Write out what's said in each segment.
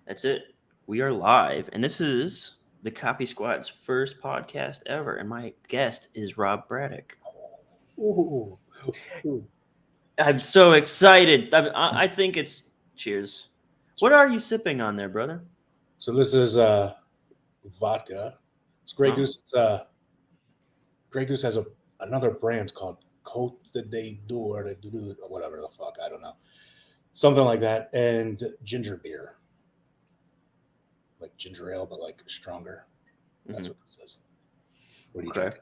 That's it. We are live, and this is the Copy Squad's first podcast ever, and my guest is Rob Braddock. Ooh. I'm so excited. I think it's cheers. What are you sipping on there, brother? So this is vodka. It's Grey Goose. It's Grey Goose has another brand called Cote de Dor, whatever the fuck, I don't know, something like that, and ginger beer, like ginger ale, but like stronger. That's what this is. What do you drink?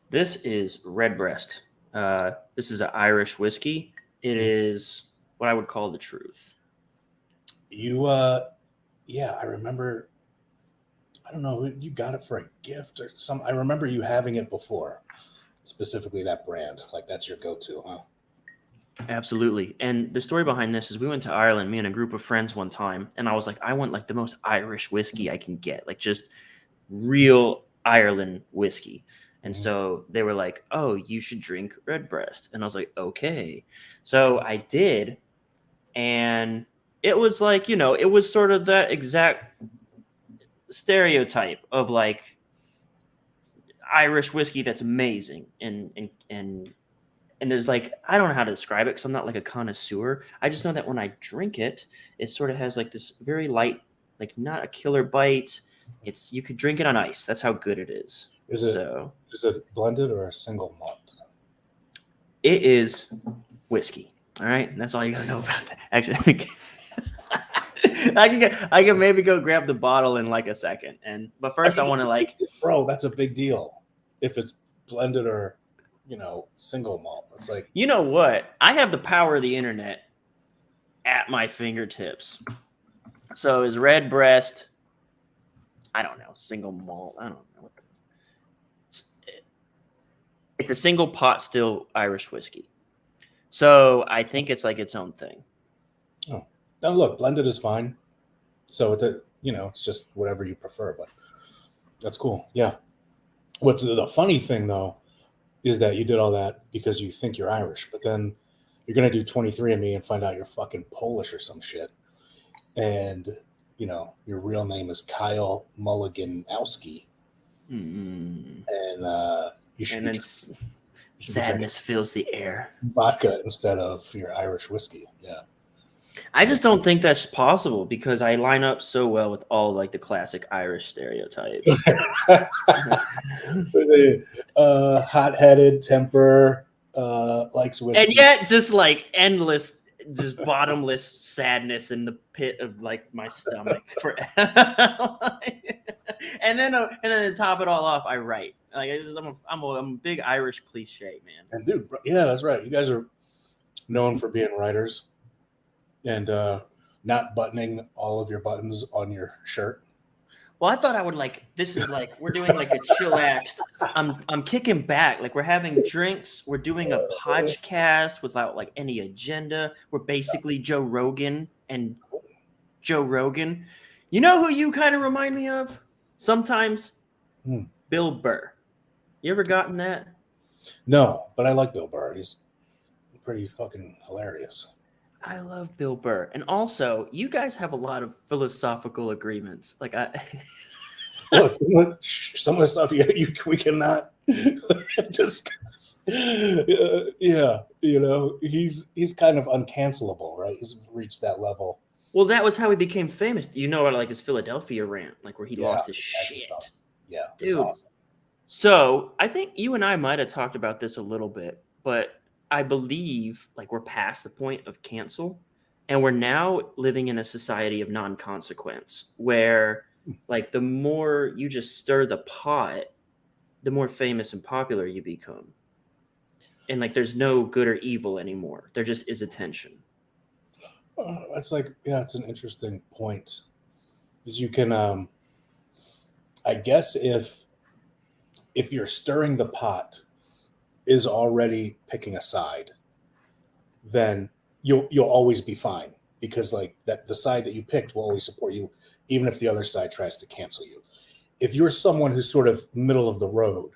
This is Redbreast. This is an Irish whiskey. It is what I would call the truth. Yeah, I remember. I don't know, you got it for a gift or some. I remember you having it before, specifically that brand. Like that's your go-to, huh? Absolutely. And the story behind this is we went to Ireland, me and a group of friends one time, and I was like, I want like the most Irish whiskey I can get, like just real Ireland whiskey. And so they were like, oh, you should drink Redbreast. And I was like, okay. So I did. And it was like, it was sort of that exact stereotype of like Irish whiskey that's amazing. And there's like, I don't know how to describe it because I'm not like a connoisseur. I just know that when I drink it, it sort of has like this very light, like not a killer bite. You could drink it on ice. That's how good it is. Is it blended or a single malt? It is whiskey. All right, and that's all you gotta know about that. Actually, I can maybe go grab the bottle in like a second. But first, I want to like, bro, that's a big deal. If it's blended or single malt, it's like, you know what? I have the power of the internet at my fingertips. So is Redbreast? I don't know. Single malt. I don't know. It's a single pot still Irish whiskey. So I think it's like its own thing. Oh, now look, blended is fine. So it's just whatever you prefer, but that's cool. Yeah. What's the funny thing though is that you did all that because you think you're Irish, but then you're gonna do 23andMe and find out you're fucking Polish or some shit, and your real name is Kyle Milligan Show, and you should. And then sadness fills the air. Vodka instead of your Irish whiskey. Yeah. I just don't think that's possible because I line up so well with all like the classic Irish stereotypes. Hot-headed, temper, likes whiskey. And yet just like endless, just bottomless sadness in the pit of like my stomach and then to top it all off, I write. Like I'm a big Irish cliche, man. And dude, yeah, that's right. You guys are known for being writers and not buttoning all of your buttons on your shirt. Well, I thought I would this is like we're doing like a chillaxed. I'm kicking back, like we're having drinks. We're doing a podcast without like any agenda. We're basically Joe Rogan. You know who you kind of remind me of sometimes? Bill Burr. You ever gotten that? No, but I like Bill Burr. He's pretty fucking hilarious. I love Bill Burr. And also, you guys have a lot of philosophical agreements. Like look, some of the stuff we cannot discuss. Yeah, he's kind of uncancelable, right? He's reached that level. Well, that was how he became famous. You know, like his Philadelphia rant, like where he lost his shit. Yeah, dude. Awesome. So I think you and I might have talked about this a little bit, but I believe like we're past the point of cancel, and we're now living in a society of non-consequence where like the more you just stir the pot, the more famous and popular you become. And like there's no good or evil anymore. There just is attention. It's like, yeah, it's an interesting point. Because you can, I guess if you're stirring the pot is already picking a side, then you'll always be fine because like that the side that you picked will always support you, even if the other side tries to cancel you. If you're someone who's sort of middle of the road,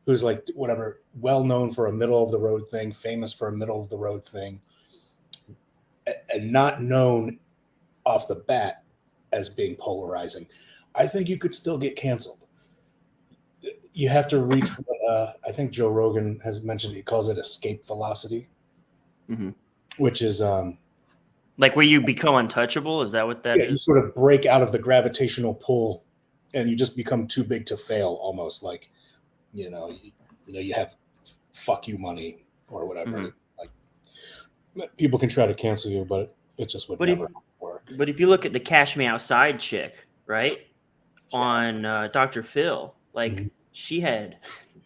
who's like whatever, well known for a middle of the road thing, famous for a middle of the road thing, and not known off the bat as being polarizing. I think you could still get canceled. You have to reach. I think Joe Rogan has mentioned, he calls it escape velocity, which is like where you become untouchable. Is that what that is? You sort of break out of the gravitational pull, and you just become too big to fail. Almost like, you have fuck you money or whatever. Like, people can try to cancel you, but it just would never work. But if you look at the Cash Me Outside chick, right, on Dr. Phil, like she had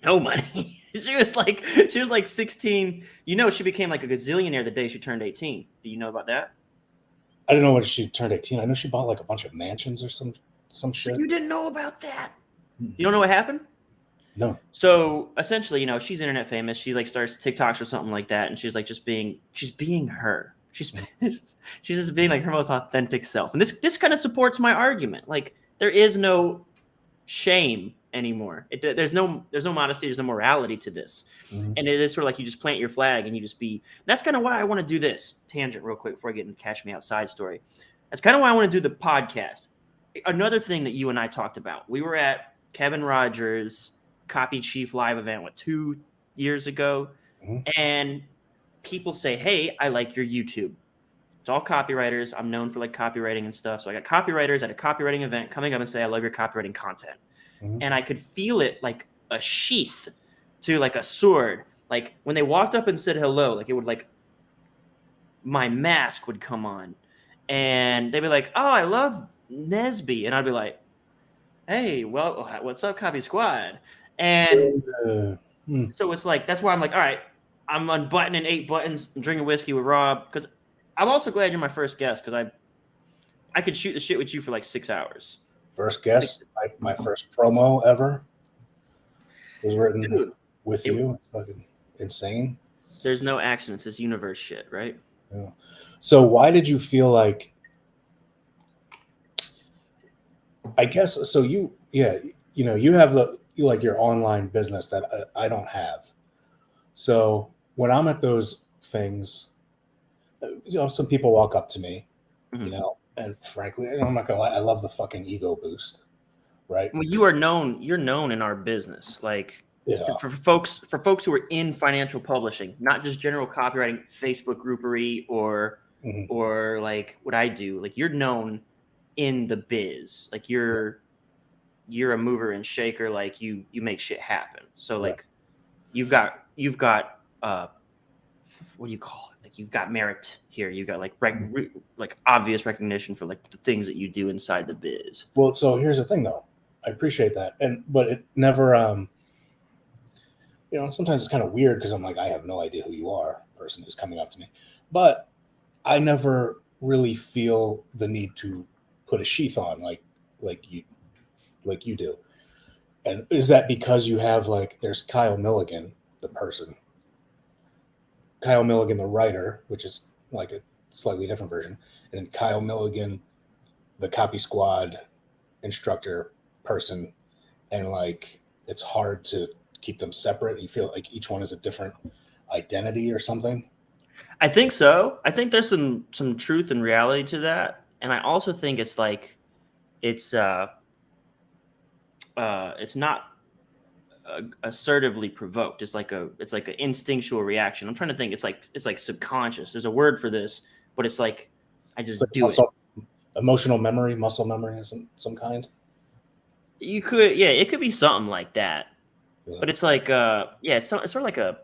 no money. she was like 16. She became like a gazillionaire the day she turned 18. Do you know about that? I didn't know when she turned 18. I know she bought like a bunch of mansions or some shit. You didn't know about that? You don't know what happened? No. So essentially, she's internet famous. She like starts TikToks or something like that, and she's like she's being her. She's just being like her most authentic self. And this kind of supports my argument. Like, there is no shame anymore. There's no modesty, there's no morality to this. And it is sort of like you just plant your flag and you just be. That's kind of why I want to do this tangent real quick before I get into Cash Me Outside story. That's kind of why I want to do the podcast. Another thing that you and I talked about. We were at Kevin Rogers' Copy Chief live event 2 years ago, and people say, hey, I like your YouTube. It's all copywriters. I'm known for like copywriting and stuff. So I got copywriters at a copywriting event coming up and say, I love your copywriting content. And I could feel it like a sheath to like a sword. Like when they walked up and said hello, like it would like, my mask would come on and they'd be like, oh, I love Nesby. And I'd be like, hey, well, what's up, Copy Squad? And so it's like, that's why I'm like, all right, I'm unbuttoning 8 buttons, I'm drinking whiskey with Rob, because I'm also glad you're my first guest, because I could shoot the shit with you for like 6 hours. First guest, my first promo ever was written with you. It's fucking insane. There's no accidents. It's universe shit, right? Yeah. So why did you feel like, I guess, so you have your online business that I don't have. So when I'm at those things, some people walk up to me, and frankly, I'm not gonna lie, I love the fucking ego boost, right? Well, you're known in our business, like for folks who are in financial publishing, not just general copywriting, Facebook groupery, or like what I do. Like, you're known in the biz, like you're a mover and shaker, like you make shit happen. So like you've got what do you call it? Like, you've got merit here. You've got like obvious recognition for like the things that you do inside the biz. Well, so here's the thing though. I appreciate that. But it never, sometimes it's kind of weird because I'm like, I have no idea who you are, person who's coming up to me. But I never really feel the need to put a sheath on like you do. And is that because you have there's Kyle Milligan, the person, Kyle Milligan, the writer, which is like a slightly different version, and then Kyle Milligan, the Copy Squad instructor person, and it's hard to keep them separate. You feel like each one is a different identity or something? I think so. I think there's some truth and reality to that. And I also think it's like, it's not assertively provoked. It's like an instinctual reaction. I'm trying to think. It's like subconscious. There's a word for this, but it's like, I just do it. Emotional memory, muscle memory of some kind. You could, it could be something like that. Yeah. But it's like, it's sort of like I don't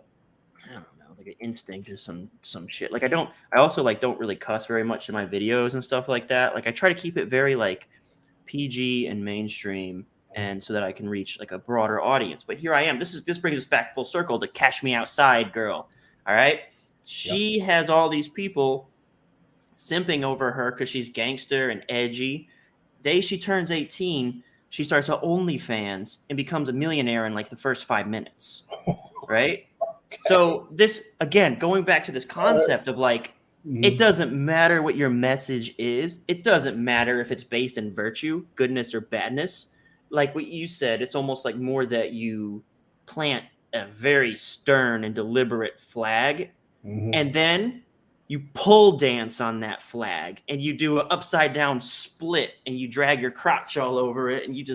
know, like an instinct or some shit. Like I also don't really cuss very much in my videos and stuff like that. Like I try to keep it very like PG and mainstream, and so that I can reach like a broader audience. But here I am. This brings us back full circle to Cash Me Outside girl. All right. She has all these people simping over her because she's gangster and edgy. Day she turns 18, she starts a OnlyFans and becomes a millionaire in like the first 5 minutes. Right. Okay. So this, again, going back to this concept of like, it doesn't matter what your message is. It doesn't matter if it's based in virtue, goodness, or badness. Like what you said, it's almost like more that you plant a very stern and deliberate flag. And then you pole dance on that flag, and you do an upside down split, and you drag your crotch all over it, and you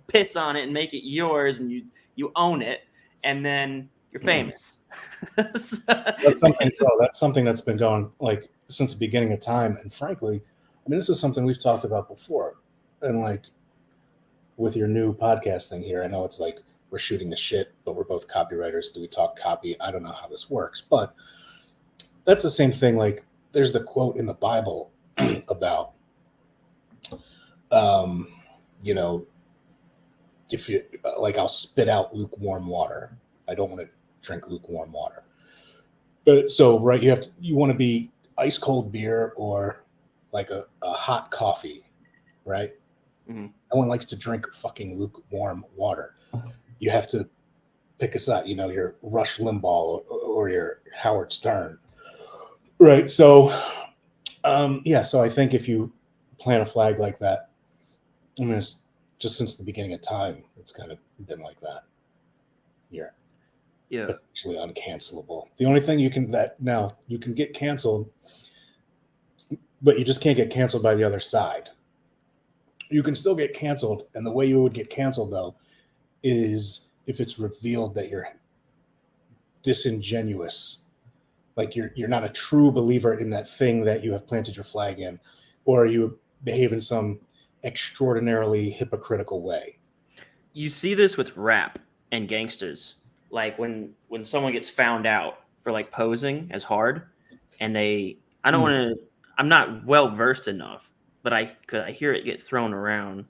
piss on it and make it yours, and you own it, and then you're famous. That's something that's been going like since the beginning of time. And frankly, I mean, this is something we've talked about before. And like with your new podcast thing here, I know it's like we're shooting the shit, but we're both copywriters. Do we talk copy? I don't know how this works, but that's the same thing. Like there's the quote in the Bible about, if you like, I'll spit out lukewarm water. I don't want to drink lukewarm water. But so, right, you want to be ice cold beer or like a hot coffee, right? Mm-hmm. No one likes to drink fucking lukewarm water. You have to pick a side, your Rush Limbaugh or your Howard Stern. Right. So, so I think if you plant a flag like that, I mean, it's just since the beginning of time, it's kind of been like that. Yeah. Actually uncancelable. The only thing you can get canceled, but you just can't get canceled by the other side. You can still get canceled. And the way you would get canceled, though, is if it's revealed that you're disingenuous, like you're not a true believer in that thing that you have planted your flag in, or you behave in some extraordinarily hypocritical way. You see this with rap and gangsters. Like when someone gets found out for like posing as hard, and I'm not well versed enough, but I hear it get thrown around.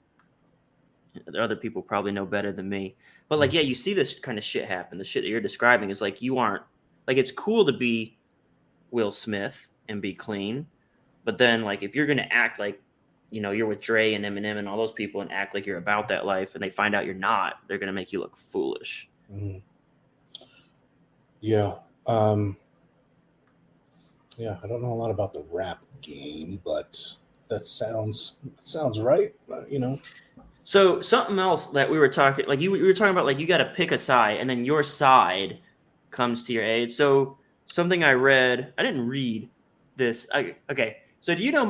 Other people probably know better than me. But like, yeah, you see this kind of shit happen. The shit that you're describing is like, you aren't like, it's cool to be Will Smith and be clean. But then like, if you're going to act like, you're with Dre and Eminem and all those people and act like you're about that life, and they find out you're not, they're going to make you look foolish. Mm-hmm. Yeah. I don't know a lot about the rap game, but that sounds right. So something else that we were talking, like we were talking about, like you got to pick a side, and then your side comes to your aid. So something I read, I didn't read this. Okay. So do you know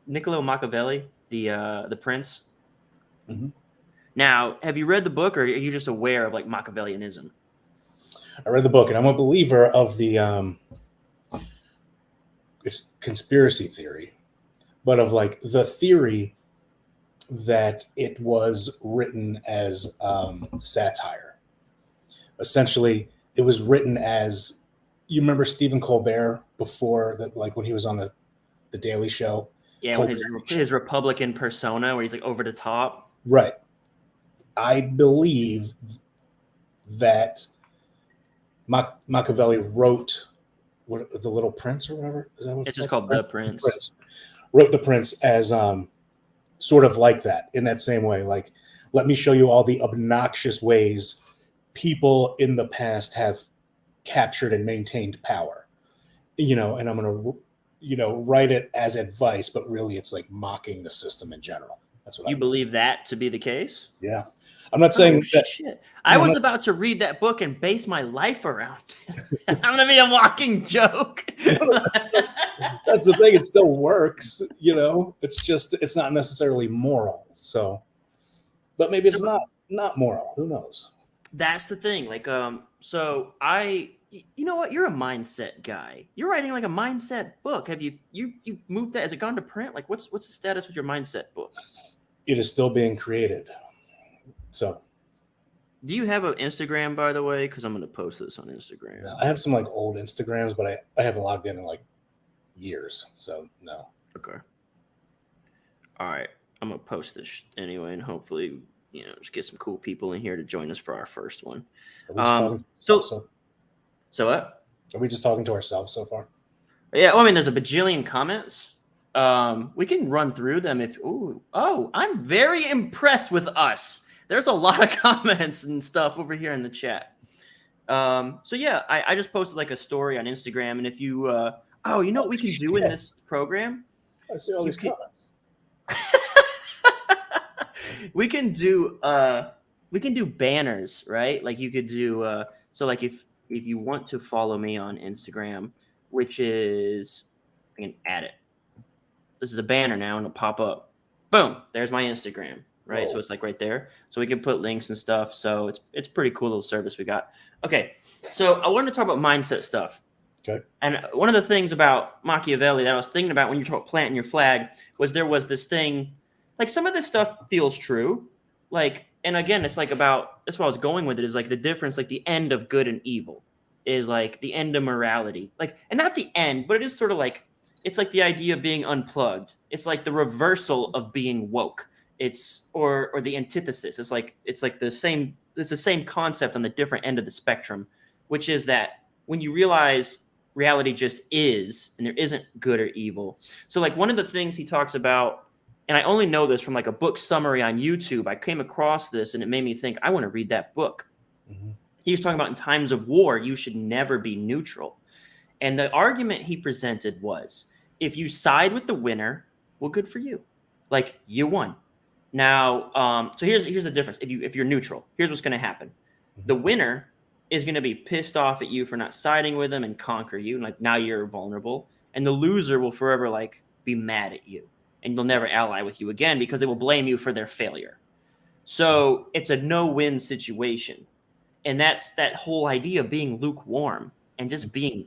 Niccolo Machiavelli, the prince? Mm-hmm. Now, have you read the book, or are you just aware of like Machiavellianism? I read the book, and I'm a believer of the conspiracy theory, but of like the theory that it was written as satire. Essentially, it was written as, you remember Stephen Colbert before that, like when he was on the Daily Show? Yeah, his Republican persona where he's like over the top. Right. I believe that Machiavelli wrote The Little Prince or whatever. Is that what it's just called? The Prince. Wrote The Prince as sort of like that, in that same way. Like, let me show you all the obnoxious ways people in the past have captured and maintained power. And I'm going to, write it as advice, but really it's like mocking the system in general. That's what you believe that to be the case? Yeah. I'm not saying that. Shit. I was about to read that book and base my life around it. I'm going to be a walking joke. That's the thing. It still works. It's just, it's not necessarily moral. So, but maybe it's not moral. Who knows? That's the thing. Like, so you know what? You're a mindset guy. You're writing like a mindset book. Have you've moved that? Has it gone to print? Like, what's the status with your mindset book? It is still being created. So, do you have an Instagram, by the way? Because I'm going to post this on Instagram. No, I have some like old Instagrams, but I haven't logged in like years. So no. Okay. All right. I'm going to post this anyway, and hopefully, just get some cool people in here to join us for our first one. Are we just talking to ourselves? So what? Are we just talking to ourselves so far? Yeah. Well, I mean, there's a bajillion comments. We can run through them I'm very impressed with us. There's a lot of comments and stuff over here in the chat. So yeah, I just posted like a story on Instagram, and if you, you know what we can do in this program? I see all these comments. We can do banners, right? Like you could do, so like if you want to follow me on Instagram, which is, I can add it. This is a banner now, and it'll pop up. Boom, there's my Instagram, right? Whoa. So it's like right there. So we can put links and stuff. So it's pretty cool little service we got. Okay, so I wanted to talk about mindset stuff. Okay. And one of the things about Machiavelli that I was thinking about when you talk planting your flag was there was this thing, like some of this stuff feels true. Like, and again, it's like about, that's what I was going with it, is like the difference, like the end of good and evil is like the end of morality. Like, and not the end, but it is sort of like, it's like the idea of being unplugged. It's like the reversal of being woke. It's, or the antithesis. It's like the same concept on the different end of the spectrum, which is that when you realize reality just is, and there isn't good or evil. So like one of the things he talks about, and I only know this from like a book summary on YouTube, I came across this and it made me think, I want to read that book. Mm-hmm. He was talking about in times of war, you should never be neutral. And the argument he presented was, if you side with the winner, well, good for you. Like, you won. Now, so here's the difference. If you're neutral, here's what's going to happen. The winner is going to be pissed off at you for not siding with them and conquer you. And like, now you're vulnerable. And the loser will forever like be mad at you. And they'll never ally with you again because they will blame you for their failure. So it's a no-win situation. And that's that whole idea of being lukewarm and just being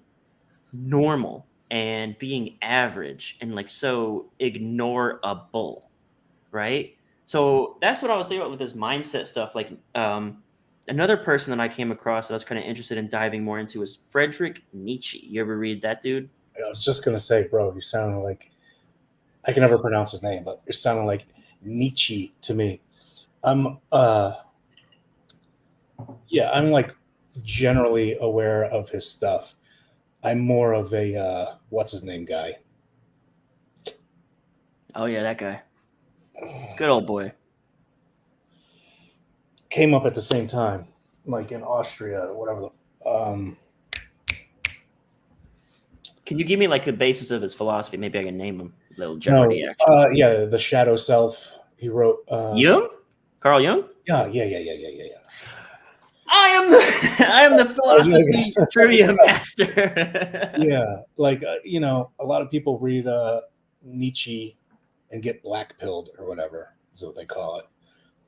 normal and being average and like so ignorable, right? So that's what I was thinking about with this mindset stuff. Like another person that I came across that I was kind of interested in diving more into is Frederick Nietzsche. You ever read that dude? I was just going to say, bro, you sound like, I can never pronounce his name, but you're sounding like Nietzsche to me. I'm like generally aware of his stuff. I'm more of a what's his name guy. Oh yeah, that guy. Good old boy. Came up at the same time, like in Austria or whatever. Can you give me like the basis of his philosophy? Maybe I can name him. Little Jeopardy action. Yeah, The Shadow Self. He wrote Jung? Carl Jung? Yeah. I am the philosophy trivia master. Yeah, like a lot of people read Nietzsche and get black pilled or whatever is what they call it.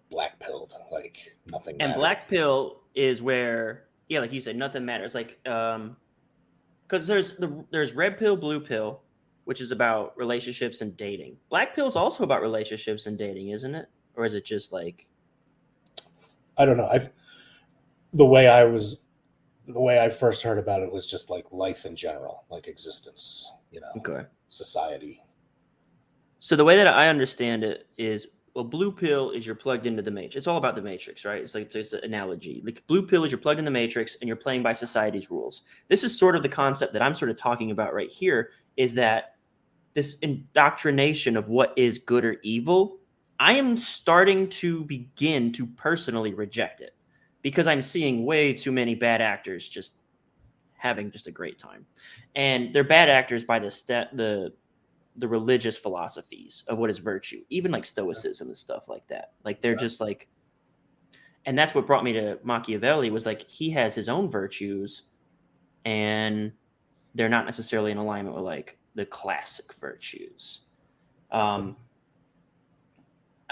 Black pilled, like nothing. And matters. black pill is where, yeah, like you said, nothing matters. Like, because there's red pill, blue pill, which is about relationships and dating. Black pill is also about relationships and dating, isn't it? Or is it just like? I don't know. The way I first heard about it was just like life in general, like existence, okay. Society. So the way that I understand it is, well, blue pill is you're plugged into the matrix. It's all about the matrix, right? It's like it's an analogy. Like blue pill is you're plugged in the matrix and you're playing by society's rules. This is sort of the concept that I'm sort of talking about right here, is that this indoctrination of what is good or evil, I am starting to begin to personally reject it because I'm seeing way too many bad actors just having just a great time. And they're bad actors by the religious philosophies of what is virtue, even like stoicism and stuff like that. Like they're just like, and that's what brought me to Machiavelli, was like, he has his own virtues and they're not necessarily in alignment with like the classic virtues.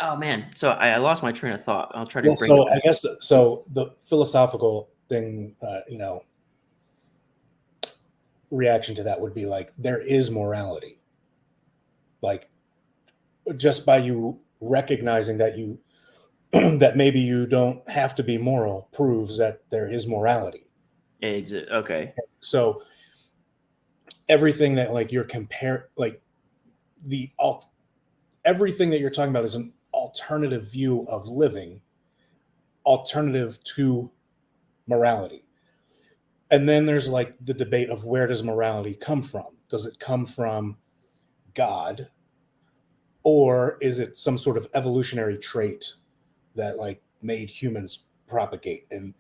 Oh man. So I lost my train of thought. I'll try to bring it back. I guess, so the philosophical thing, reaction to that would be like, there is morality. Like, just by you recognizing that that maybe you don't have to be moral proves that there is morality. Okay. So everything that like you're everything that you're talking about is an alternative view of living, alternative to morality. And then there's like the debate of, where does morality come from? Does it come from God, or is it some sort of evolutionary trait that like made humans propagate, and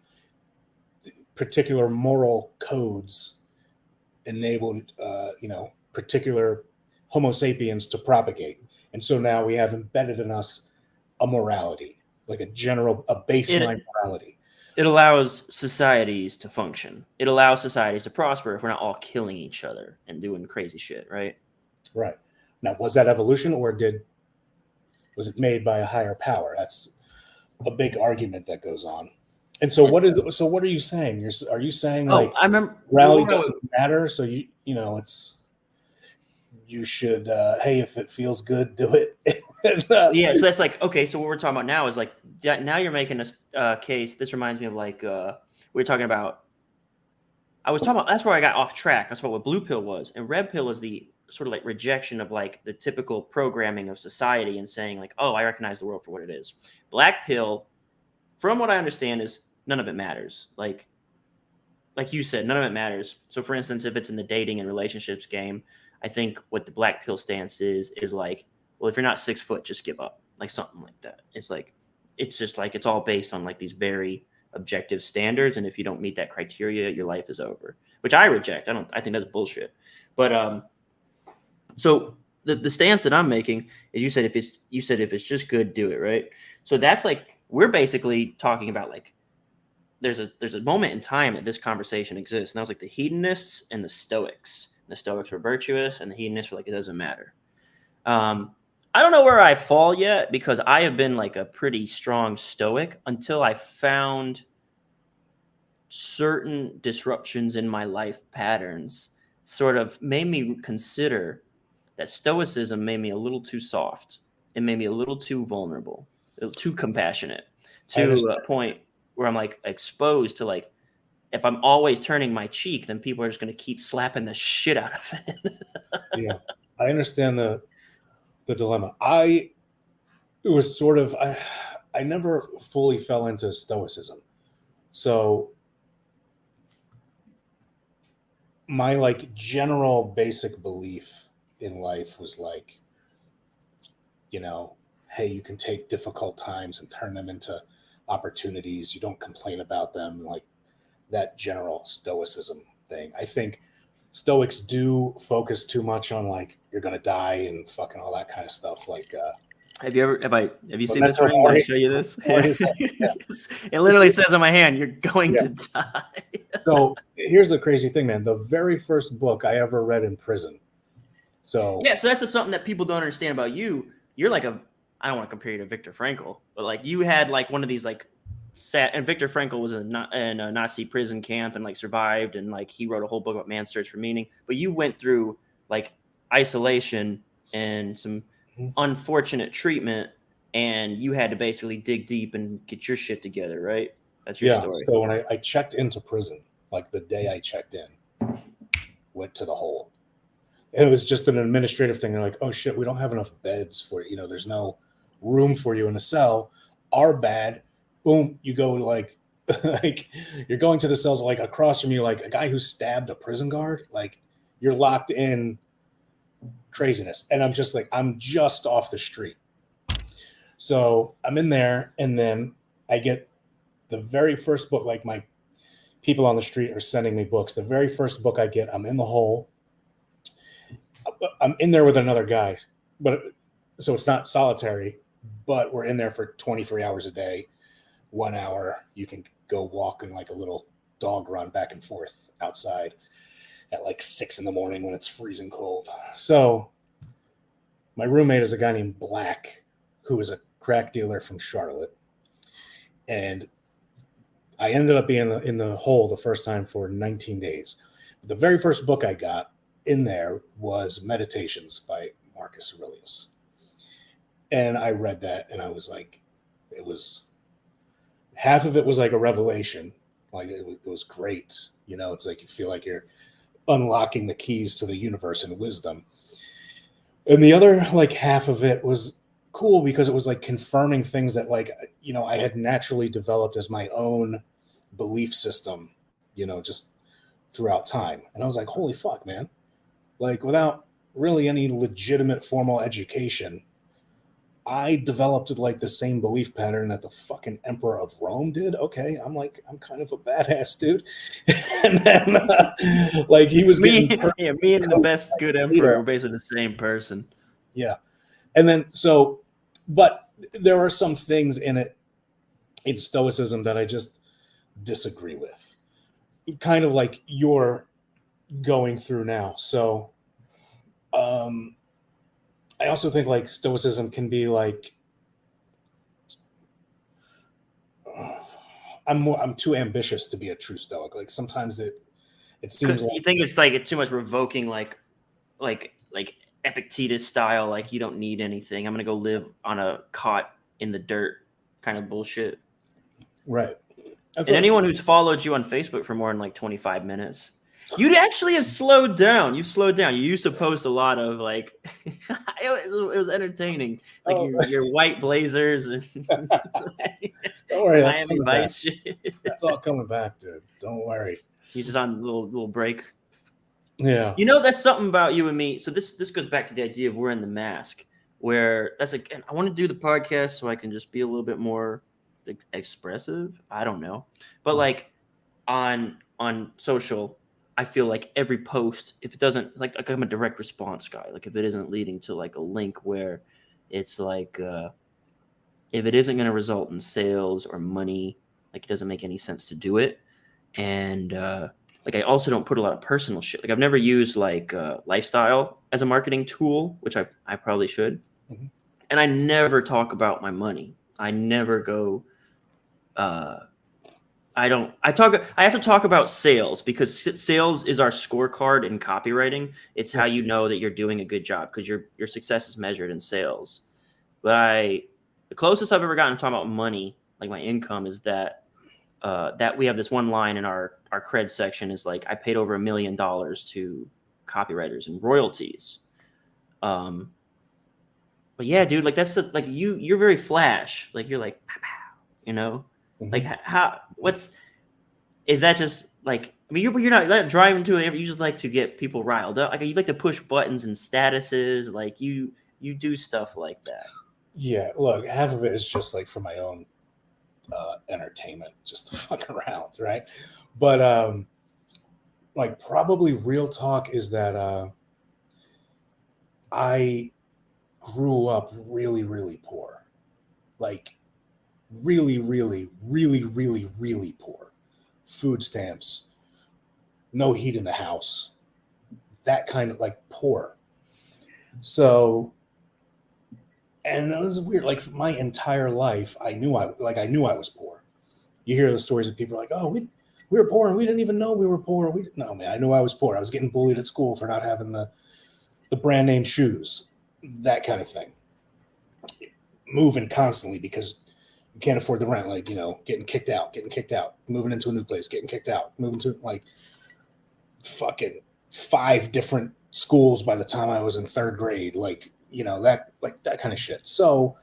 particular moral codes enabled particular Homo sapiens to propagate, and so now we have embedded in us a morality, like a baseline morality. It allows societies to function. It allows societies to prosper if we're not all killing each other and doing crazy shit, right? Right. Now, was that evolution, or was it made by a higher power? That's a big argument that goes on. And so what are you saying? Are you saying like I remember morality doesn't matter? So you should, hey, if it feels good, do it. Yeah, so that's like, okay, so what we're talking about now is like, now you're making a case. This reminds me of like, we were talking about, that's where I got off track. That's what blue pill was. And red pill is the sort of like rejection of like the typical programming of society and saying like, oh, I recognize the world for what it is. Black pill, from what I understand, is none of it matters. Like you said, none of it matters. So for instance, if it's in the dating and relationships game, I think what the black pill stance is like, well, if you're not 6 foot, just give up. Like something like that. It's just like, it's all based on like these very objective standards. And if you don't meet that criteria, your life is over, which I reject. I think that's bullshit. But, so the stance that I'm making is you said if it's just good, do it. Right. So that's like, we're basically talking about like, there's a moment in time that this conversation exists. And that was like the hedonists and the Stoics. The Stoics were virtuous and the hedonists were like, it doesn't matter. I don't know where I fall yet, because I have been like a pretty strong Stoic until I found certain disruptions in my life patterns sort of made me consider that Stoicism made me a little too soft. It made me a little too vulnerable, too compassionate, to a point where I'm like exposed to like, if I'm always turning my cheek, then people are just going to keep slapping the shit out of it. Yeah, I understand the dilemma. I never fully fell into Stoicism. So my like general basic belief in life was like, hey, you can take difficult times and turn them into opportunities. You don't complain about them, like that general Stoicism thing. I think Stoics do focus too much on like, you're going to die and fucking all that kind of stuff. Like, have you seen this ring? Let me show you this. Yeah. It literally says on my hand, you're going to die. So here's the crazy thing, man. The very first book I ever read in prison. So that's just something that people don't understand about you. You're like I don't want to compare you to Viktor Frankl, but like you had like one of these like and Viktor Frankl was in a Nazi prison camp and like survived, and like he wrote a whole book about man's search for meaning. But you went through like isolation and some unfortunate treatment, and you had to basically dig deep and get your shit together, right? That's your story. So when I checked into prison, like the day I checked in, went to the hole. It was just an administrative thing. They're like, oh shit, we don't have enough beds for you. There's no room for you in a cell. Our bad. Boom, you go like you're going to the cells, like across from you, like a guy who stabbed a prison guard, like you're locked in craziness. And I'm just like, I'm just off the street. So I'm in there, and then I get the very first book, like my people on the street are sending me books. The very first book I get, I'm in the hole. I'm in there with another guy, so it's not solitary, but we're in there for 23 hours a day. 1 hour, you can go walk in like a little dog run back and forth outside at like 6 a.m. when it's freezing cold. So my roommate is a guy named Black, who is a crack dealer from Charlotte. And I ended up being in the hole the first time for 19 days. The very first book I got in there was Meditations by Marcus Aurelius. And I read that, and I was like, half of it was like a revelation. Like it was great. It's like you feel like you're unlocking the keys to the universe and wisdom. And the other like half of it was cool because it was like confirming things that like, I had naturally developed as my own belief system, just throughout time. And I was like, holy fuck, man. Like without really any legitimate formal education, I developed like the same belief pattern that the fucking Emperor of Rome did. Okay, I'm kind of a badass dude. And then like he was me and the best good emperor were basically the same person. Yeah. And then but there are some things in Stoicism that I just disagree with, kind of like you're going through now. So I also think like stoicism can be like, I'm too ambitious to be a true stoic. Like sometimes it seems like, You think it's like it's too much revoking, like Epictetus style, like you don't need anything. I'm gonna go live on a cot in the dirt, kind of bullshit. right. And anyone who's followed you on Facebook for more than like 25 minutes, you'd actually have slowed down. You've slowed down. You used to post a lot of like, it was entertaining, like your white blazers and don't worry, that's Miami Vice shit. That's all coming back, dude. Don't worry. You just on a little break. Yeah. You know, that's something about you and me. So this goes back to the idea of wearing the mask, where that's like, I want to do the podcast so I can just be a little bit more expressive. I don't know, but like on social, I feel like every post, if it doesn't like I'm a direct response guy, like if it isn't leading to like a link where it's like if it isn't going to result in sales or money, like it doesn't make any sense to do it. And like I also don't put a lot of personal shit. Like I've never used like lifestyle as a marketing tool, which I probably should. Mm-hmm. And I never talk about my money. I never go I have to talk about sales, because sales is our scorecard in copywriting. It's how you know that you're doing a good job, because your success is measured in sales. But the closest I've ever gotten to talking about money, like my income, is that we have this one line in our cred section is like, I paid over $1 million to copywriters and royalties. But yeah, dude, like that's like you're very flash. Like you're like, you know, Mm-hmm. like is that just like, I mean, you're not driving to it. You just like to get people riled up. Like you like to push buttons and statuses. Like you do stuff like that. Yeah. Look, half of it is just like for my own entertainment, just to fuck around, right? But like probably real talk is that I grew up really, really poor, like really, really, really, really, really poor. Food stamps, no heat in the house, that kind of like poor. So, and it was weird. Like my entire life, I knew I was poor. You hear the stories of people like, oh, we were poor and we didn't even know we were poor. No, man, I knew I was poor. I was getting bullied at school for not having the brand name shoes, that kind of thing. Moving constantly because you can't afford the rent, like, you know, getting kicked out, moving into a new place, getting kicked out, moving to like fucking 5 different schools by the time I was in 3rd grade, like, you know, that kind of shit. So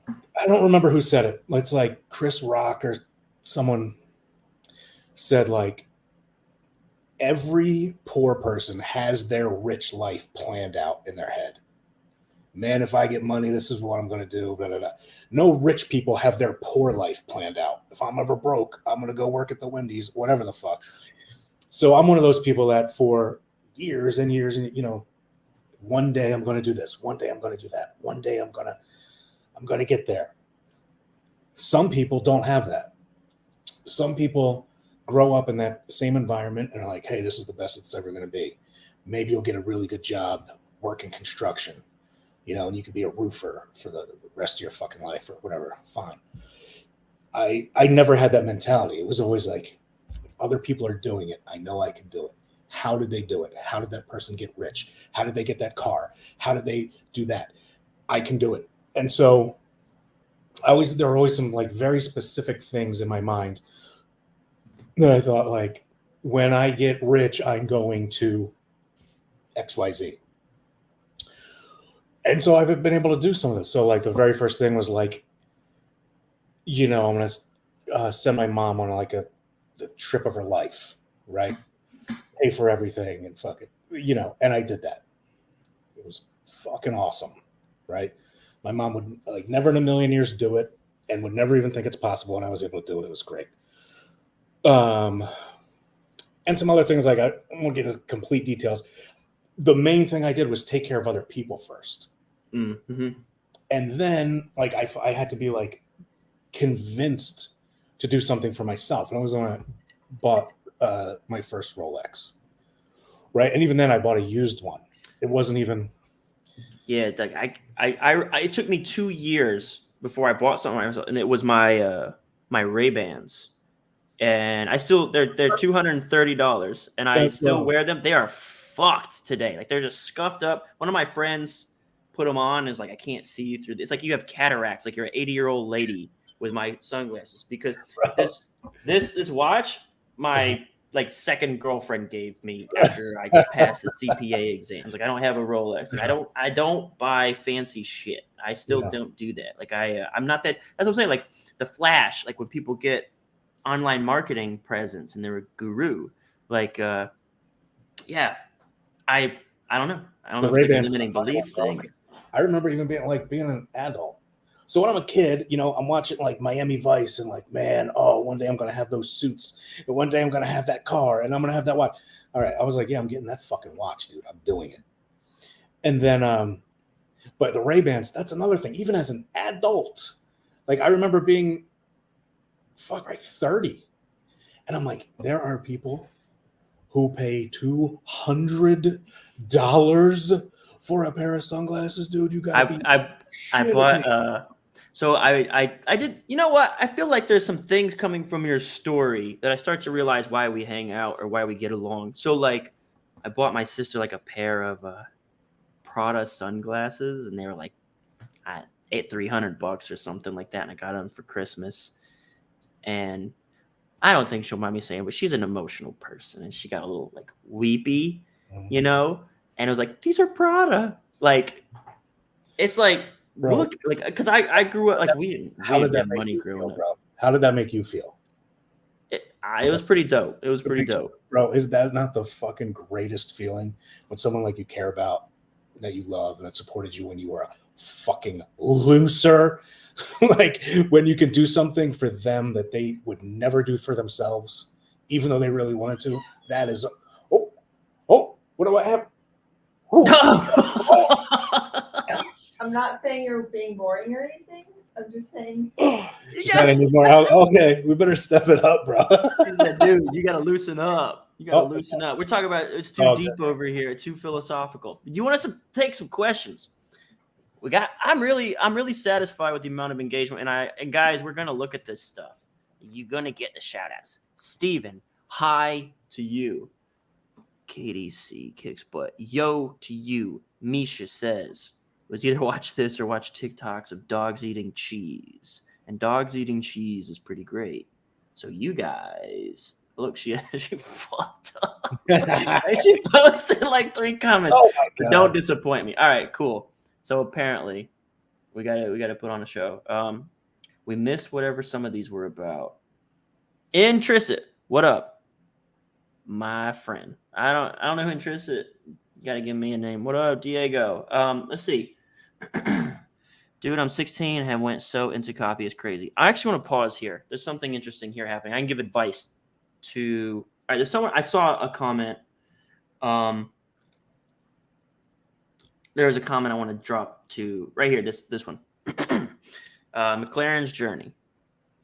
I don't remember who said it. It's like Chris Rock or someone said like every poor person has their rich life planned out in their head. Man, if I get money, this is what I'm going to do. Blah, blah, blah. No rich people have their poor life planned out. If I'm ever broke, I'm going to go work at the Wendy's, whatever the fuck. So I'm one of those people that for years and years, and you know, one day I'm going to do this. One day I'm going to do that. One day I'm going to get there. Some people don't have that. Some people grow up in that same environment and are like, hey, this is the best it's ever going to be. Maybe you'll get a really good job working construction. You know, and you could be a roofer for the rest of your fucking life or whatever. Fine. I never had that mentality. It was always like, if other people are doing it, I know I can do it. How did they do it? How did that person get rich? How did they get that car? How did they do that? I can do it. And so there were always some like very specific things in my mind that I thought like, when I get rich, I'm going to XYZ. And so I've been able to do some of this. So like the very first thing was like, you know, I'm going to send my mom on like the trip of her life, right? Pay for everything and fuck it, you know, and I did that. It was fucking awesome, right? My mom would like never in a million years do it and would never even think it's possible. And I was able to do it. It was great. And some other things like I won't get into complete details. The main thing I did was take care of other people first. Mm-hmm. And then like I had to be like convinced to do something for myself. And I was when I bought my first Rolex, right? And even then, I bought a used one. It wasn't even. Yeah, like it took me 2 years before I bought something myself, and it was my my Ray-Bans, and they're $230, and I still wear them. They are fucked today. Like they're just scuffed up. One of my friends put them on, and is like, I can't see you through this. It's like you have cataracts, like you're an 80-year-old lady with my sunglasses, because this watch my like second girlfriend gave me after I passed the CPA exams. Like I don't have a Rolex. Like I don't buy fancy shit. I still don't do that. Like I'm not that. That's what I'm saying. Like the flash. Like when people get online marketing presence and they're a guru. Like yeah, I don't know. I don't know if it's like a limiting belief thing. I remember even being an adult. So when I'm a kid, I'm watching like Miami Vice and like, man, one day I'm going to have those suits. And one day I'm going to have that car and I'm going to have that watch. All right. I was like, yeah, I'm getting that fucking watch, dude. I'm doing it. And then, but the Ray-Bans, that's another thing. Even as an adult, like I remember being 30. And I'm like, there are people who pay $200 for a pair of sunglasses, dude. You got to be. I bought. So I did. You know what? I feel like there's some things coming from your story that I start to realize why we hang out or why we get along. So like, I bought my sister like a pair of Prada sunglasses, and they were like $300 or something like that, and I got them for Christmas. And I don't think she'll mind me saying, but she's an emotional person, and she got a little like weepy, And it was like, these are Prada. Like, it's like. Bro, look, like, because I grew up like we didn't have money growing up. Bro? How did that make you feel? It was pretty dope. It was pretty dope, bro. Is that not the fucking greatest feeling when someone like you care about, that you love, that supported you when you were a fucking loser, like when you can do something for them that they would never do for themselves, even though they really wanted to? That is, what do I have? I'm not saying you're being boring or anything. I'm just saying. Okay, we better step it up, bro. He said, dude, you got to loosen up. You got to loosen up. We're talking about it's too deep over here, too philosophical. You want us to take some questions? I'm really satisfied with the amount of engagement, and guys, we're gonna look at this stuff. You're gonna get the shout outs. Steven, hi to you. KDC kicks butt. Yo to you. Misha says, was either watch this or watch TikToks of dogs eating cheese. And dogs eating cheese is pretty great. So you guys, look, she fucked up. She posted like 3 comments. Don't disappoint me. All right, cool. So apparently, we gotta put on a show. We missed whatever some of these were about. Intrisset, what up, my friend? I don't know who Intrisset. You gotta give me a name. What up, Diego? Let's see. Dude, I'm 16 and have went so into copy. It's crazy. I actually want to pause here. There's something interesting here happening. I can give advice to. All right, there's someone. I saw a comment. There was a comment I want to drop to right here. This one. McLaren's journey.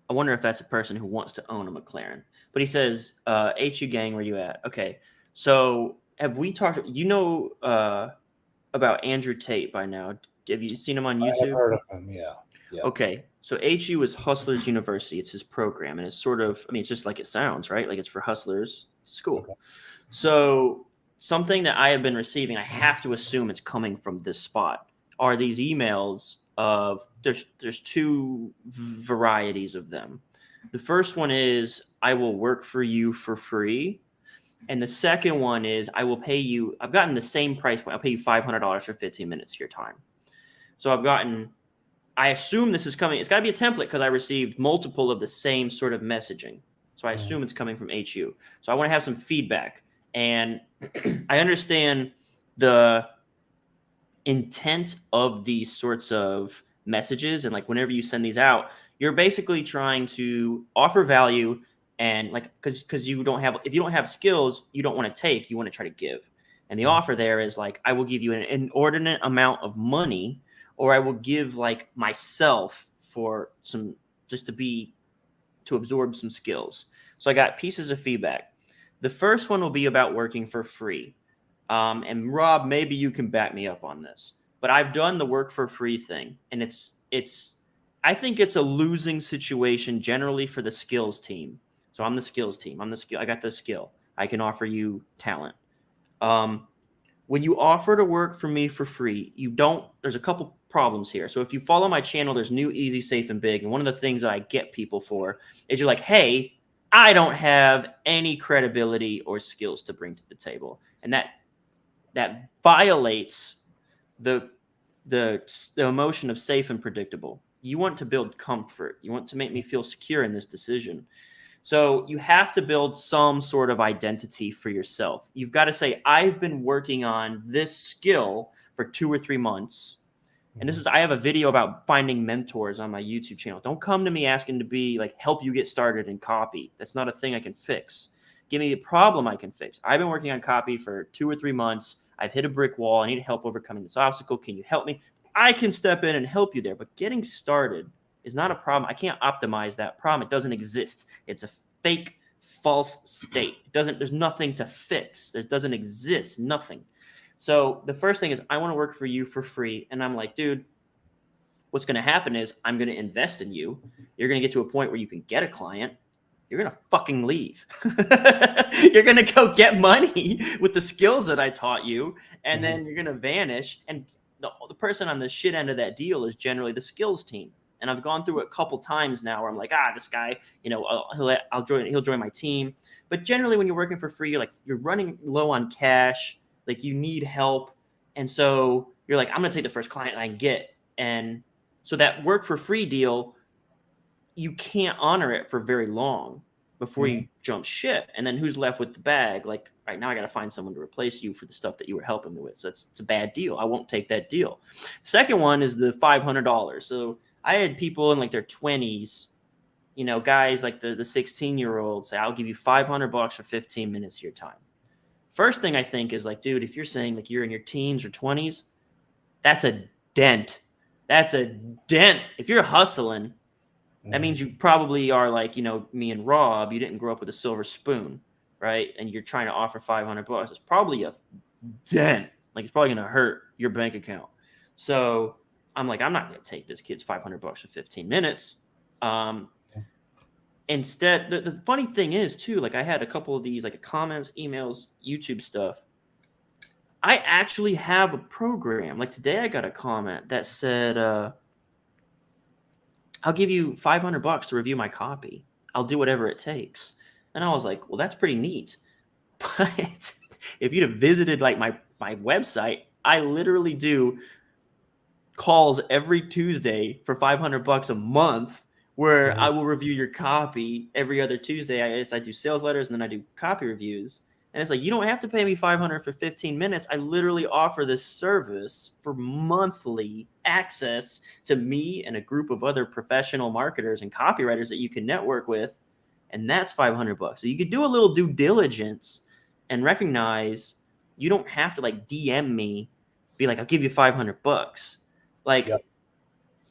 I wonder if that's a person who wants to own a McLaren. But he says, HU gang, where you at? Okay. So have we talked, about Andrew Tate by now? Have you seen him on YouTube? I've heard of him, yeah. Okay. So HU is Hustlers University. It's his program. And it's sort of, it's just like it sounds, right? Like it's for hustlers. It's school. Okay. So something that I have been receiving, I have to assume it's coming from this spot, are these emails of, there's 2 varieties of them. The first one is, I will work for you for free. And the second one is, I will pay you, I've gotten the same price point. I'll pay you $500 for 15 minutes of your time. So I assume this is coming. It's got to be a template because I received multiple of the same sort of messaging. So I assume it's coming from HU. So I want to have some feedback. And I understand the intent of these sorts of messages. And like whenever you send these out, you're basically trying to offer value. And like, because if you don't have skills, you don't want to take, you want to try to give. And the offer there is like, I will give you an inordinate amount of money, or I will give like myself for some, just to be to absorb some skills. So I got pieces of feedback. The first one will be about working for free. And Rob, maybe you can back me up on this, but I've done the work for free thing, and I think it's a losing situation generally for the skills team. So I'm the skills team. I got the skill. I can offer you talent. When you offer to work for me for free, there's a couple problems here. So if you follow my channel, there's new, easy, safe, and big. And one of the things that I get people for is you're like, hey, I don't have any credibility or skills to bring to the table. And that violates the emotion of safe and predictable. You want to build comfort. You want to make me feel secure in this decision. So you have to build some sort of identity for yourself. You've got to say, I've been working on this skill for 2 or 3 months. And I have a video about finding mentors on my YouTube channel. Don't come to me asking to be like, help you get started in copy. That's not a thing I can fix. Give me a problem I can fix. I've been working on copy for 2 or 3 months. I've hit a brick wall. I need help overcoming this obstacle. Can you help me? I can step in and help you there. But getting started is not a problem. I can't optimize that problem. It doesn't exist. It's a fake, false state. There's nothing to fix. There doesn't exist, nothing. So the first thing is I want to work for you for free. And I'm like, dude, what's going to happen is I'm going to invest in you. You're going to get to a point where you can get a client. You're going to fucking leave. You're going to go get money with the skills that I taught you. And then you're going to vanish. And the person on the shit end of that deal is generally the skills team. And I've gone through it a couple times now where I'm like, this guy, he'll join my team. But generally when you're working for free, you're running low on cash, like you need help. And so you're like, I'm going to take the first client I can get. And so that work for free deal, you can't honor it for very long before you jump ship. And then who's left with the bag? Like, all right, now I got to find someone to replace you for the stuff that you were helping me with. So it's a bad deal. I won't take that deal. Second one is the $500. So I had people in like their 20s, guys like the 16-year-olds say, I'll give you $500 for 15 minutes of your time. First thing I think is like, dude, if you're saying like you're in your teens or 20s, that's a dent. That's a dent. If you're hustling, that means you probably are like, me and Rob, you didn't grow up with a silver spoon, right? And you're trying to offer $500. It's probably a dent. Like it's probably going to hurt your bank account. So I'm like, I'm not going to take this kid's $500 for 15 minutes. Instead, the funny thing is too, like I had a couple of these like comments, emails, YouTube stuff. I actually have a program. Like today I got a comment that said, I'll give you $500 to review my copy. I'll do whatever it takes. And I was like, well, that's pretty neat. But if you'd have visited like my website, I literally do calls every Tuesday for $500 a month where I will review your copy every other Tuesday. I do sales letters and then I do copy reviews. And it's like, you don't have to pay me $500 for 15 minutes. I literally offer this service for monthly access to me and a group of other professional marketers and copywriters that you can network with. And that's $500. So you could do a little due diligence and recognize you don't have to like DM me, be like, I'll give you $500. Like,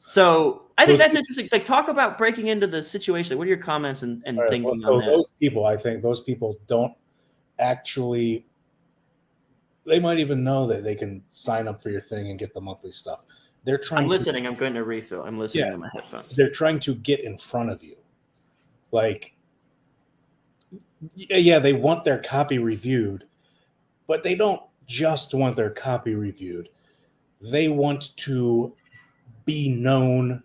so I think that's interesting. Like, talk about breaking into the situation. What are your comments and thinking on that? Those people, I think those people don't actually, they might even know that they can sign up for your thing and get the monthly stuff. They're trying. I'm listening. I'm going to refill. I'm listening on my headphones. They're trying to get in front of you. Like, yeah, they want their copy reviewed, but they don't just want their copy reviewed. They want to be known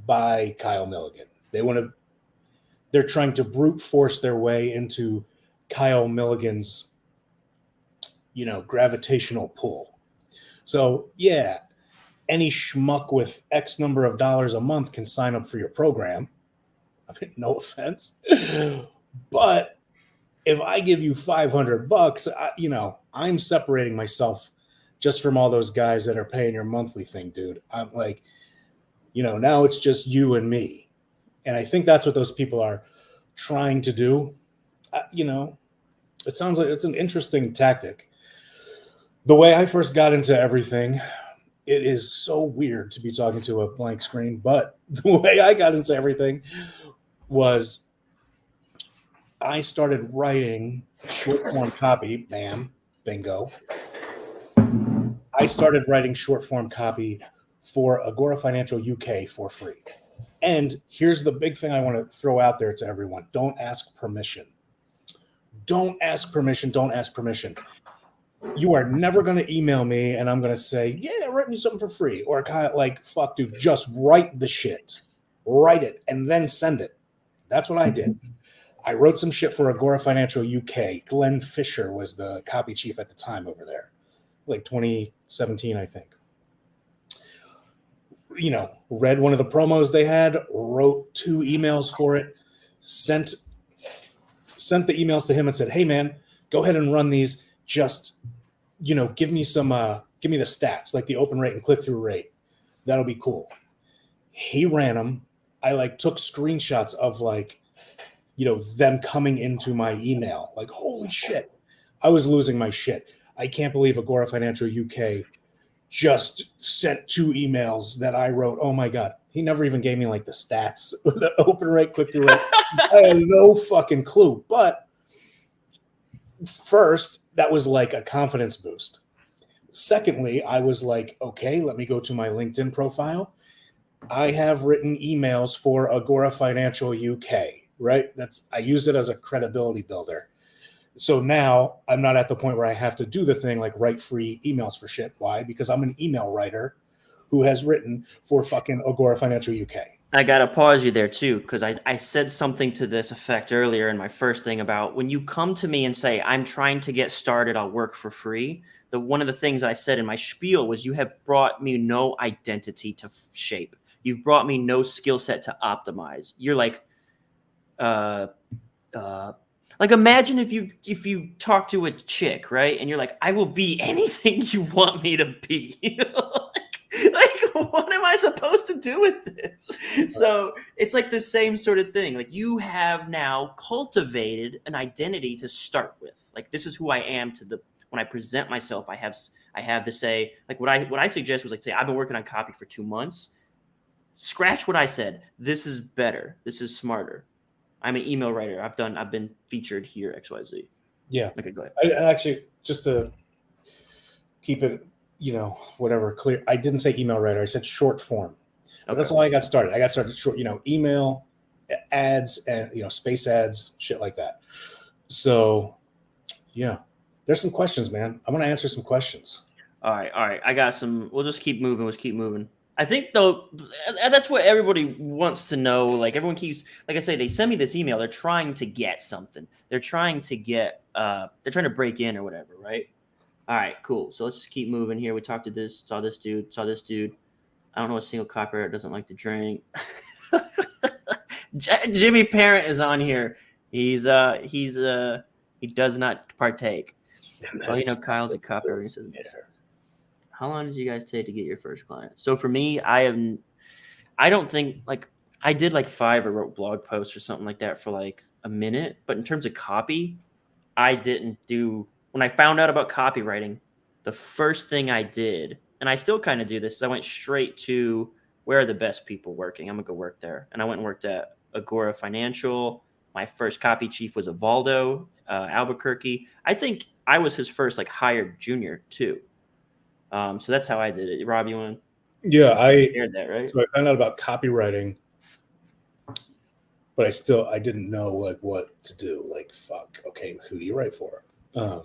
by Kyle Milligan. They're trying to brute force their way into Kyle Milligan's, gravitational pull. So yeah, any schmuck with X number of dollars a month can sign up for your program. I mean, no offense, but if I give you $500, I'm separating myself just from all those guys that are paying your monthly thing, dude. I'm like, now it's just you and me. And I think that's what those people are trying to do. It sounds like it's an interesting tactic. The way I first got into everything, it is so weird to be talking to a blank screen, but the way I got into everything was I started writing short form copy. Bam, bingo. I started writing short form copy for Agora Financial UK for free. And here's the big thing I want to throw out there to everyone. Don't ask permission. Don't ask permission. Don't ask permission. You are never going to email me and I'm going to say, yeah, write me something for free. Or kind of like, fuck, dude, just write the shit. Write it and then send it. That's what I did. I wrote some shit for Agora Financial UK. Glenn Fisher was the copy chief at the time over there. Like 2017, I think. You know, read one of the promos they had, wrote 2 emails for it, sent the emails to him and said, hey man, go ahead and run these. Just, you know, give me the stats, like the open rate and click-through rate. That'll be cool. He ran them. I like took screenshots of like, you know, them coming into my email. Like, holy shit. I was losing my shit. I can't believe Agora Financial UK just sent 2 emails that I wrote. Oh my God. He never even gave me like the stats or the open rate, click-through rate. I had no fucking clue. But first, that was like a confidence boost. Secondly, I was like, okay, let me go to my LinkedIn profile. I have written emails for Agora Financial UK, right? I used it as a credibility builder. So now I'm not at the point where I have to do the thing like write free emails for shit. Why? Because I'm an email writer who has written for fucking Agora Financial UK. I got to pause you there too, because I said something to this effect earlier in my first thing about when you come to me and say, I'm trying to get started, I'll work for free. One of the things I said in my spiel was you have brought me no identity to shape. You've brought me no skill set to optimize. You're like imagine if you talk to a chick, right? And you're like, I will be anything you want me to be. like, what am I supposed to do with this? So it's like the same sort of thing. Like you have now cultivated an identity to start with. Like this is who I am when I present myself, I have to say, like what I suggest was like, say, I've been working on copy for 2 months. Scratch what I said. This is better. This is smarter. I'm an email writer. I've been featured here, XYZ. Yeah. Okay, go ahead. I actually, just to keep it, you know, whatever clear, I didn't say email writer. I said short form. But that's how I got started. I got started short, you know, email ads and, you know, space ads, shit like that. So, yeah, there's some questions, man. I'm going to answer some questions. All right. I got some. We'll just keep moving. Let's keep moving. I think though, that's what everybody wants to know. Like everyone keeps, like I say, they send me this email. They're trying to get something. They're trying to get, they're trying to break in or whatever, right? All right, cool. So let's just keep moving here. We talked to this, saw this dude. I don't know a single copywriter doesn't like to drink. Jimmy Parent is on here. He does not partake. Well, you know, Kyle's a copywriter. How long did you guys take to get your first client? So for me, I don't think like I did like 5 or wrote blog posts or something like that for like a minute. But in terms of copy, I didn't do, when I found out about copywriting, the first thing I did, and I still kind of do this, is I went straight to where are the best people working? I'm gonna go work there. And I went and worked at Agora Financial. My first copy chief was Evaldo Albuquerque. I think I was his first like hired junior too. So that's how I did it. Rob, you want to share that, right? So I found out about copywriting, but I didn't know like what to do. Like, fuck, okay, who do you write for? So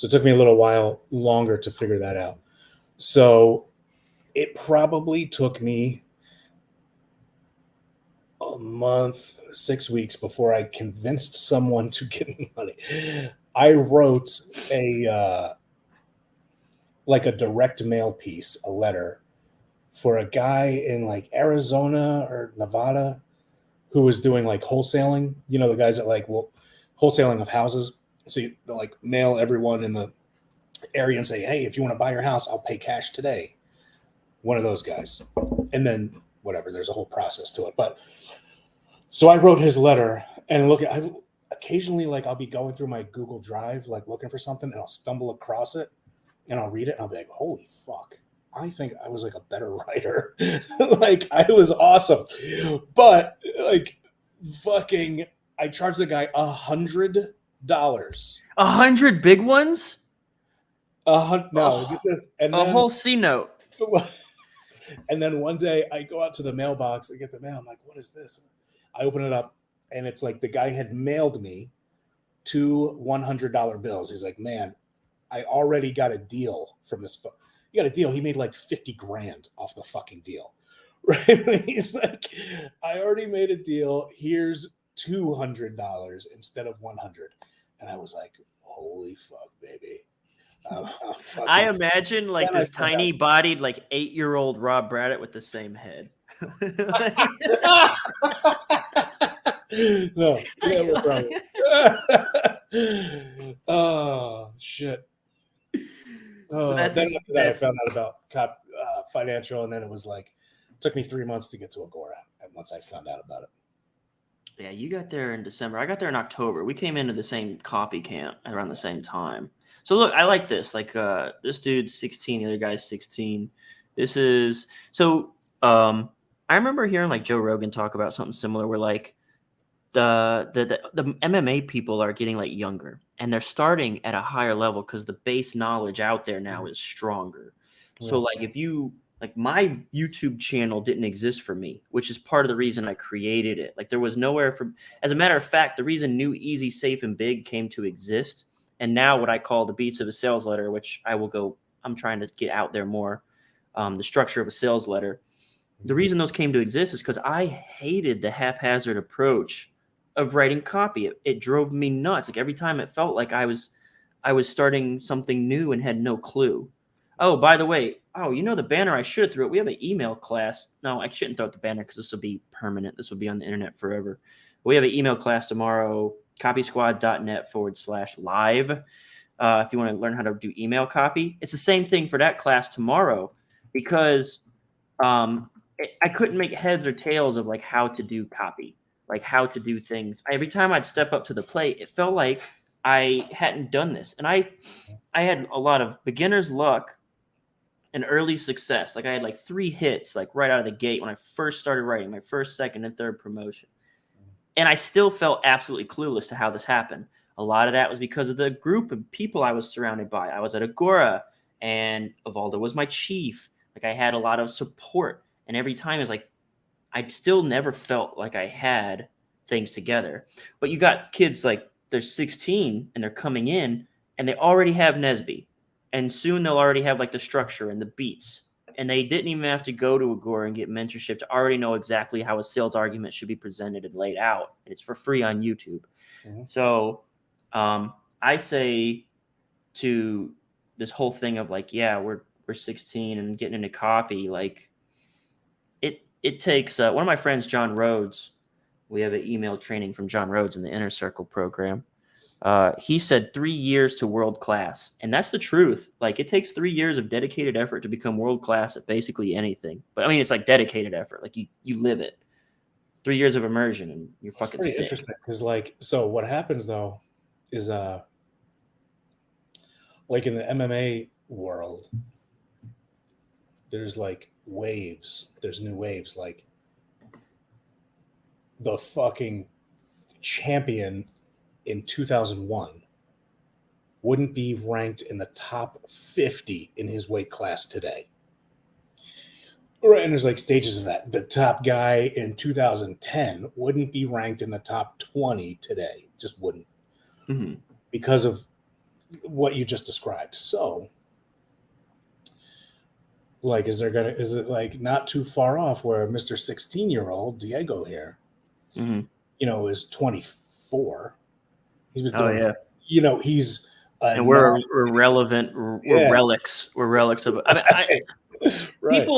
it took me a little while longer to figure that out. So it probably took me a month, 6 weeks before I convinced someone to give me money. I wrote like a direct mail piece, a letter for a guy in like Arizona or Nevada who was doing like wholesaling, you know, the guys that like, well, wholesaling of houses. So you like mail everyone in the area and say, hey, if you want to buy your house, I'll pay cash today. One of those guys. And then whatever, there's a whole process to it. But so I wrote his letter and occasionally like I'll be going through my Google Drive, like looking for something and I'll stumble across it. And I'll read it and I'll be like, holy fuck, I think I was like a better writer. Like I was awesome. But like fucking, I charged the guy $100. 100 big ones? No, get this. And A then, whole C note. and then one day I go out to the mailbox, I get the mail. I'm like, what is this? I open it up, and it's like the guy had mailed me 2 $100 bills. He's like, man, I already got a deal from this. You got a deal. He made like 50 grand off the fucking deal. Right? He's like, I already made a deal. Here's $200 instead of 100. And I was like, holy fuck, baby. I imagine like Then I this found tiny bodied, like 8-year-old Rob Braddock with the same head. No, never probably. Oh shit. Then after that, I found out about financial, and then it was like, it took me 3 months to get to Agora. And once I found out about it, Yeah, you got there in December. I got there in October. We came into the same copy camp around the same time. So look, I like this. Like this dude's 16, the other guy's 16. This is so I remember hearing like Joe Rogan talk about something similar where like the MMA people are getting like younger and they're starting at a higher level because the base knowledge out there now is stronger. So like if you like my YouTube channel didn't exist for me, which is part of the reason I created it. Like there was nowhere for, as a matter of fact, the reason New, Easy, Safe, and Big came to exist. And now what I call the beats of a sales letter, which I'm trying to get out there more, the structure of a sales letter. The reason those came to exist is because I hated the haphazard approach of writing copy. It drove me nuts. Like every time it felt like I was starting something new and had no clue. Oh, by the way, the banner I should have threw it. We have an email class. No, I shouldn't throw out the banner because this will be permanent. This will be on the internet forever. We have an email class tomorrow, copysquad.net/live. If you want to learn how to do email copy, it's the same thing for that class tomorrow because I couldn't make heads or tails of like how to do copy, like how to do things. Every time I'd step up to the plate, it felt like I hadn't done this. And I had a lot of beginner's luck and early success. Like I had like 3 hits, like right out of the gate when I first started writing my first, second, and third promotion. And I still felt absolutely clueless to how this happened. A lot of that was because of the group of people I was surrounded by. I was at Agora and Evaldo was my chief. Like I had a lot of support. And every time it was like, I still never felt like I had things together. But you got kids like they're 16 and they're coming in and they already have Nesby. And soon they'll already have like the structure and the beats. And they didn't even have to go to Agora and get mentorship to already know exactly how a sales argument should be presented and laid out. And it's for free on YouTube. Mm-hmm. So I say to this whole thing of like, yeah, we're 16 and getting into copy. Like it takes one of my friends, John Rhodes. We have an email training from John Rhodes in the Inner Circle program. He said 3 years to world class. And that's the truth. Like it takes 3 years of dedicated effort to become world class at basically anything. But I mean, it's like dedicated effort. Like you live it. 3 years of immersion and you're fucking sick. Interesting. Because like, so what happens though is like in the MMA world, there's like waves. There's new waves. Like the fucking champion in 2001 wouldn't be ranked in the top 50 in his weight class today. Right, and there's like stages of that. The top guy in 2010 wouldn't be ranked in the top 20 today. Just wouldn't. Mm-hmm. Because of what you just described. So like, is it like not too far off where Mr. 16-year-old Diego here, mm-hmm. Is 24. He's been doing, he's and we're relevant. We're relics. We're relics of. I mean, right.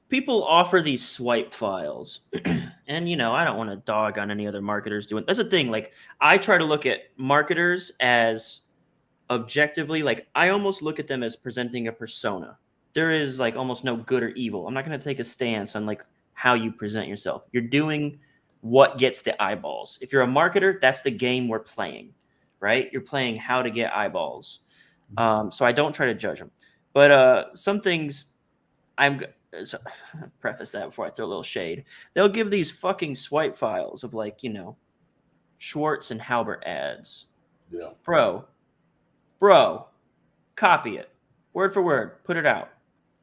People offer these swipe files, and I don't want to dog on any other marketers doing. That's the thing. Like I try to look at marketers as objectively. Like I almost look at them as presenting a persona. There is like almost no good or evil. I'm not going to take a stance on like how you present yourself. You're doing what gets the eyeballs. If you're a marketer, that's the game we're playing. Right? You're playing how to get eyeballs. So I don't try to judge them. But some things so, preface that before I throw a little shade. They'll give these fucking swipe files of like, Schwartz and Halbert ads. Yeah. Bro, copy it. Word for word. Put it out.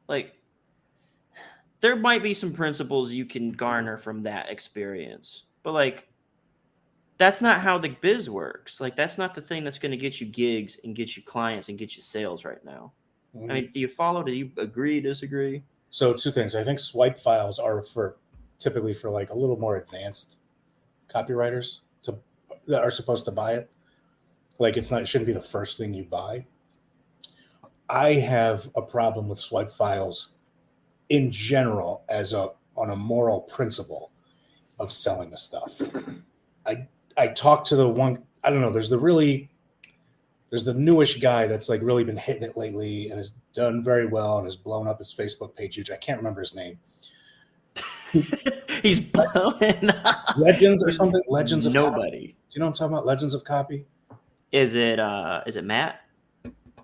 Like, there might be some principles you can garner from that experience. But, like, that's not how the biz works. Like, that's not the thing that's going to get you gigs and get you clients and get you sales right now. Mm-hmm. I mean, do you follow? Do you agree, disagree? So 2 things. I think swipe files are typically for like a little more advanced copywriters that are supposed to buy it. Like it shouldn't be the first thing you buy. I have a problem with swipe files in general on a moral principle of selling the stuff. I talked to the one, I don't know, there's the newish guy that's like really been hitting it lately and has done very well and has blown up his Facebook page huge. I can't remember his name. He's blowing up. Legends or something? Legends of Nobody. Copy. Do you know what I'm talking about? Legends of Copy? Is it Matt?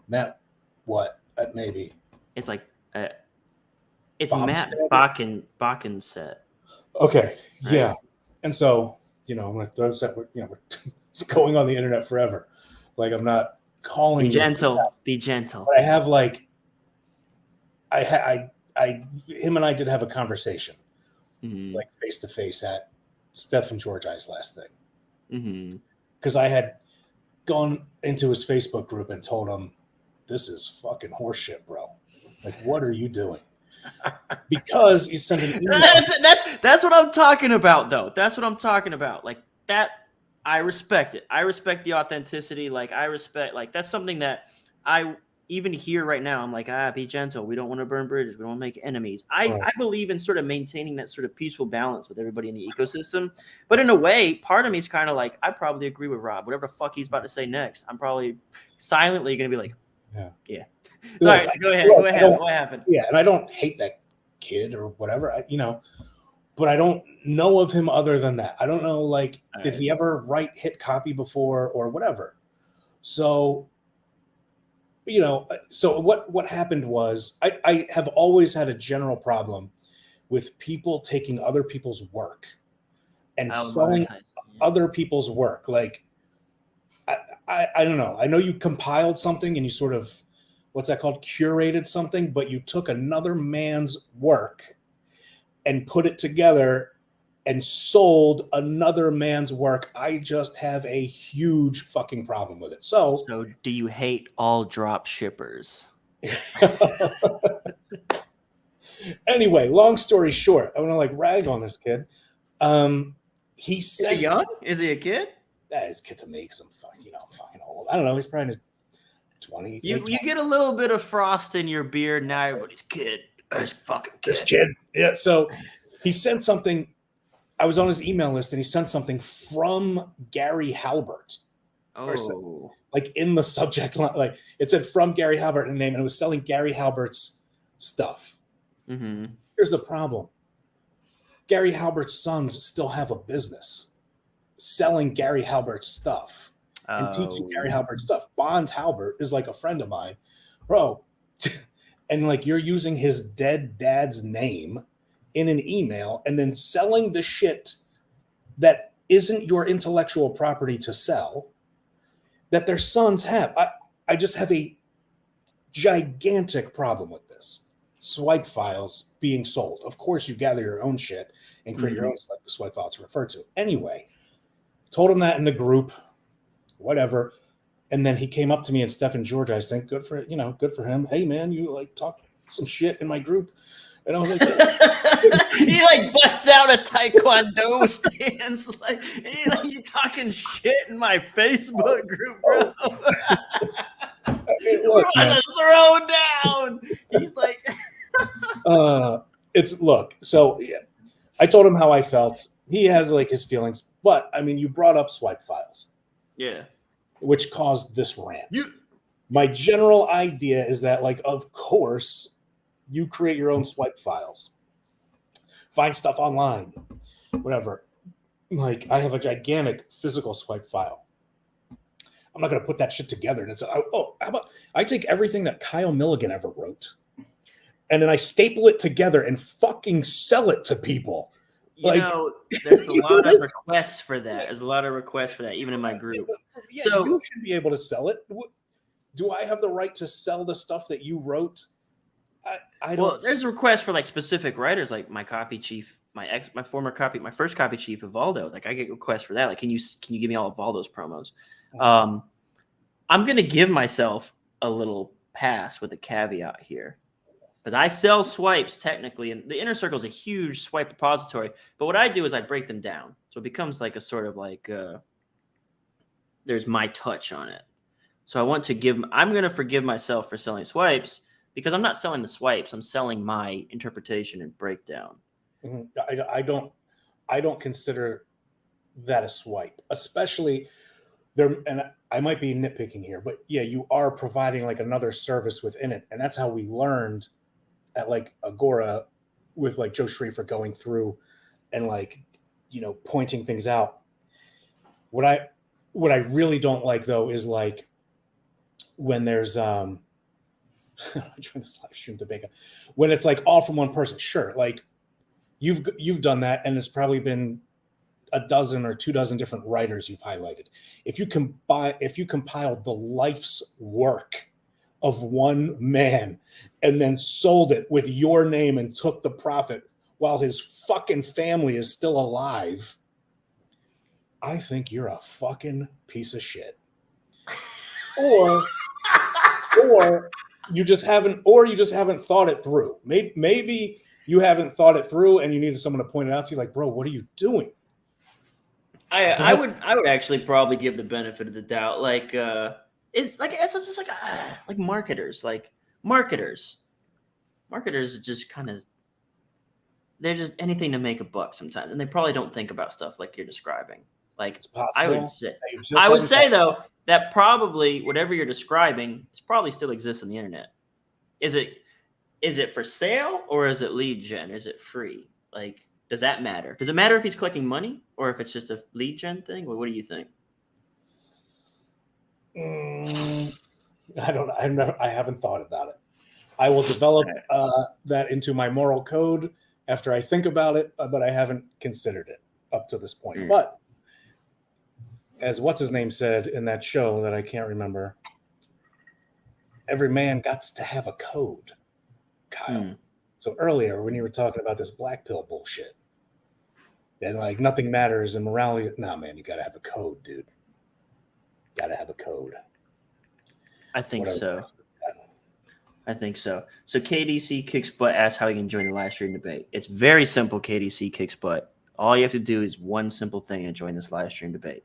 Matt what? Maybe. It's like it's Bobstead? Matt Bockenset. Okay. Right. Yeah. And so, I'm going to throw this out. We're going on the internet forever. Like I'm not calling. Be gentle. Be gentle. But I have like, him and I did have a conversation, like face to face at Steph and George I's last thing. Because I had gone into his Facebook group and told him, "This is fucking horseshit, bro. Like, what are you doing?" Because he sent an email. That's what I'm talking about, though. That's what I'm talking about. Like that. I respect it. I respect the authenticity. Like I respect, like that's something that I even hear right now. I'm like, be gentle. We don't want to burn bridges. We don't want to make enemies. I believe in sort of maintaining that sort of peaceful balance with everybody in the ecosystem. But in a way, part of me is kind of like, I probably agree with Rob. Whatever the fuck he's about to say next, I'm probably silently going to be like, yeah. All right, so go ahead. What happened? Yeah, and I don't hate that kid or whatever. But I don't know of him other than that. I don't know, like, did he ever hit copy before or whatever? So, so what happened was I have always had a general problem with people taking other people's work and selling other people's work. Like, I don't know. I know you compiled something and you sort of, what's that called? Curated something, but you took another man's work and put it together and sold another man's work. I just have a huge fucking problem with it. So do you hate all drop shippers? Anyway, long story short, I want to rag on this kid. He said, is he young? Is he a kid? His kid to me, because I'm fucking old. I don't know. He's probably in his 20s. You get a little bit of frost in your beard now, everybody's kid. This fucking kid. This kid. Yeah. So he sent something. I was on his email list and he sent something from Gary Halbert. Oh. Like in the subject line, like it said from Gary Halbert in the name, and it was selling Gary Halbert's stuff. Here's the problem. Gary Halbert's sons still have a business selling Gary Halbert's stuff and teaching Gary Halbert's stuff. Bond Halbert is like a friend of mine, bro. And like you're using his dead dad's name in an email and then selling the shit that isn't your intellectual property to sell that their sons have. I just have a gigantic problem with this. Swipe files being sold. Of course, you gather your own shit and create your own swipe file to refer to. Anyway, told him that in the group, whatever. And then he came up to me and Steph and George, I think, good for him. Hey man, you talk some shit in my group. And I was like, he busts out a taekwondo stance. You talking shit in my Facebook group, bro. We're gonna throw down. He's like, So yeah, I told him how I felt. He has his feelings, but I mean, you brought up swipe files. Yeah. Which caused this rant. My general idea is that, of course, you create your own swipe files. Find stuff online, whatever. I have a gigantic physical swipe file. I'm not going to put that shit together. And it's, how about I take everything that Kyle Milligan ever wrote and then I staple it together and fucking sell it to people. You know, there's a lot of requests for that. There's a lot of requests for that, even in my group. Yeah, so you should be able to sell it. Do I have the right to sell the stuff that you wrote? I don't. Well, there's a request for like specific writers, like my copy chief, my first copy chief, Evaldo. Like I get requests for that. Like, can you give me all of Evaldo's promos? I'm gonna give myself a little pass with a caveat here. Because I sell swipes technically, and the Inner Circle is a huge swipe repository. But what I do is I break them down. So it becomes like a sort of like, there's my touch on it. So I'm going to forgive myself for selling swipes because I'm not selling the swipes. I'm selling my interpretation and breakdown. I don't consider that a swipe, especially there. And I might be nitpicking here, but yeah, you are providing like another service within it. And that's how we learned at like Agora with like Joe Schriefer going through and like, pointing things out. What I really don't like though is like when there's I'm trying this live stream debate, when it's like all from one person. Sure, like you've done that, and it's probably been a dozen or 24 different writers you've highlighted. If you compiled the life's work of one man and then sold it with your name and took the profit while his fucking family is still alive, I think you're a fucking piece of shit. Or you just haven't thought it through. Maybe you haven't thought it through and you needed someone to point it out to you, like, bro, what are you doing? I would actually probably give the benefit of the doubt. Like it's just like marketers. Like marketers just kind of, they're just anything to make a buck sometimes, and they probably don't think about stuff like you're describing. Like I would say though that probably whatever you're describing is probably still exists on the internet. Is it for sale or is it lead gen? Is it free? Like, does that matter? Does it matter if he's collecting money or if it's just a lead gen thing? What do you think? I haven't thought about it. I will develop that into my moral code after I think about it, but I haven't considered it up to this point. But as what's his name said in that show that I can't remember, every man got to have a code, Kyle. So earlier when you were talking about this black pill bullshit and like nothing matters and morality, nah, man, you got to have a code, dude. Got to have a code. I think so. So KDC Kicks Butt asks how you can join the live stream debate. It's very simple, KDC Kicks Butt. All you have to do is one simple thing and join this live stream debate.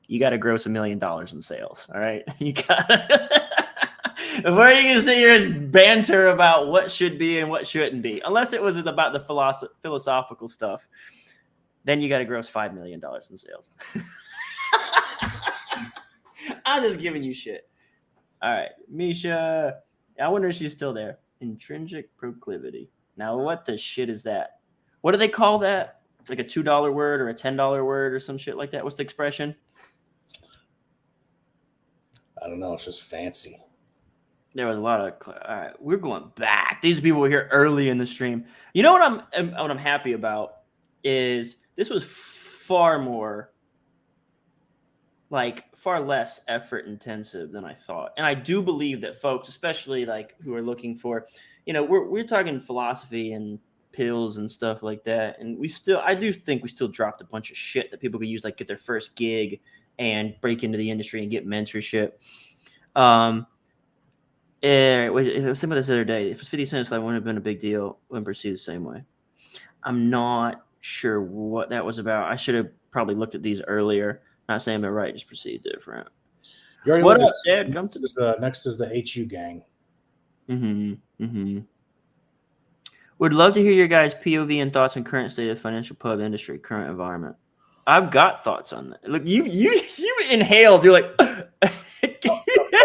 You got to gross $1 million in sales. All right. You got before you can sit here and banter about what should be and what shouldn't be, unless it was about the philosophical stuff, then you got to gross $5 million in sales. I'm just giving you shit. All right. Misha, I wonder if she's still there. Intrinsic proclivity. Now, what the shit is that? What do they call that? Like a $2 word or a $10 word or some shit like that? What's the expression? I don't know. It's just fancy. There was a lot of. All right, we're going back. These people were here early in the stream. You know what I'm happy about is this was far less effort intensive than I thought. And I do believe that folks, especially like who are looking for, we're talking philosophy and pills and stuff like that. And I do think we still dropped a bunch of shit that people could use, like get their first gig and break into the industry and get mentorship. It was some of this other day. If it was 50 cents, that wouldn't have been a big deal. Wouldn't proceed the same way. I'm not sure what that was about. I should have probably looked at these earlier. Not saying they're right, just proceed different. What up, Dad? Next is the HU gang. Would love to hear your guys' POV and thoughts on current state of financial pub industry, current environment. I've got thoughts on that. Look, you inhaled. You're like, go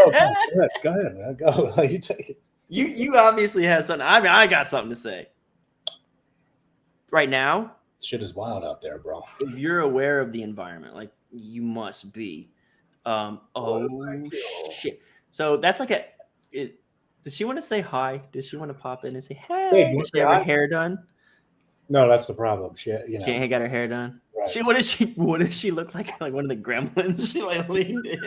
ahead, man. Go. You take it. You obviously have something. I mean, I got something to say. Right now, shit is wild out there, bro. If you're aware of the environment, like you must be. Shit. So that's like Does she want to say hi? Does she want to pop in and say, Hey, hey? you Does wanna she have say her hi? hair done? No, that's the problem. She She ain't got her hair done. right. What does she look like? Like one of the gremlins? She like leaned in.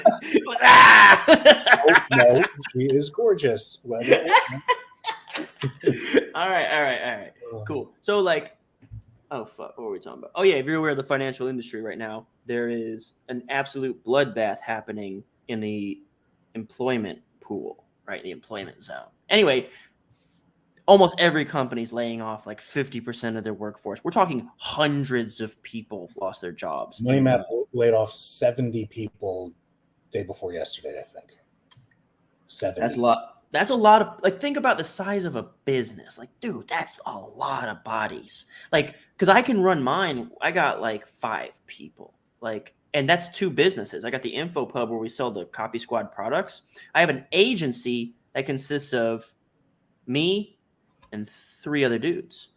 Like, ah! No, she is gorgeous. Whether All right. Cool. So like, oh fuck, what were we talking about? Oh yeah, if you're aware of the financial industry right now, there is an absolute bloodbath happening in the employment pool, right? The employment zone. Anyway, almost every company's laying off like 50% of their workforce. We're talking hundreds of people lost their jobs. Money Map laid off 70 people day before yesterday, I think. 70. That's a lot. That's a lot of, like, think about the size of a business. Like, dude, that's a lot of bodies. Like, because I can run mine. I got like 5 people. Like, and that's 2 businesses. I got the Info Pub where we sell the Copy Squad products. I have an agency that consists of me and 3 other dudes.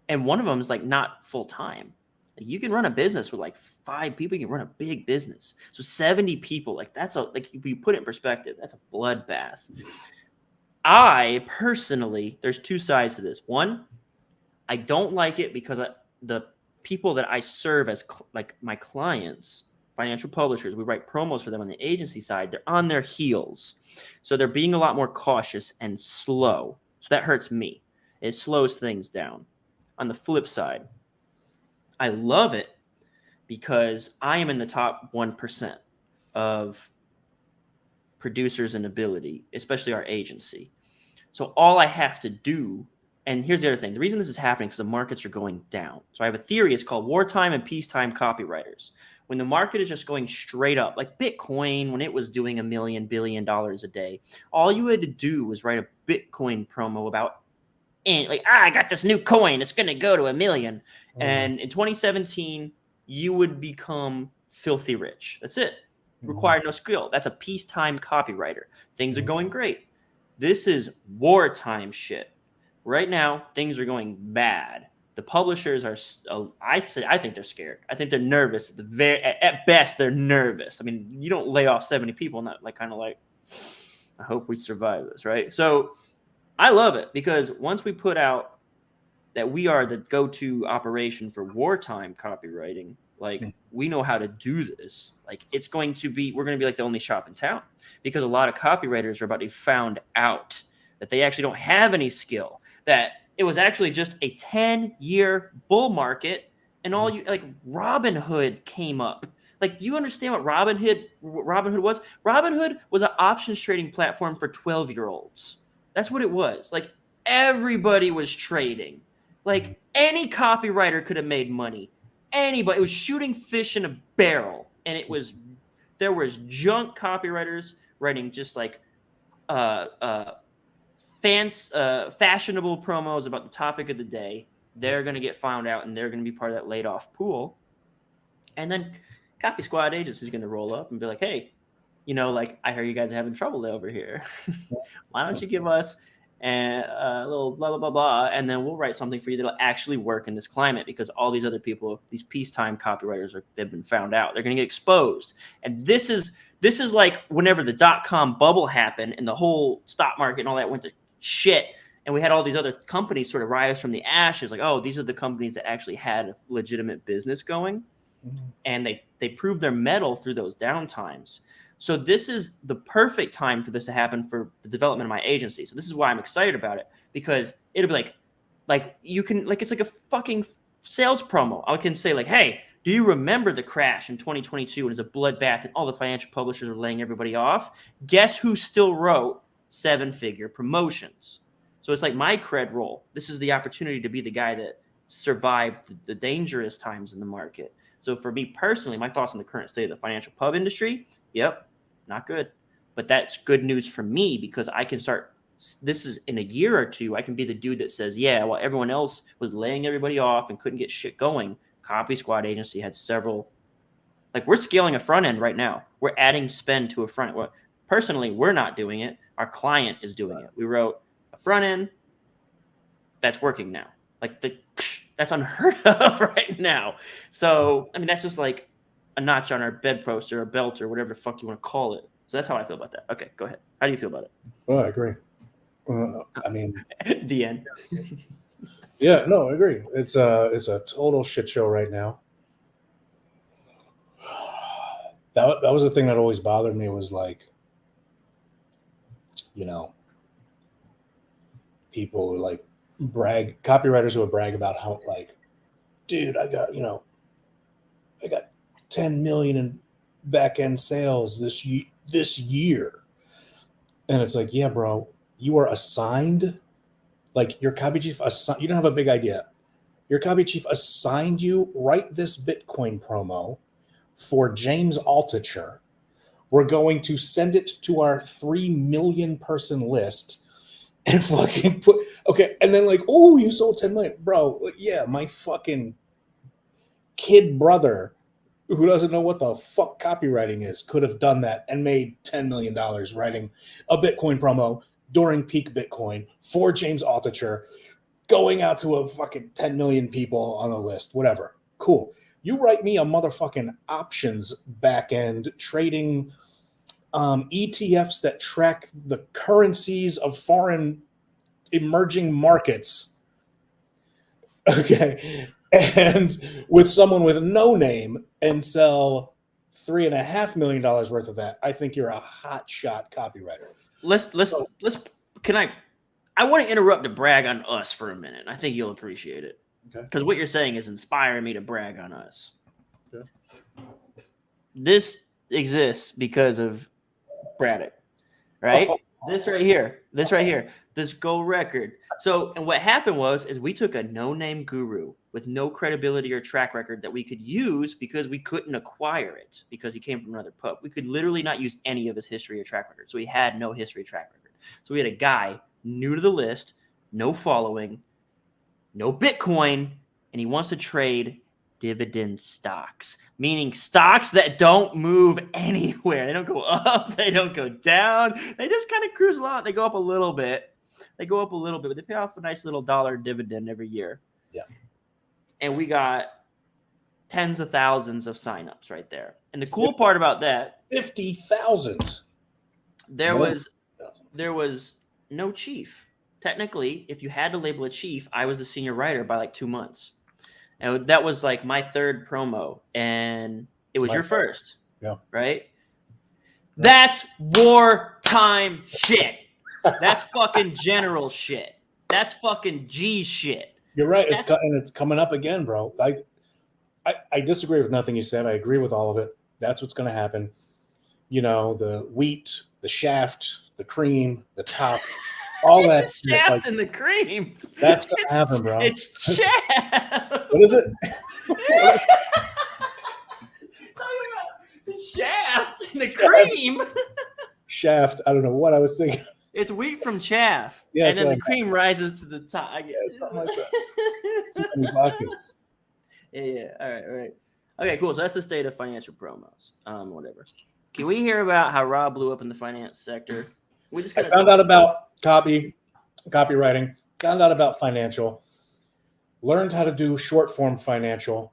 And one of them is like not full time. Like, you can run a business with like 5 people. You can run a big business. So 70 people, like that's a, like if you put it in perspective, that's a bloodbath. I personally, there's 2 sides to this. One, I don't like it because the people that I serve as like my clients, financial publishers, we write promos for them on the agency side. They're on their heels, so they're being a lot more cautious and slow. So that hurts me. It slows things down. On the flip side, I love it because I am in the top 1% of producers and ability, especially our agency. So all I have to do, and here's the other thing, the reason this is happening is because the markets are going down. So I have a theory, it's called wartime and peacetime copywriters. When the market is just going straight up, like Bitcoin, when it was doing $1 billion a day, all you had to do was write a Bitcoin promo about, and like, I got this new coin, it's going to go to 1 million. And in 2017, you would become filthy rich. That's it. Required no skill. That's a peacetime copywriter. Things are going great. This is wartime shit. Right now, things are going bad. The publishers are, I think they're scared. I think they're nervous. At best, they're nervous. I mean, you don't lay off 70 people, not like kind of like, I hope we survive this, right? So I love it because once we put out that we are the go-to operation for wartime copywriting, like we know how to do this. Like we're going to be like the only shop in town because a lot of copywriters are about to be found out that they actually don't have any skill, that it was actually just a 10-year bull market and all you like Robinhood came up. Like, do you understand what Robinhood was? Robinhood was an options trading platform for 12-year-olds. That's what it was. Like everybody was trading. Like any copywriter could have made money. Anybody. It was shooting fish in a barrel, and there was junk copywriters writing just like fashionable promos about the topic of the day. They're going to get found out, and they're going to be part of that laid off pool. And then Copy Squad agency is going to roll up and be like, hey, like, I hear you guys are having trouble over here. Why don't you give us a little blah, blah, blah, blah, and then we'll write something for you that'll actually work in this climate, because all these other people, these peacetime copywriters, they've been found out. They're going to get exposed. And this is like whenever the .com bubble happened and the whole stock market and all that went to shit, and we had all these other companies sort of rise from the ashes, like, oh, these are the companies that actually had a legitimate business going. And they proved their mettle through those downtimes. So this is the perfect time for this to happen for the development of my agency. So this is why I'm excited about it, because it'll be like you can, like, it's like a fucking sales promo. I can say like, hey, do you remember the crash in 2022 when it was a bloodbath and all the financial publishers were laying everybody off? Guess who still wrote 7-figure promotions? So it's like my cred role. This is the opportunity to be the guy that survived the dangerous times in the market. So for me personally, my thoughts on the current state of the financial pub industry, yep, not good. But that's good news for me, because I can start, this is in a year or two, I can be the dude that says, yeah, while everyone else was laying everybody off and couldn't get shit going, Copy Squad agency had several, like, we're scaling a front end right now. We're adding spend to a front end. Well, personally, we're not doing it. Our client is doing it. We wrote a front end that's working now. Like, that's unheard of right now. So, I mean, that's just like a notch on our bedpost or a belt or whatever the fuck you want to call it. So that's how I feel about that. Okay, go ahead. How do you feel about it? Oh, I agree. I mean, The end. yeah, no, I agree. It's a total shit show right now. That was the thing that always bothered me was like, you know, people who like copywriters who would brag about how like, dude, I got 10 million in back end sales this year. And it's like, yeah, bro, you are assigned, like your copy chief, you don't have a big idea. Your copy chief assigned you, write this Bitcoin promo for James Altucher. We're going to send it to our 3 million person list and fucking okay. And then like, oh, you sold 10 million, bro. Like, yeah, my fucking kid brother who doesn't know what the fuck copywriting is could have done that and made $10 million writing a Bitcoin promo during peak Bitcoin for James Altucher, going out to a fucking 10 million people on a list, whatever. Cool. You write me a motherfucking options backend trading ETFs that track the currencies of foreign emerging markets. Okay. And with someone with no name and sell $3.5 million worth of that, I think you're a hot shot copywriter. I want to interrupt to brag on us for a minute. I think you'll appreciate it. Okay. Because what you're saying is inspiring me to brag on us. Okay. This exists because of Braddock, right? Oh. This right here, this gold record. So, and what happened is we took a no-name guru with no credibility or track record that we could use because we couldn't acquire it because he came from another pub. We could literally not use any of his history or track record. So he had no history or track record. So we had a guy new to the list, no following, no Bitcoin, and he wants to trade dividend stocks, meaning stocks that don't move anywhere. They don't go up, they don't go down. They just kind of cruise along. They go up a little bit. But they pay off a nice little dollar dividend every year. Yeah. And we got tens of thousands of signups right there. And the cool part about that, 50,000. There was no chief. Technically, if you had to label a chief, I was the senior writer by like 2 months. And that was like my third promo. And it was your first. Yeah. Right? That's wartime shit. That's fucking general shit. That's fucking G shit. You're right. It's coming up again, bro. I disagree with nothing you said. I agree with all of it. That's what's going to happen. You know, the wheat, the shaft, the cream, the top, all that the shaft like, and the cream. That's going to happen, bro. It's shaft. What is it? Talking about the shaft and the cream. Shaft. I don't know what I was thinking. It's wheat from chaff. Yeah, and then the cream rises to the top. Yeah, something like that. Yeah. All right. Okay, cool. So that's the state of financial promos. Whatever. Can we hear about how Rob blew up in the finance sector? I found out about copywriting, found out about financial, learned how to do short form financial,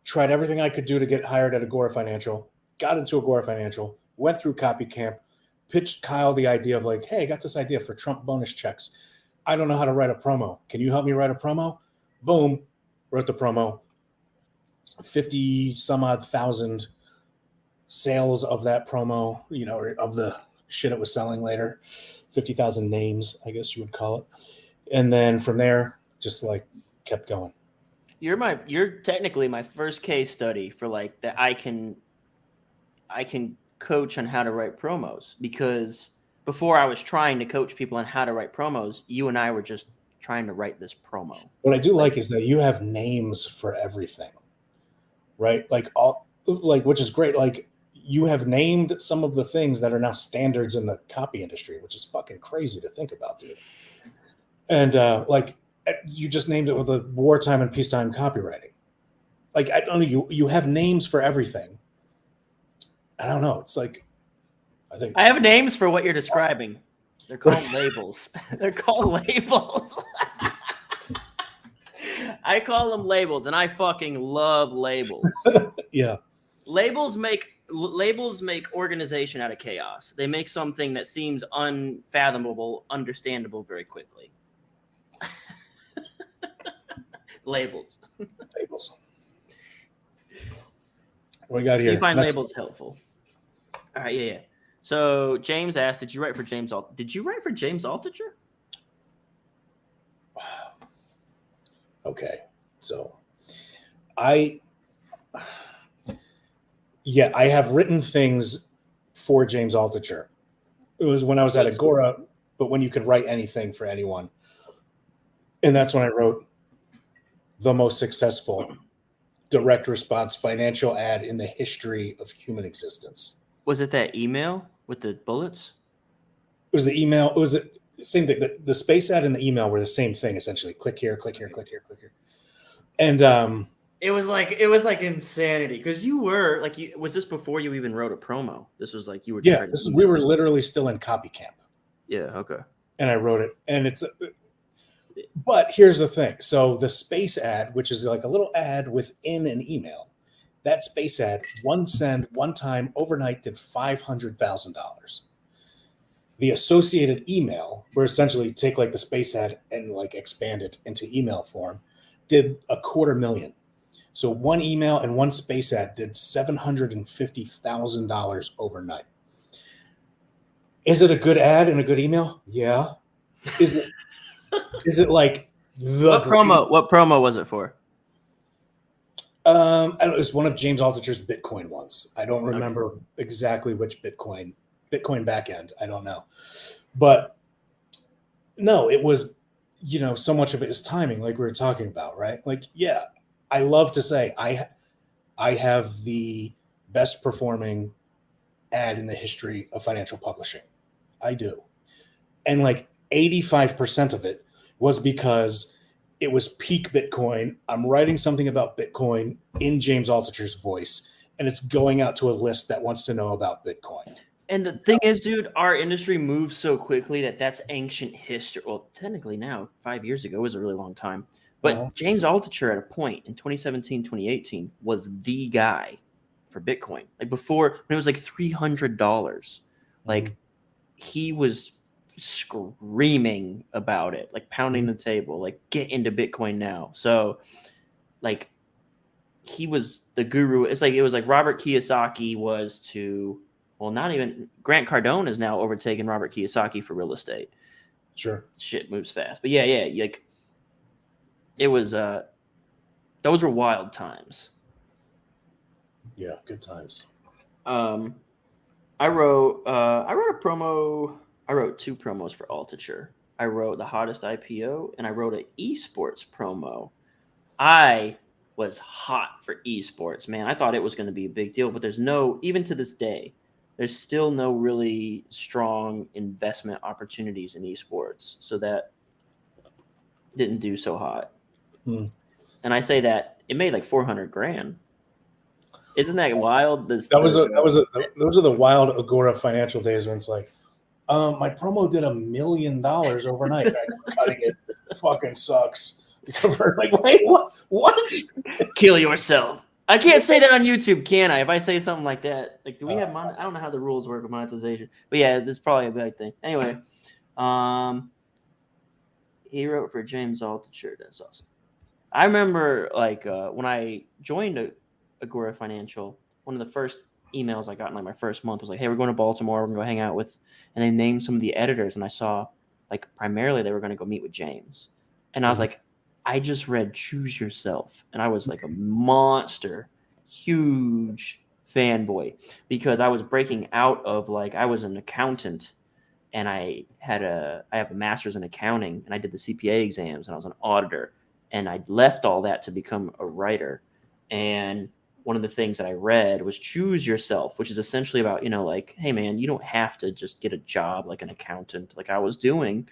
tried everything I could do to get hired at Agora Financial, got into Agora Financial, went through Copy Camp, pitched Kyle the idea of like, hey, I got this idea for Trump bonus checks. I don't know how to write a promo. Can you help me write a promo? Boom, wrote the promo. 50 some odd thousand sales of that promo, you know, or of the shit it was selling later. 50,000 names, I guess you would call it. And then from there, just like kept going. You're technically my first case study for like that I can coach on how to write promos, because before I was trying to coach people on how to write promos, you and I were just trying to write this promo. What I do like is that you have names for everything, right? Which is great. Like you have named some of the things that are now standards in the copy industry, which is fucking crazy to think about, dude. And you just named it with the wartime and peacetime copywriting. Like, I don't know, you have names for everything. I don't know. It's like, I have names for what you're describing. They're called labels. They're called labels. I call them labels, and I fucking love labels. Yeah. Labels make labels make organization out of chaos. They make something that seems unfathomable, understandable very quickly. Labels. Labels. What we got here? You find labels helpful. All right, yeah. So James asked, "Did you write for James Altucher?" Okay, so I have written things for James Altucher. It was when I was at Agora, but when you could write anything for anyone, and that's when I wrote the most successful direct response financial ad in the history of human existence. Was it that email with the bullets? It was the email. It was the same thing. The space ad and the email were the same thing, essentially. Click here, click here, click here, click here. And it was like insanity because you were like, was this before you even wrote a promo? This was like you were. Yeah, we were literally still in copy camp. Yeah. Okay. And I wrote it, and but here's the thing. So the space ad, which is like a little ad within an email, that space ad, one send, one time, overnight, did $500,000. The associated email, where essentially you take like the space ad and like expand it into email form, did $250,000. So one email and one space ad did $750,000 overnight. Is it a good ad and a good email? Yeah. Is it like the what promo was it for? It was one of James Altucher's Bitcoin ones. I don't remember exactly which Bitcoin backend. I don't know, but no, it was, so much of it is timing, like we were talking about, right? Like, yeah, I love to say I have the best performing ad in the history of financial publishing. I do, and like 85% of it was because it was peak Bitcoin. I'm writing something about Bitcoin in James Altucher's voice, and it's going out to a list that wants to know about Bitcoin. And the thing is, dude, our industry moves so quickly that's ancient history. Well, technically now, 5 years ago was a really long time. But James Altucher at a point in 2017, 2018 was the guy for Bitcoin. Like before, when it was like $300, like he was screaming about it, like pounding the table, like get into Bitcoin now. So like he was the guru. It was like Robert Kiyosaki was to, well, not even Grant Cardone is now overtaken Robert Kiyosaki for real estate. Sure. Shit moves fast. But yeah, like it was those were wild times. Yeah, good times. I wrote a promo. I wrote 2 promos for Altucher. I wrote the hottest IPO, and I wrote an esports promo. I was hot for esports, man. I thought it was going to be a big deal, but even to this day, there's still no really strong investment opportunities in esports. So that didn't do so hot. And I say that it made like $400,000. Isn't that wild? Those are the wild Agora financial days when it's like, my promo did $1 million overnight. Cutting it fucking sucks. Like, wait, what? Kill yourself. I can't say that on YouTube, can I? If I say something like that, like, do we have I don't know how the rules work with monetization, but yeah, this is probably a bad thing. Anyway, he wrote for James Altucher. That's awesome. I remember like when I joined Agora Financial, one of the first emails I got in like my first month was like, hey, we're going to Baltimore. We're going to go hang out with, and they named some of the editors, and I saw like primarily they were going to go meet with James. And I was like, I just read Choose Yourself, and I was like a monster, huge fanboy because I was breaking out of like, I was an accountant and I have a master's in accounting, and I did the CPA exams, and I was an auditor, and I left all that to become a writer. And one of the things that I read was Choose Yourself, which is essentially about, like, hey man, you don't have to just get a job like an accountant, like I was doing.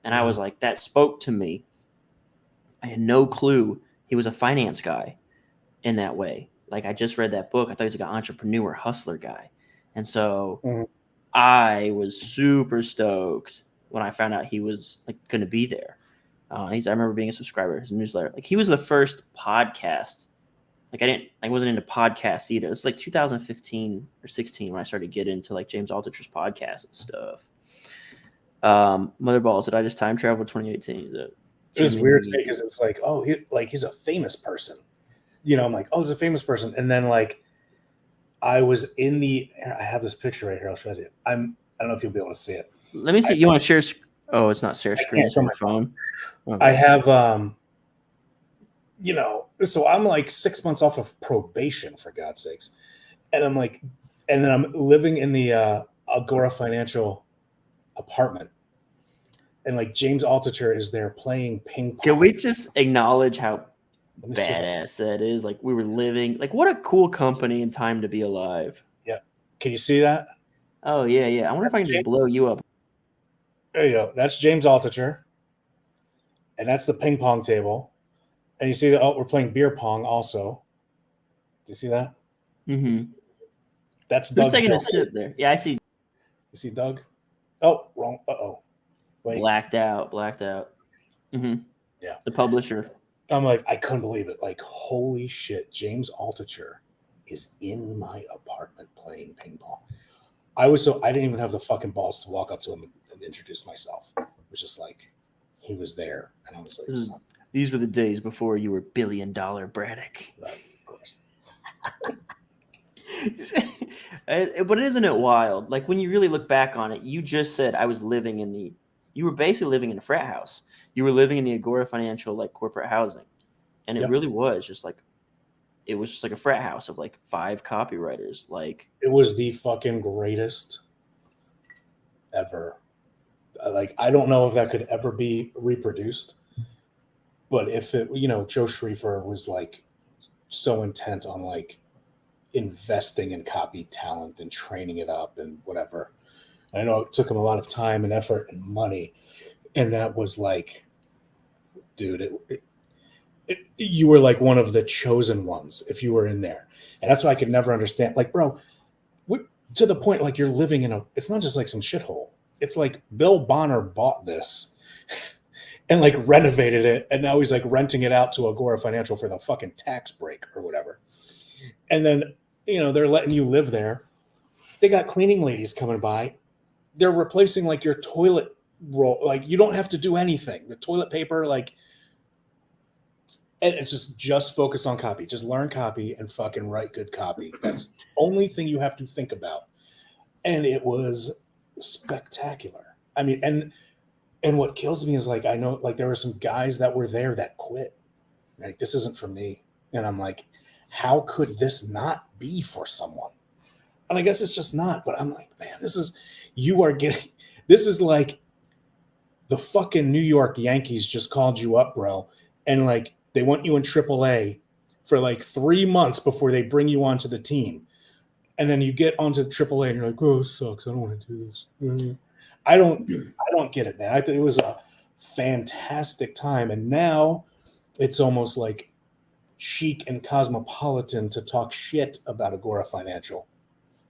And I was like, that spoke to me. I had no clue he was a finance guy in that way. Like, I just read that book. I thought he was like an entrepreneur, hustler guy. And so I was super stoked when I found out he was like going to be there. I remember being a subscriber to his newsletter. Like, he was the first podcast Like I wasn't into podcasts either. It's like 2015 or 16 when I started to get into like James Altucher's podcast and stuff. Motherballs, did I just time travel to 2018? Is it was weird because it was like, oh, he's a famous person. I'm like, oh, he's a famous person. And then like I was I have this picture right here. I'll show you. I don't know if you'll be able to see it. Let me see. You want to share? Oh, it's not share screen. It's on my phone. Okay. I have, so I'm like 6 months off of probation, for God's sakes. And I'm like, and then I'm living in the Agora Financial apartment. And like James Altucher is there playing ping pong. Can we just acknowledge how badass that is? Like we were living, like what a cool company and time to be alive. Yeah. Can you see that? Oh, yeah. I wonder if I can just blow you up. There you go. That's James Altucher. And that's the ping pong table. And you see that, we're playing beer pong also. Do you see that? Mm-hmm. That's Doug. Who's taking Hill. a sip there? Yeah, I see. You see Doug? Oh, wrong. Uh-oh. Wait. Blacked out. Mm-hmm. Yeah. The publisher. I'm like, I couldn't believe it. Like, holy shit, James Altucher is in my apartment playing ping pong. I didn't even have the fucking balls to walk up to him and introduce myself. It was just like, he was there. And I was like, these were the days before you were $1 billion Braddock. Right, of course. But isn't it wild? Like when you really look back on it, you just said you were basically living in a frat house. You were living in the Agora Financial like corporate housing. And it really was just like, it was just like a frat house of like 5 copywriters. Like it was the fucking greatest ever. Like, I don't know if that could ever be reproduced, but if it, Joe Schriefer was like so intent on like investing in copy talent and training it up and whatever. I know it took him a lot of time and effort and money. And that was like, dude, you were like one of the chosen ones if you were in there. And that's why I could never understand. Like, bro, to the point, like you're living it's not just like some shithole. It's like Bill Bonner bought this and like renovated it. And now he's like renting it out to Agora Financial for the fucking tax break or whatever. And then, they're letting you live there. They got cleaning ladies coming by. They're replacing like your toilet roll. Like you don't have to do anything. The toilet paper, like, and it's just focus on copy. Just learn copy and fucking write good copy. That's the only thing you have to think about. And it was spectacular. I mean, and what kills me is like, I know like there were some guys that were there that quit. Like, this isn't for me. And I'm like, how could this not be for someone? And I guess it's just not, but I'm like, man, this is like the fucking New York Yankees just called you up, bro. And like, they want you in AAA for like 3 months before they bring you onto the team. And then you get onto AAA and you're like, oh, it sucks. I don't want to do this. I don't get it, man. I think it was a fantastic time. And now it's almost like chic and cosmopolitan to talk shit about Agora Financial.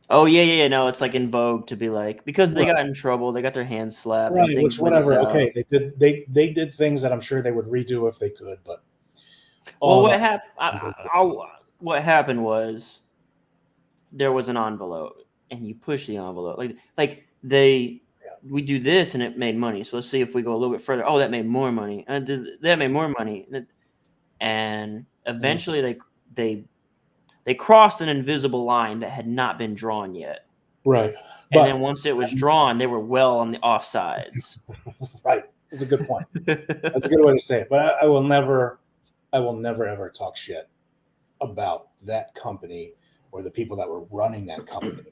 Oh, yeah. No, it's like in vogue to be like, because they got in trouble, they got their hands slapped. Right, which whatever. Okay, they did things that I'm sure they would redo if they could, but well, what happened was there was an envelope, and you push the envelope. We do this, and it made money. So let's see if we go a little bit further. Oh, that made more money. That made more money, and eventually they crossed an invisible line that had not been drawn yet. Right. And then once it was drawn, they were well on the offsides. Right. That's a good point. That's a good way to say it. But I will never ever talk shit about that company or the people that were running that company,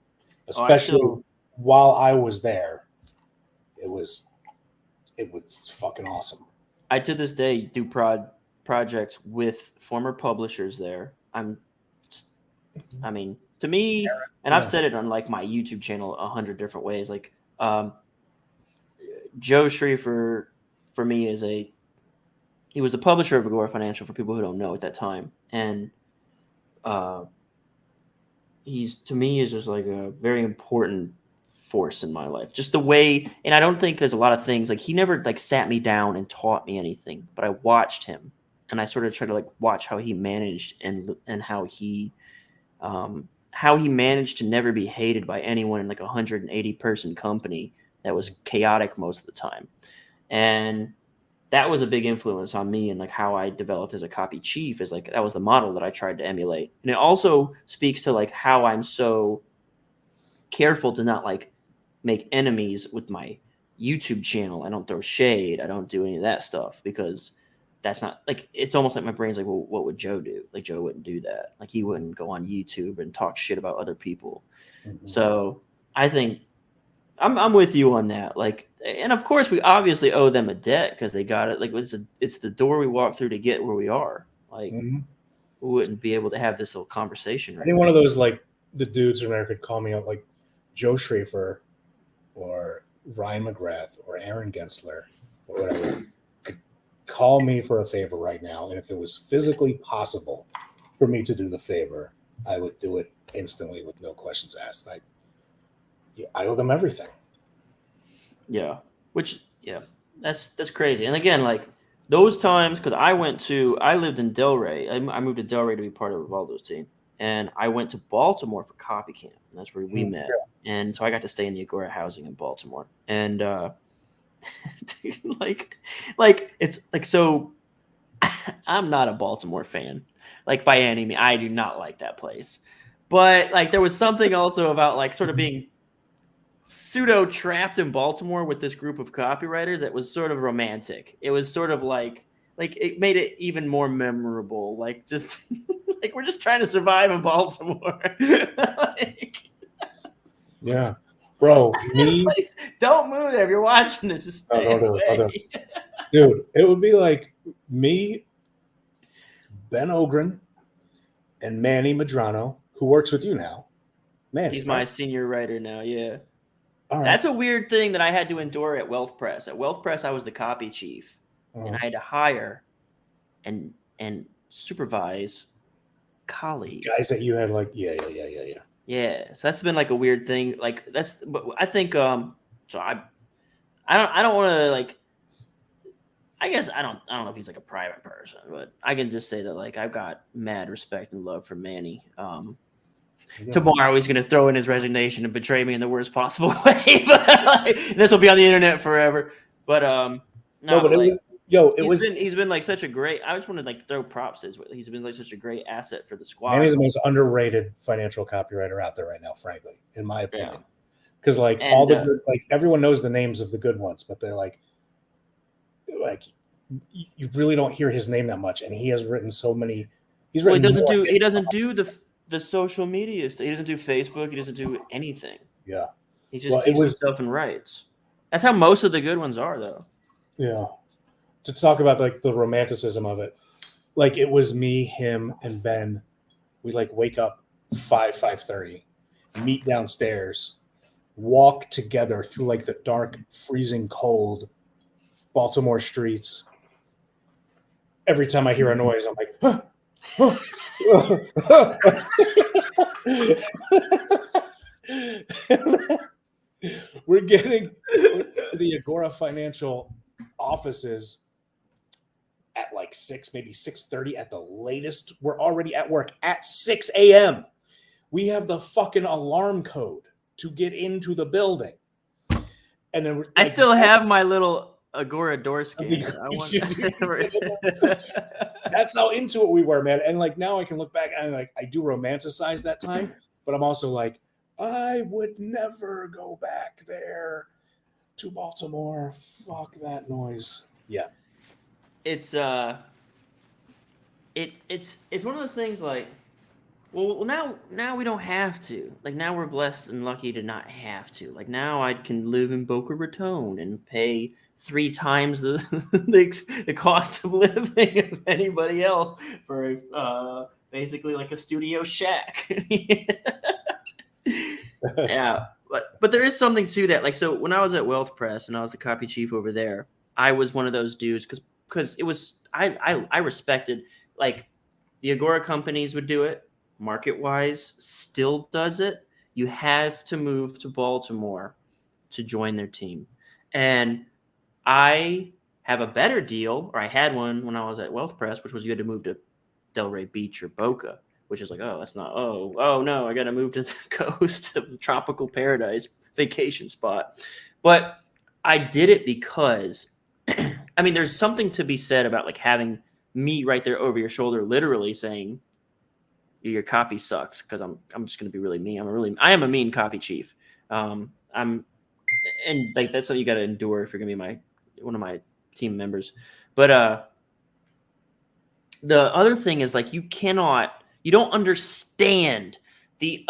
especially while I was there. It was fucking awesome. I to this day do projects with former publishers there. To me, and I've said it on like my YouTube channel 100 different ways. Like Joe Schriefer for me he was the publisher of Agora Financial for people who don't know at that time, and he's to me is just like a very important force in my life. Just the way, and I don't think there's a lot of things like he never like sat me down and taught me anything, but I watched him and I sort of try to like watch how he managed and how he managed to never be hated by anyone in like a 180 person company that was chaotic most of the time. And that was a big influence on me and like how I developed as a copy chief. Is like that was the model that I tried to emulate. And it also speaks to like how I'm so careful to not like make enemies with my YouTube channel. I don't throw shade. I don't do any of that stuff because that's not like, it's almost like my brain's like, well, what would Joe do? Like Joe wouldn't do that. Like he wouldn't go on YouTube and talk shit about other people. Mhm. So I think I'm with you on that. Like, and of course we obviously owe them a debt because they got it. Like it's the door we walk through to get where we are. Like Mhm. we wouldn't be able to have this little conversation right Any now. one of those, like the dudes in America could call me out, like Joe Schrafer or Ryan McGrath or Aaron Gensler or whatever, could call me for a favor right now. And if it was physically possible for me to do the favor, I would do it instantly with no questions asked. I owe them everything. Yeah, that's crazy. And again, like those times, because I lived in Delray. I moved to Delray to be part of Rivaldo's team, and I went to Baltimore for Copy Camp, and that's where we met. And so I got to stay in the Agora housing in Baltimore, and dude, like it's like so. I'm not a Baltimore fan, like by any means. I do not like that place, but like there was something also about like sort of being pseudo trapped in Baltimore with this group of copywriters that was sort of romantic. It was sort of like it made it even more memorable. Like just like we're just trying to survive in Baltimore. Like, Yeah, bro. Me, don't move there. If you're watching this, just stay away. Dude, it would be like me, Ben Ogren, and Manny Madrano, who works with you now. Manny, He's my senior writer now. Yeah. All right. That's a weird thing that I had to endure at Wealth Press. At Wealth Press, I was the copy chief, and I had to hire and supervise colleagues. Guys that you had like, yeah. Yeah, so that's been like a weird thing. Like but I think so I don't want to like. I guess I don't know if he's like a private person, but I can just say that like I've got mad respect and love for Manny. Tomorrow he's going to throw in his resignation and betray me in the worst possible way. But like, this will be on the internet forever. But he's been like such a great. I just want to like throw props to his. He's been like such a great asset for the squad. Manny's the most underrated financial copywriter out there right now, frankly, in my opinion. Because like all the good, like everyone knows the names of the good ones, but they're like you really don't hear his name that much, and he has written so many. He doesn't do the social media stuff. He doesn't do Facebook. He doesn't do anything. Yeah. He just keeps himself in writes. That's how most of the good ones are, though. Yeah. To talk about like the romanticism of it, like it was me, him, and Ben. We like wake up 5:30, meet downstairs, walk together through like the dark, freezing cold Baltimore streets. Every time I hear a noise, I'm like, huh. We're getting to the Agora Financial offices at like 6, maybe 6:30 at the latest. We're already at work at 6 a.m. We have the fucking alarm code to get into the building. And then I still have my little Agora door scanner. That's how into it we were, man. And like now I can look back and like I do romanticize that time, but I'm also like, I would never go back there to Baltimore. Fuck that noise. Yeah. It's one of those things like, well now we don't have to. Like now we're blessed and lucky to not have to. Like now I can live in Boca Raton and pay 3 times the cost of living of anybody else for basically like a studio shack. Yeah, but there is something to that. Like, so when I was at Wealth Press and I was the copy chief over there, I was one of those dudes because it was I respected like the Agora companies would do it market wise, still does it. You have to move to Baltimore to join their team, and I have a better deal, or I had one when I was at Wealth Press, which was you had to move to Delray Beach or Boca, which is like, oh, that's not, oh no, I got to move to the coast of the tropical paradise vacation spot. But I did it because, I mean, there's something to be said about like having me right there over your shoulder, literally saying your copy sucks. Because I'm just going to be really mean. I am a mean copy chief. And like that's something you got to endure if you're going to be one of my team members. But the other thing is like you don't understand the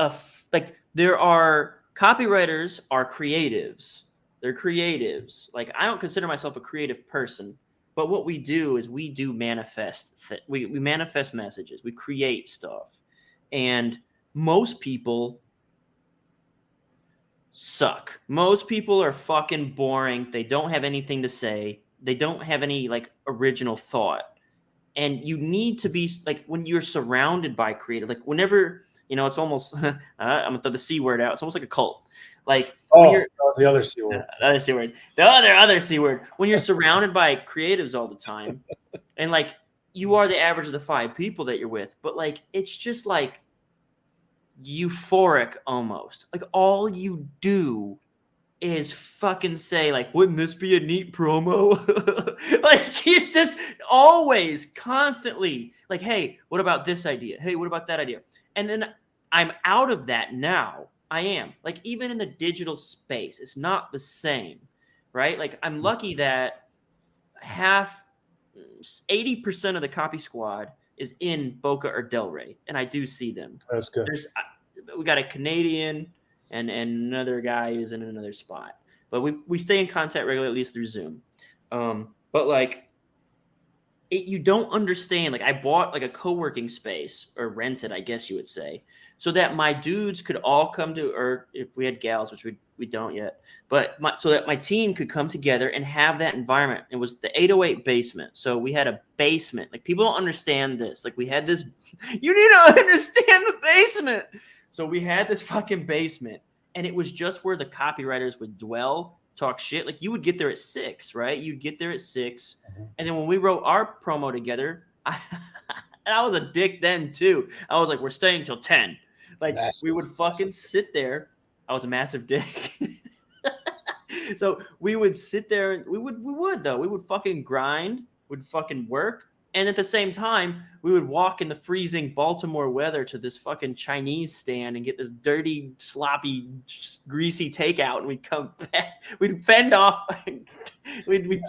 like there are copywriters are creatives. They're creatives. Like I don't consider myself a creative person, but what we do is we do manifest. We manifest messages. We create stuff, and most people suck. Most people are fucking boring. They don't have anything to say. They don't have any like original thought. And you need to be like when you're surrounded by creative, like whenever, it's almost, I'm going to throw the C word out. It's almost like a cult. Like the other C word. The other C word. The other C word. When you're surrounded by creatives all the time and like you are the average of the 5 people that you're with, but like it's just like euphoric almost. Like all you do is fucking say like, wouldn't this be a neat promo? Like it's just always constantly like, hey, what about this idea? Hey, what about that idea? And then I'm out of that now. I am like, even in the digital space, it's not the same, right? Like I'm lucky that 80% of the copy squad is in Boca or Delray, and I do see them. That's good. We got a Canadian and another guy who's in another spot. But we stay in contact regularly, at least through Zoom. But like, you don't understand. Like I bought like a co-working space, or rented, I guess you would say, so that my dudes could all come to, or if we had gals, which we don't yet, but so that my team could come together and have that environment. It was the 808 basement. So we had a basement. Like people don't understand this. Like we had this, you need to understand the basement. So we had this fucking basement, and it was just where the copywriters would dwell, talk shit. Like you would get there at 6, right? You'd get there at 6. And then when we wrote our promo together, and I was a dick then too. I was like, we're staying till 10. Like we would fucking sit there. I was a massive dick. So we would sit there and we would fucking grind, would fucking work. And at the same time, we would walk in the freezing Baltimore weather to this fucking Chinese stand and get this dirty, sloppy, greasy takeout. And we'd come back. We'd fend off. We'd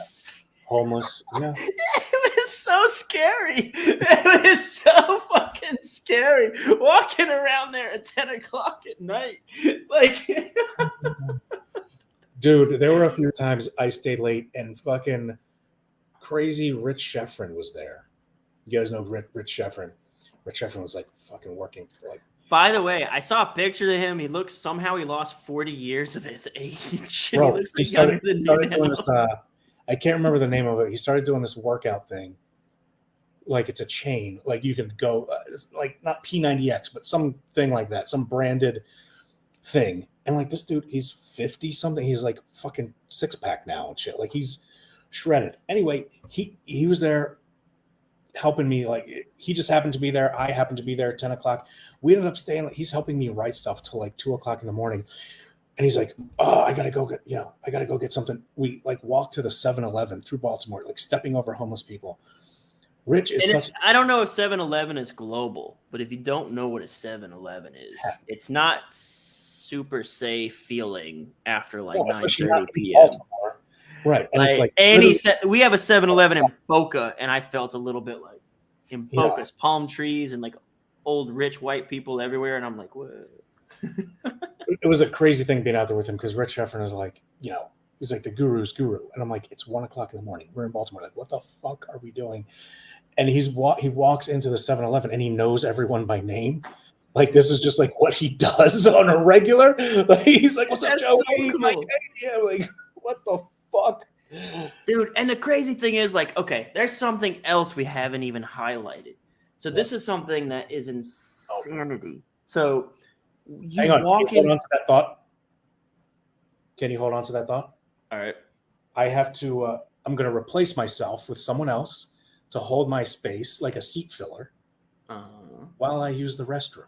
homeless. Yeah. It was so scary. It was so fucking scary walking around there at 10 o'clock at night. Like, dude, there were a few times I stayed late and fucking crazy Rich Sheffrin was there. You guys know Rich Sheffrin. Rich Sheffrin was like fucking working like. By the way, I saw a picture of him. He lost 40 years of his age. Bro, he looks like younger than me doing this, I can't remember the name of it. He started doing this workout thing. Like it's a chain. Like you can go, like not P90X, but something like that. Some branded thing. And like this dude, he's 50 something. He's like fucking 6-pack now and shit. Like he's shredded. Anyway, he was there helping me. Like he just happened to be there. I happened to be there at 10 o'clock. We ended up staying. He's helping me write stuff till like 2 o'clock in the morning. And he's like, oh, I got to go get something. We like walk to the 7-Eleven through Baltimore, like stepping over homeless people. Rich is I don't know if 7-Eleven is global, but if you don't know what a 7-Eleven is, it's not super safe feeling after like 9:30 p.m. Right. And like, it's like we have a 7-Eleven in Boca, and I felt a little bit like in Boca's palm trees and like old rich white people everywhere, and I'm like, what? It was a crazy thing being out there with him because Rich Sheffrin is like, he's like the guru's guru. And I'm like, it's 1 o'clock in the morning. We're in Baltimore. Like, what the fuck are we doing? And he walks into the 7-Eleven and he knows everyone by name. Like, this is just like what he does on a regular. Like, he's like, what's up, Joe? So cool. Like, hey, yeah, like, what the fuck? Dude, and the crazy thing is, like, okay, there's something else we haven't even highlighted. So this is something that is insanity. So hang on. Can you hold on to that thought? Can you hold on to that thought? All right. I have to I'm going to replace myself with someone else to hold my space like a seat filler while I use the restroom.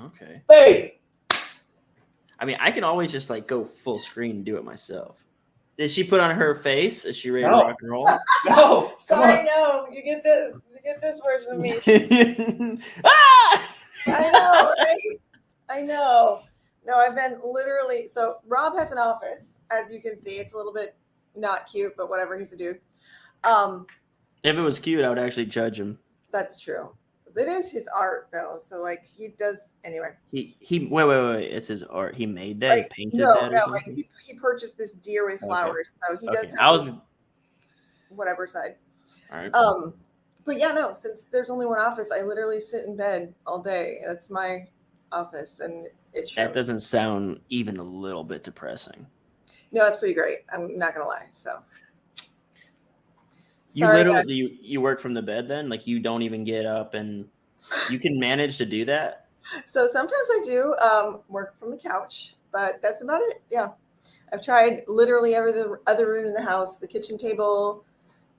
Okay. Hey! I mean, I can always just like go full screen and do it myself. Did she put on her face? Is she ready to rock and roll? No! Sorry, no. You get this. You get this version of me. Ah! I know, right? I know. No, I've been literally. So Rob has an office, as you can see. It's a little bit not cute, but whatever. He's a dude. If it was cute, I would actually judge him. That's true. It is his art, though. So like he does anyway. He wait. It's his art. He made that. Like, He painted no, that. Or no. something? Like he purchased this deer with flowers, so he does have I was this whatever side. all right. But yeah, no. Since there's only one office, I literally sit in bed all day. That's my office, and it shows. That doesn't sound even a little bit depressing. No, it's pretty great. I'm not gonna lie. So. You Sorry, literally you work from the bed then? Like you don't even get up and you can manage to do that? So sometimes I do work from the couch, but that's about it. Yeah. I've tried literally every other room in the house, the kitchen table.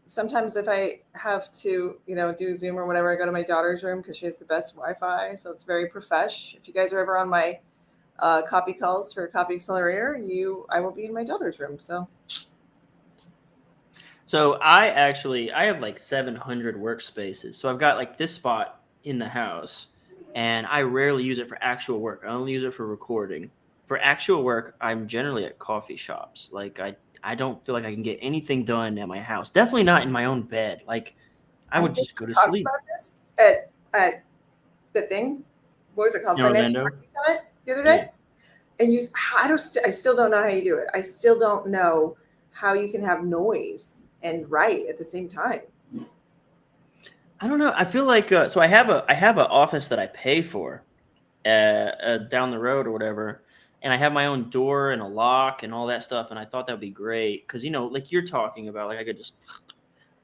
Sometimes if I have to, do Zoom or whatever, I go to my daughter's room because she has the best Wi-Fi. So it's very profesh. If you guys are ever on my copy calls for Copy Accelerator, I will be in my daughter's room. So I have like 700 workspaces. So I've got like this spot in the house and I rarely use it for actual work. I only use it for recording. For actual work, I'm generally at coffee shops. Like I don't feel like I can get anything done at my house. Definitely not in my own bed. Like I would just go to sleep. About this at the thing. What was it called? In Financial Orlando? Marketing Summit the other day. Yeah. And I still don't know how you do it. I still don't know how you can have noise and write at the same time. I don't know. I feel like so I have an office that I pay for down the road or whatever, and I have my own door and a lock and all that stuff. And I thought that would be great because like you're talking about, like I could just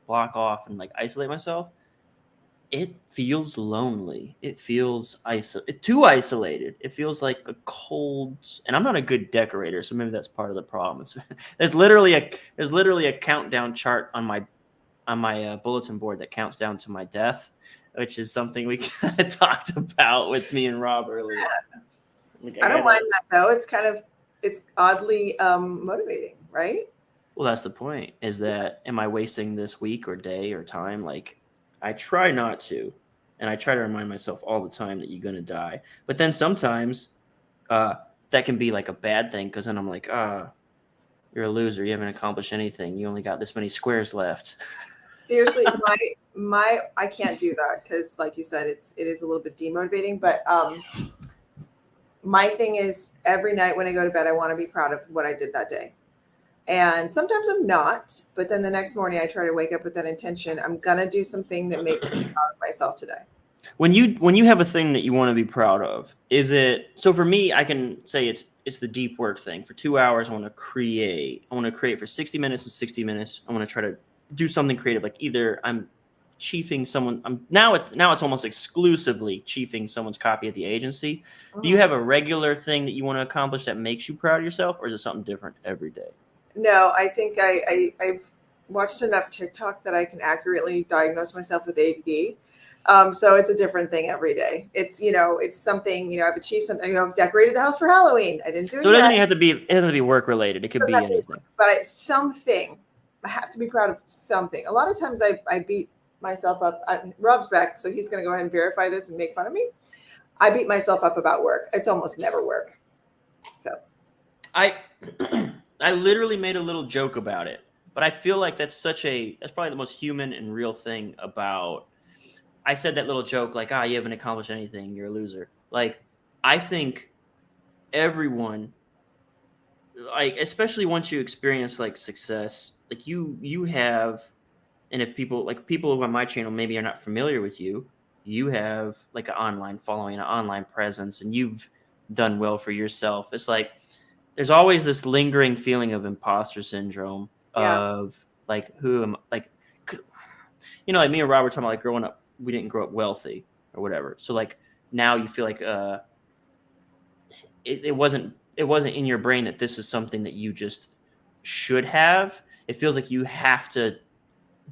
block off and like isolate myself. It feels lonely. It feels too isolated. It feels like a cold. And I'm not a good decorator, so maybe that's part of the problem. There's literally a countdown chart on my bulletin board that counts down to my death, which is something we kind of talked about with me and Rob earlier. Like, I don't mind that though. It's oddly motivating, right? Well, that's the point. Is that am I wasting this week or day or time? Like, I try not to, and I try to remind myself all the time that you're gonna die. But then sometimes that can be like a bad thing because then I'm like, you're a loser. You haven't accomplished anything. You only got this many squares left. Seriously, I can't do that because, like you said, it is a little bit demotivating. But my thing is every night when I go to bed, I want to be proud of what I did that day. And sometimes I'm not, but then the next morning I try to wake up with that intention. I'm gonna do something that makes me proud of myself today. When you have a thing that you want to be proud of, is it so? For me, I can say it's the deep work thing. For 2 hours, I want to create. I want to create for 60 minutes and 60 minutes. I want to try to do something creative. Like either I'm chiefing someone. Now it's almost exclusively chiefing someone's copy at the agency. Do you have a regular thing that you want to accomplish that makes you proud of yourself, or is it something different every day? No, I think I've watched enough TikTok that I can accurately diagnose myself with ADD. So it's a different thing every day. It's something, I've achieved something. I've decorated the house for Halloween. I didn't do it. So it doesn't have to be work related. It could be anything. But it's something. I have to be proud of something. A lot of times I beat myself up. Rob's back, so he's going to go ahead and verify this and make fun of me. I beat myself up about work. It's almost never work. So I literally made a little joke about it, but I feel like that's probably the most human and real thing about. I said that little joke like, you haven't accomplished anything, you're a loser. Like, I think everyone, like, especially once you experience like success, like you have, and if people on my channel maybe are not familiar with you, you have like an online following, an online presence, and you've done well for yourself. It's like there's always this lingering feeling of imposter syndrome of like who am like, like me and Rob were talking about like growing up. We didn't grow up wealthy or whatever. So like now you feel like it wasn't in your brain that this is something that you just should have. it feels like you have to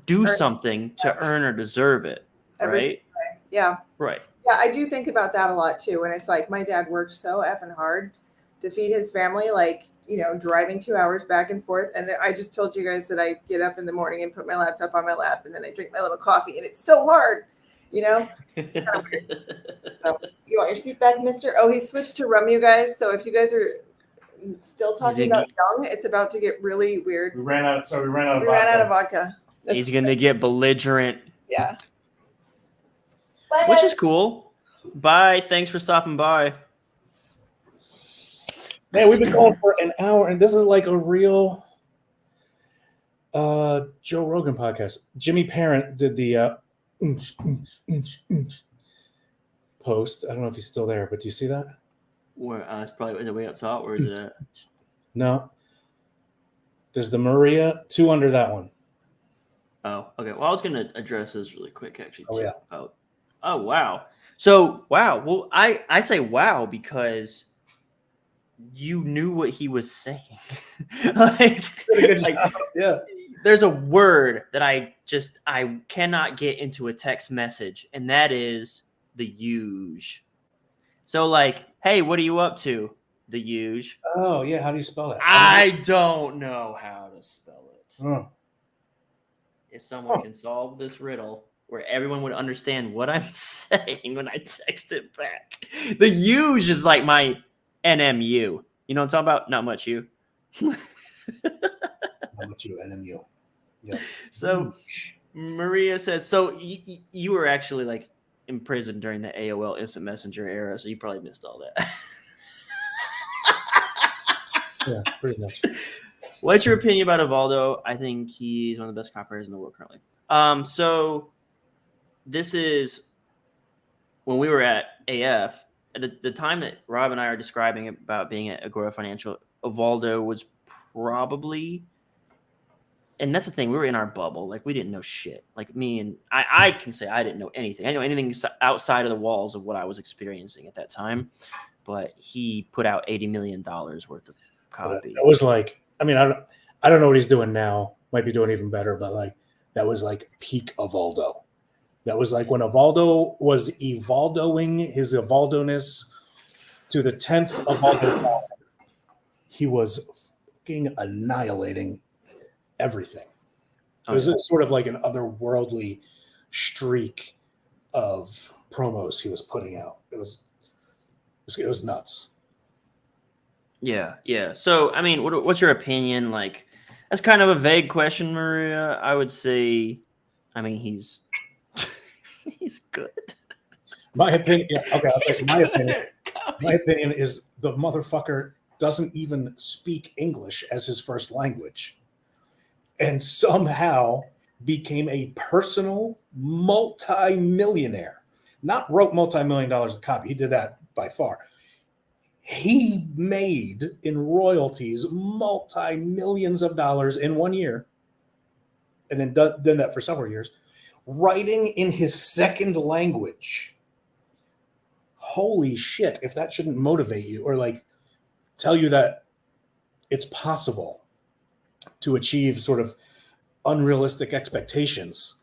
do something to earn or deserve it, Every right? single day. Yeah. Right. Yeah, I do think about that a lot too. And it's like my dad worked so effing hard to feed his family, like, driving 2 hours back and forth. And I just told you guys that I get up in the morning and put my laptop on my lap and then I drink my little coffee. And it's so hard, It's kind of weird. So, you want your seat back, mister? Oh, he switched to rum, you guys. So if you guys are still talking about young, it's about to get really weird. We ran out of vodka. Ran out of vodka. He's going to get belligerent. Yeah. Bye, which guys. is cool. Bye. Thanks for stopping by. Man, we've been going for an hour, and this is like a real Joe Rogan podcast. Jimmy Parent did the post. I don't know if he's still there, but do you see that? Where it's probably way up top. Where is it at? No. There's the Maria, 2 under that one. Oh, okay. Well, I was going to address this really quick, actually. Oh, yeah. Oh, wow. So, wow. Well, I say wow because you knew what he was saying. Yeah. There's a word that I cannot get into a text message, and that is the huge. So, like, hey, what are you up to? The huge. Oh, yeah. How do you spell that? I don't know how to spell it. Oh. If someone can solve this riddle where everyone would understand what I'm saying when I text it back. The huge is like my NMU. You know what I'm talking about? Not much you. Not much you, NMU. Yeah. So Maria says, so you were actually like in prison during the AOL Instant Messenger era, so you probably missed all that. Yeah, pretty much. What's your opinion about Evaldo? I think he's one of the best copywriters in the world currently. So this is when we were at AF, at the time that Rob and I are describing about being at Agora Financial, Evaldo was probably, and that's the thing, we were in our bubble. Like, we didn't know shit. Like, me and I can say I didn't know anything. I didn't know anything outside of the walls of what I was experiencing at that time. But he put out $80 million worth of copy. It was like, I mean, I don't know what he's doing now. Might be doing even better, but like that was like peak Evaldo. That was like when Evaldo was Evaldoing his Evaldo-ness to the 10th Evaldo. He was fucking annihilating everything. It was sort of like an otherworldly streak of promos he was putting out. It was nuts. Yeah. So, I mean, what's your opinion? Like, that's kind of a vague question, Maria. I would say, I mean, he's good. My opinion, yeah, okay, I'll say my opinion. My opinion is the motherfucker doesn't even speak English as his first language, and somehow became a personal multi-millionaire. Not wrote multi-million-dollars of copy. He did that by far. He made in royalties multi-millions of dollars in 1 year, and then did that for several years, writing in his second language. Holy shit, if that shouldn't motivate you or like tell you that it's possible to achieve sort of unrealistic expectations.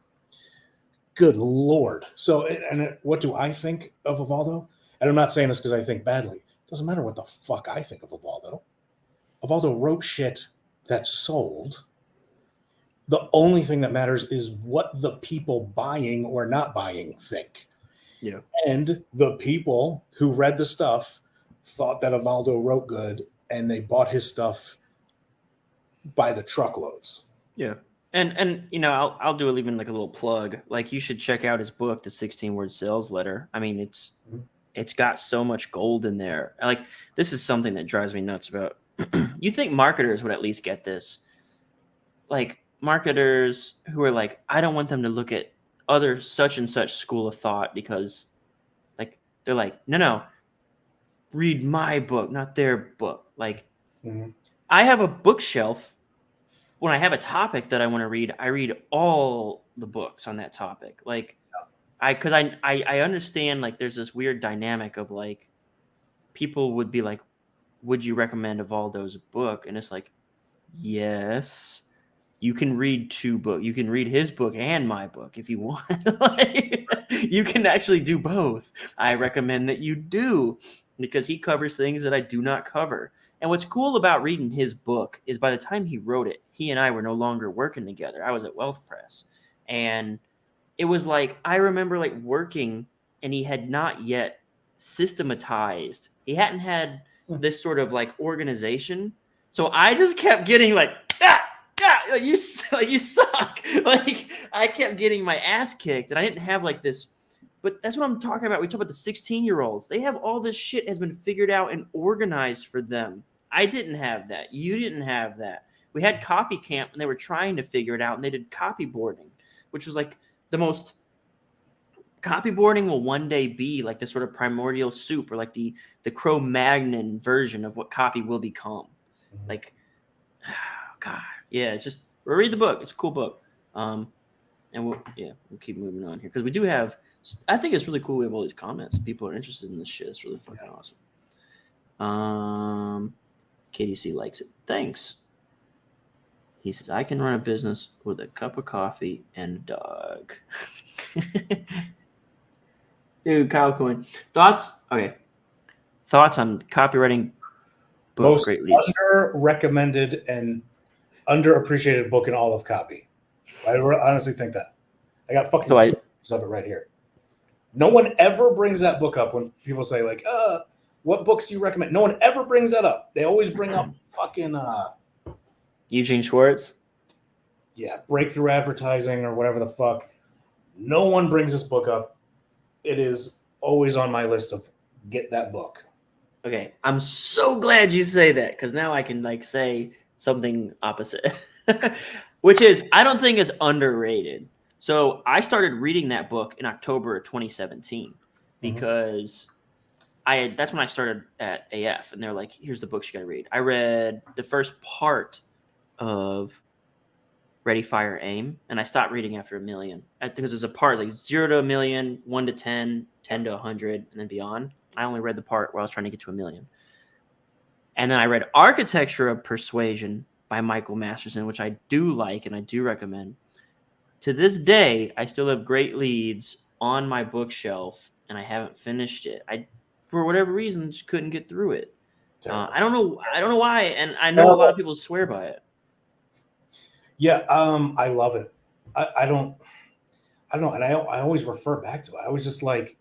Good Lord. So, and what do I think of Evaldo? And I'm not saying this because I think badly. It doesn't matter what the fuck I think of Evaldo. Evaldo wrote shit that sold. The only thing that matters is what the people buying or not buying think. Yeah. And the people who read the stuff thought that Evaldo wrote good, and they bought his stuff by the truckloads. Yeah. And you know, I'll do even like a little plug. Like, you should check out his book, The 16-Word Sales Letter. I mean, it's got so much gold in there. Like, this is something that drives me nuts about. You'd think marketers would at least get this. Like, marketers who are like, I don't want them to look at other such and such school of thought because, like, they're like, no, read my book, not their book. Like, I have a bookshelf. When I have a topic that I want to read, I read all the books on that topic. Like, because I understand, like, there's this weird dynamic of like, people would be like, would you recommend Evaldo's book? And it's like, yes. you can read 2 books. You can read his book and my book if you want. Like, you can actually do both. I recommend that you do, because he covers things that I do not cover. And what's cool about reading his book is by the time he wrote it, he and I were no longer working together. I was at Wealth Press. And it was like, I remember like working, and he had not yet systematized. He hadn't had this sort of like organization. So I just kept getting like, like you suck. Like I kept getting my ass kicked, and I didn't have like this. But that's what I'm talking about. We talk about the 16-year-olds. They have all this shit has been figured out and organized for them. I didn't have that. You didn't have that. We had copy camp, and they were trying to figure it out, and they did copyboarding, which was like the most. Copyboarding will one day be like the sort of primordial soup, or like the Cro-Magnon version of what copy will become. Like, God, yeah, it's just read the book. It's a cool book. And we'll keep moving on here, because we do have. I think it's really cool. We have all these comments. People are interested in this shit. It's really fucking awesome. KDC likes it. Thanks. He says, I can run a business with a cup of coffee and a dog. Dude, Kyle Coin. Thoughts? Okay. Thoughts on copywriting book Most Great Leads? under-recommended and underappreciated book in all of copy. I honestly think that. I got fucking 2 copies of it right here. No one ever brings that book up when people say, like, what books do you recommend? No one ever brings that up. They always bring up fucking Eugene Schwartz? Yeah, breakthrough advertising or whatever the fuck. No one brings this book up. It is always on my list of get that book. Okay, I'm so glad you say that, because now I can like say something opposite, which is I don't think it's underrated. So I started reading that book in October of 2017 because that's when I started at AF, and they're like, here's the books you got to read. I read the first part of Ready, Fire, Aim, and I stopped reading after 1 million. I think there's a part like 0 to 1 million, 1 to 10, 10 to 100, and then beyond. I only read the part where I was trying to get to 1 million. And then I read Architecture of Persuasion by Michael Masterson, which I do like and I do recommend. To this day, I still have Great Leads on my bookshelf, and I haven't finished it. I, for whatever reason, just couldn't get through it. I don't know why, and I know a lot of people swear by it. Yeah, I love it. I don't know, and I always refer back to it. I was just like,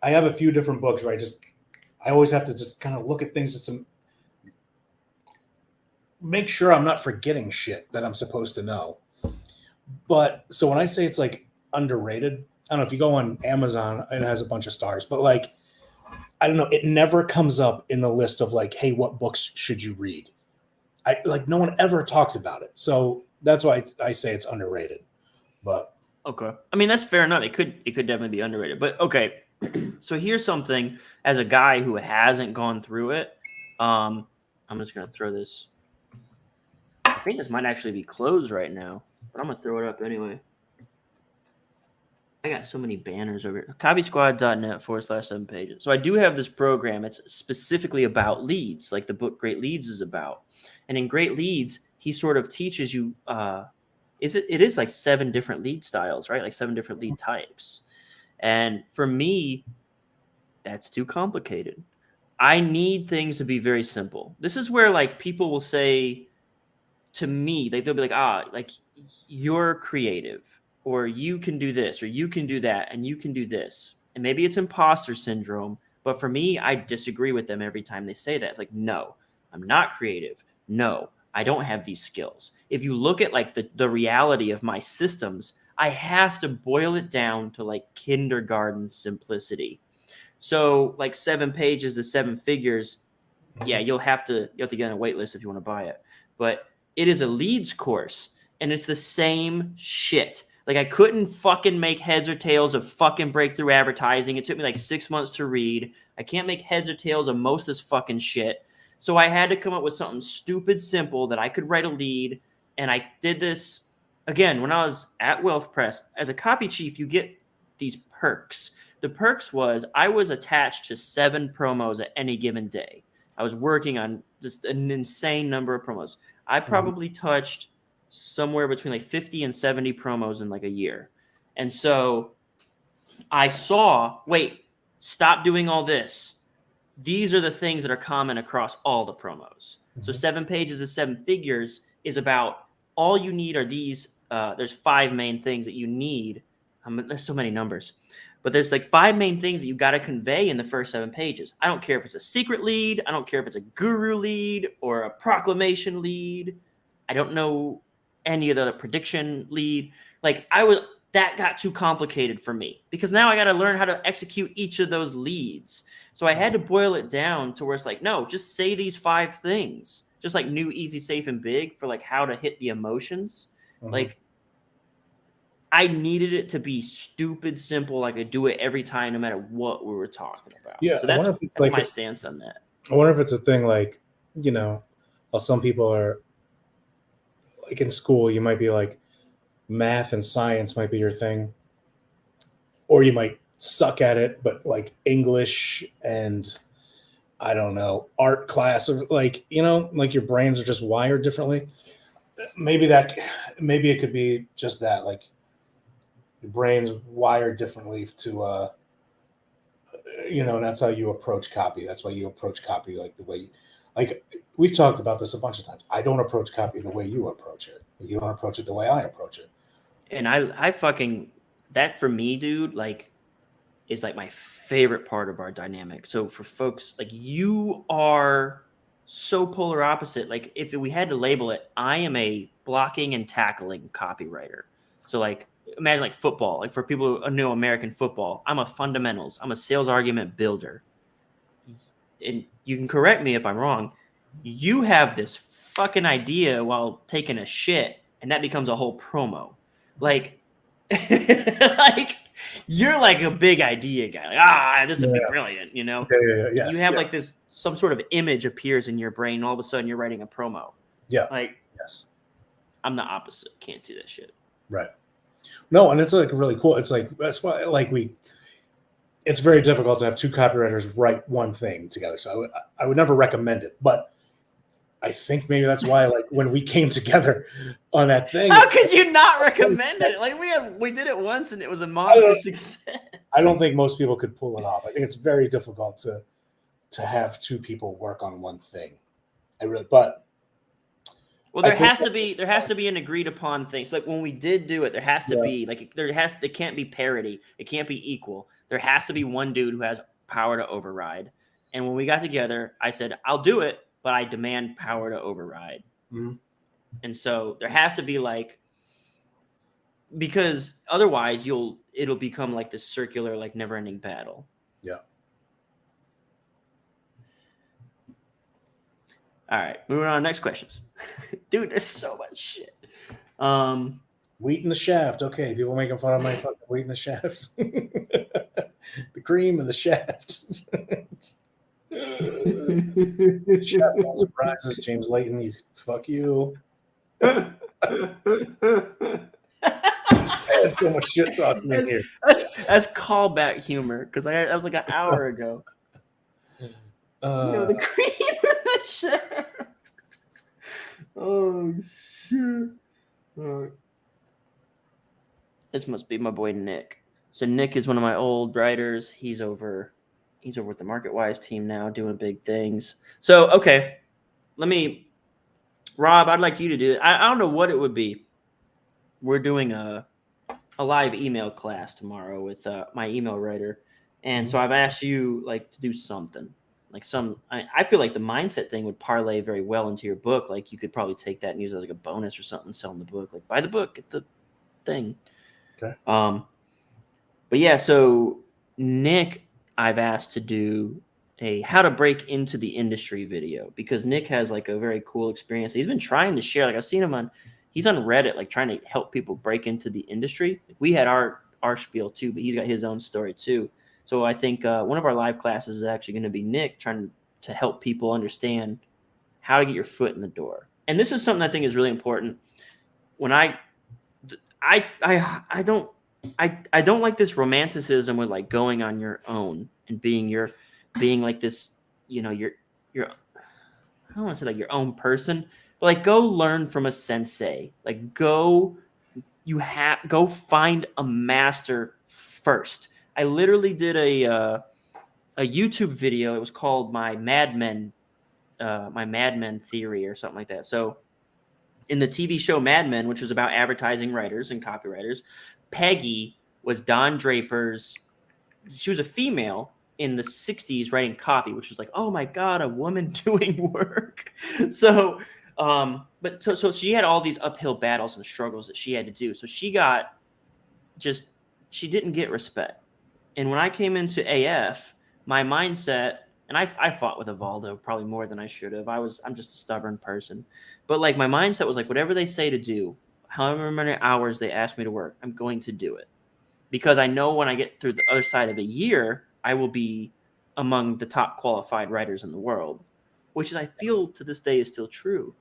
I have a few different books where I always have to just kind of look at things just to make sure I'm not forgetting shit that I'm supposed to know. But so when I say it's like underrated, I don't know if you go on Amazon, it has a bunch of stars, but like, I don't know, it never comes up in the list of like, hey, what books should you read? No one ever talks about it. So that's why I say it's underrated. But okay. I mean, that's fair enough. It could definitely be underrated. But okay. So here's something as a guy who hasn't gone through it. I'm just gonna throw this. I think this might actually be closed right now, but I'm gonna throw it up anyway. I got so many banners over here. Copysquad.net/7 pages. So I do have this program. It's specifically about leads, like the book Great Leads is about. And in Great Leads, he sort of teaches you. It is like 7 different lead styles, right? Like 7 different lead types. And for me, that's too complicated. I need things to be very simple. This is where like people will say to me, they'll be like, like you're creative, or you can do this, or you can do that, and you can do this. And maybe it's imposter syndrome, but for me, I disagree with them every time they say that. It's like, no, I'm not creative. No, I don't have these skills. If you look at like the reality of my systems, I have to boil it down to like kindergarten simplicity. So like 7 pages to 7 figures. Yeah, you'll have to get on a wait list if you want to buy it. But it is a leads course, and it's the same shit. Like I couldn't fucking make heads or tails of fucking breakthrough advertising. It took me like 6 months to read. I can't make heads or tails of most of this fucking shit. So I had to come up with something stupid simple that I could write a lead. And I did this again when I was at Wealth Press. As a copy chief, you get these perks. The perks was I was attached to 7 promos at any given day. I was working on just an insane number of promos. I probably touched somewhere between like 50 and 70 promos in like a year. And so I saw, wait, stop doing all this. These are the things that are common across all the promos. So 7 pages of 7 figures is about all you need are these. There's 5 main things that you need. There's so many numbers, but there's like 5 main things that you got to convey in the first 7 pages. I don't care if it's a secret lead. I don't care if it's a guru lead or a proclamation lead. I don't know any of the prediction lead. Like that got too complicated for me because now I got to learn how to execute each of those leads. So I had to boil it down to where it's like, no, just say these 5 things, just like new, easy, safe, and big for like how to hit the emotions. Like I needed it to be stupid simple. I could do it every time, no matter what we were talking about. Yeah. So that's like my stance on that. I wonder if it's a thing like, you know, while some people are like in school, you might be like math and science might be your thing, or you might suck at it, but like English and I don't know, art class, or like, you know, like your brains are just wired differently. Maybe it could be just that, like your brain's wired differently to, you know, and that's how you approach copy. That's why you approach copy like the way, like we've talked about this a bunch of times. I don't approach copy the way you approach it. You don't approach it the way I approach it. And I fucking, that for me, dude, like, is like my favorite part of our dynamic. So for folks, like you are so polar opposite. Like if we had to label it, I am a blocking and tackling copywriter. So like imagine like football, like for people who know American football, I'm a fundamentals, I'm a sales argument builder. And you can correct me if I'm wrong. You have this fucking idea while taking a shit, and that becomes a whole promo. Like, like you're like a big idea guy. Like, this would be brilliant, you know? Yes, you have like this, some sort of image appears in your brain, and all of a sudden you're writing a promo. Yeah. Like, yes. I'm the opposite. Can't do that shit. Right. No, and it's like really cool. It's like, that's why like it's very difficult to have 2 copywriters write one thing together. So I would never recommend it, but I think maybe that's why, like when we came together on that thing. How could you not recommend it? Like we did it once and it was a monster success. I don't think most people could pull it off. I think it's very difficult to have 2 people work on one thing. But well, there has to be an agreed upon thing. So like when we did do it, there has to be like it can't be parity. It can't be equal. There has to be one dude who has power to override. And when we got together, I said, I'll do it, but I demand power to override. Mm-hmm. And so there has to be like, because otherwise it'll become like this circular, like never ending battle. Yeah. All right. Moving on to next questions. Dude, there's so much shit. Wheat in the shaft. Okay. People making fun of my fucking wheat in the shaft. The cream and the shaft. Shaft, no surprises. James Layton, you fuck you. I had so much shit talking in here. That's callback humor because that was like an hour ago. The cream and the shaft. Oh shit! This must be my boy Nick. So Nick is one of my old writers. He's over with the MarketWise team now, doing big things. So okay, Rob, I'd like you to do it. I don't know what it would be. We're doing a live email class tomorrow with my email writer, and so I've asked you like to do something. Like I feel like the mindset thing would parlay very well into your book. Like you could probably take that and use it as like a bonus or something, selling the book. Like buy the book, get the thing. Okay. But yeah, so Nick, I've asked to do a how to break into the industry video because Nick has like a very cool experience. He's been trying to share. Like I've seen him he's on Reddit, like trying to help people break into the industry. Like, we had our spiel too, but he's got his own story too. So I think one of our live classes is actually going to be Nick trying to help people understand how to get your foot in the door. And this is something I think is really important. When I don't like this romanticism with like going on your own and being like this, you know, you're I don't want to say like your own person, But like, go learn from a sensei. Like, go find a master first. I literally did a YouTube video. It was called my Mad Men theory or something like that. So in the TV show Mad Men, which was about advertising writers and copywriters, Peggy was Don Draper's. She was a female in the 60s writing copy, which was like, oh my God, a woman doing work. So, so she had all these uphill battles and struggles that she had to do. So she didn't get respect. And when I came into AF, my mindset, and I fought with Evaldo probably more than I should have. I'm just a stubborn person. But like, my mindset was like, whatever they say to do, however many hours they ask me to work, I'm going to do it. Because I know when I get through the other side of a year, I will be among the top qualified writers in the world, which I feel to this day is still true.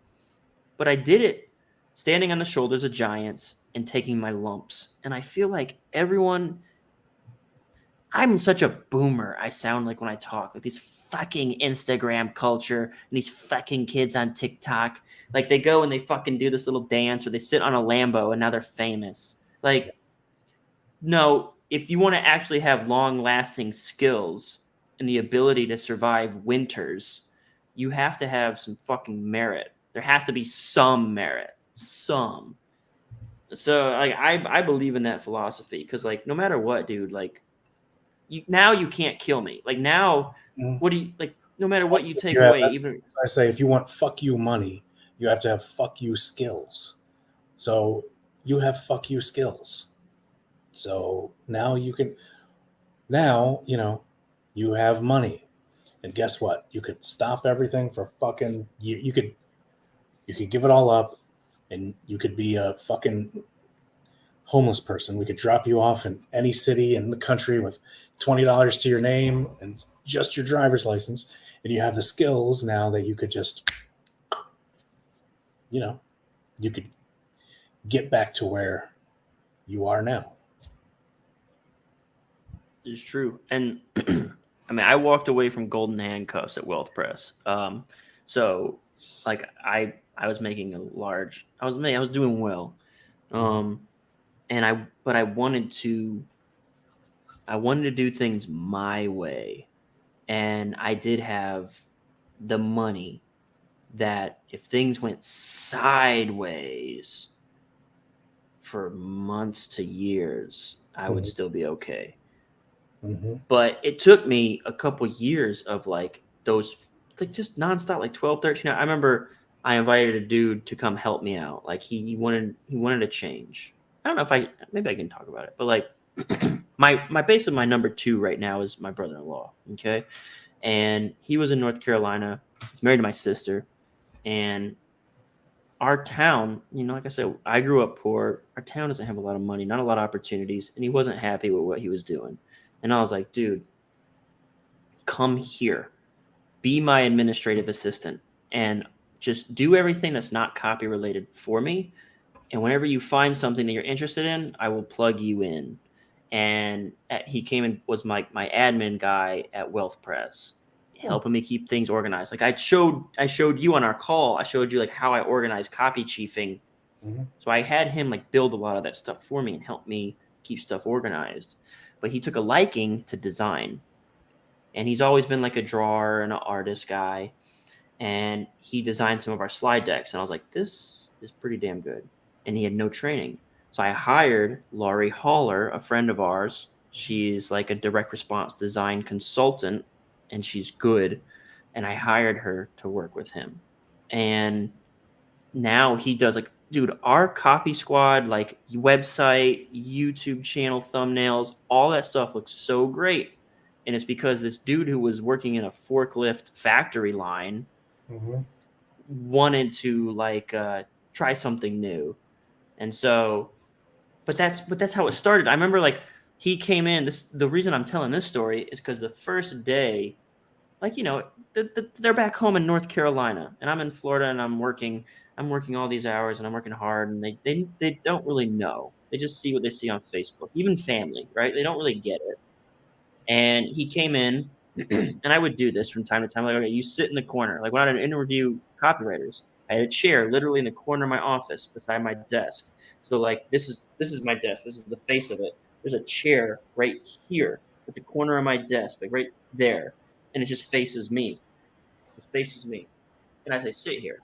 But I did it standing on the shoulders of giants and taking my lumps. And I feel like I'm such a boomer. I sound like when I talk, like these fucking Instagram culture and these fucking kids on TikTok. Like, they go and they fucking do this little dance, or they sit on a Lambo and now they're famous. Like, no, if you want to actually have long-lasting skills and the ability to survive winters, you have to have some fucking merit. There has to be some merit. Some. So, like, I believe in that philosophy, because, like, no matter what, dude, like, you can't kill me. Like, now, what do you, like, no matter what you take away, even... I say, if you want fuck you money, you have to have fuck you skills. So you have fuck you skills. So now you have money. And guess what? You could stop everything for fucking, you could give it all up, and you could be a fucking homeless person. We could drop you off in any city in the country with $20 to your name and just your driver's license. And you have the skills now that you could just, you could get back to where you are now. It's true. And I mean, I walked away from golden handcuffs at Wealth Press. So like, I was making I was doing well. But I wanted to do things my way. And I did have the money that if things went sideways for months to years, I would still be okay. But it took me a couple years of like those, like, just nonstop, like 12, 13. I remember I invited a dude to come help me out. Like, he wanted a change. I don't know if maybe I can talk about it, but like, basically my number 2 right now is my brother-in-law. Okay. And he was in North Carolina. He's married to my sister, and our town, like I said, I grew up poor. Our town doesn't have a lot of money, not a lot of opportunities. And he wasn't happy with what he was doing. And I was like, dude, come here, be my administrative assistant, and just do everything that's not copy related for me. And whenever you find something that you're interested in, I will plug you in. And he came and was my admin guy at Wealth Press, helping me keep things organized. Like, I showed you on our call, I showed you like how I organize copy chiefing. So I had him like build a lot of that stuff for me and help me keep stuff organized. But he took a liking to design, and he's always been like a drawer and an artist guy. And he designed some of our slide decks, and I was like, this is pretty damn good. And he had no training. So I hired Laurie Haller, a friend of ours. She's like a direct response design consultant, and she's good. And I hired her to work with him. And now he does, like, dude, our copy squad, like, website, YouTube channel, thumbnails, all that stuff looks so great. And it's because this dude who was working in a forklift factory line wanted to like try something new. And so, but that's how it started. I remember, like, he came in. The reason I'm telling this story is because the first day, like, they're back home in North Carolina, and I'm in Florida, and I'm working all these hours, and I'm working hard, and they don't really know. They just see what they see on Facebook, even family, right? They don't really get it. And he came in, and I would do this from time to time. Like, okay, you sit in the corner. Like, when I would interview copywriters, I had a chair literally in the corner of my office beside my desk. So like this is my desk. This is the face of it. There's a chair right here at the corner of my desk, like right there, and it just faces me. It faces me, and I say, sit here,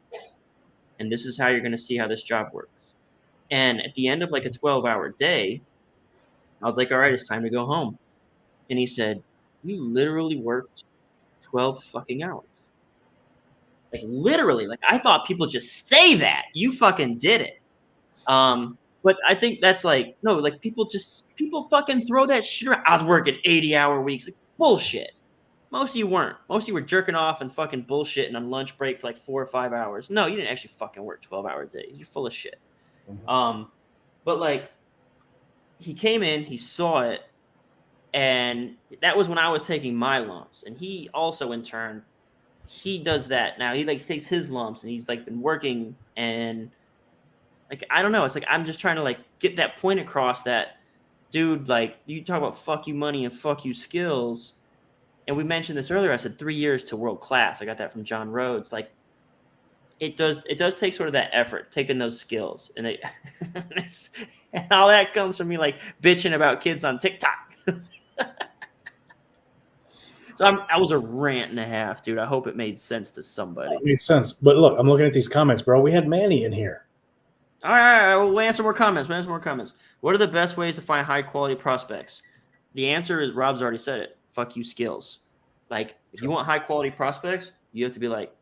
and this is how you're going to see how this job works. And at the end of like a 12-hour day, I was like, all right, it's time to go home. And he said, you literally worked 12 fucking hours. Like literally, like I thought people just say that. You fucking did it. But I think that's like, no, like people fucking throw that shit around. I was working 80-hour weeks. Like bullshit. Most of you weren't. Most of you were jerking off and fucking bullshitting on lunch break for like 4 or 5 hours. No, you didn't actually fucking work 12-hour days. You're full of shit. Mhm. But like he came in, he saw it, and that was when I was taking my lumps. And he also in turn, he does that now. He like takes his lumps and he's like been working, and like I don't know. It's like I'm just trying to like get that point across that, dude, like you talk about fuck you money and fuck you skills. And we mentioned this earlier. I said 3 years to world class. I got that from John Rhodes. Like it does take sort of that effort, taking those skills, and and all that comes from me like bitching about kids on TikTok. So I was a rant and a half, dude. I hope it made sense to somebody. It makes sense. But look, I'm looking at these comments, bro. We had Manny in here. All right. We'll answer more comments. What are the best ways to find high quality prospects? The answer is Rob's already said it. Fuck you skills. Like if you want high quality prospects, you have to be like,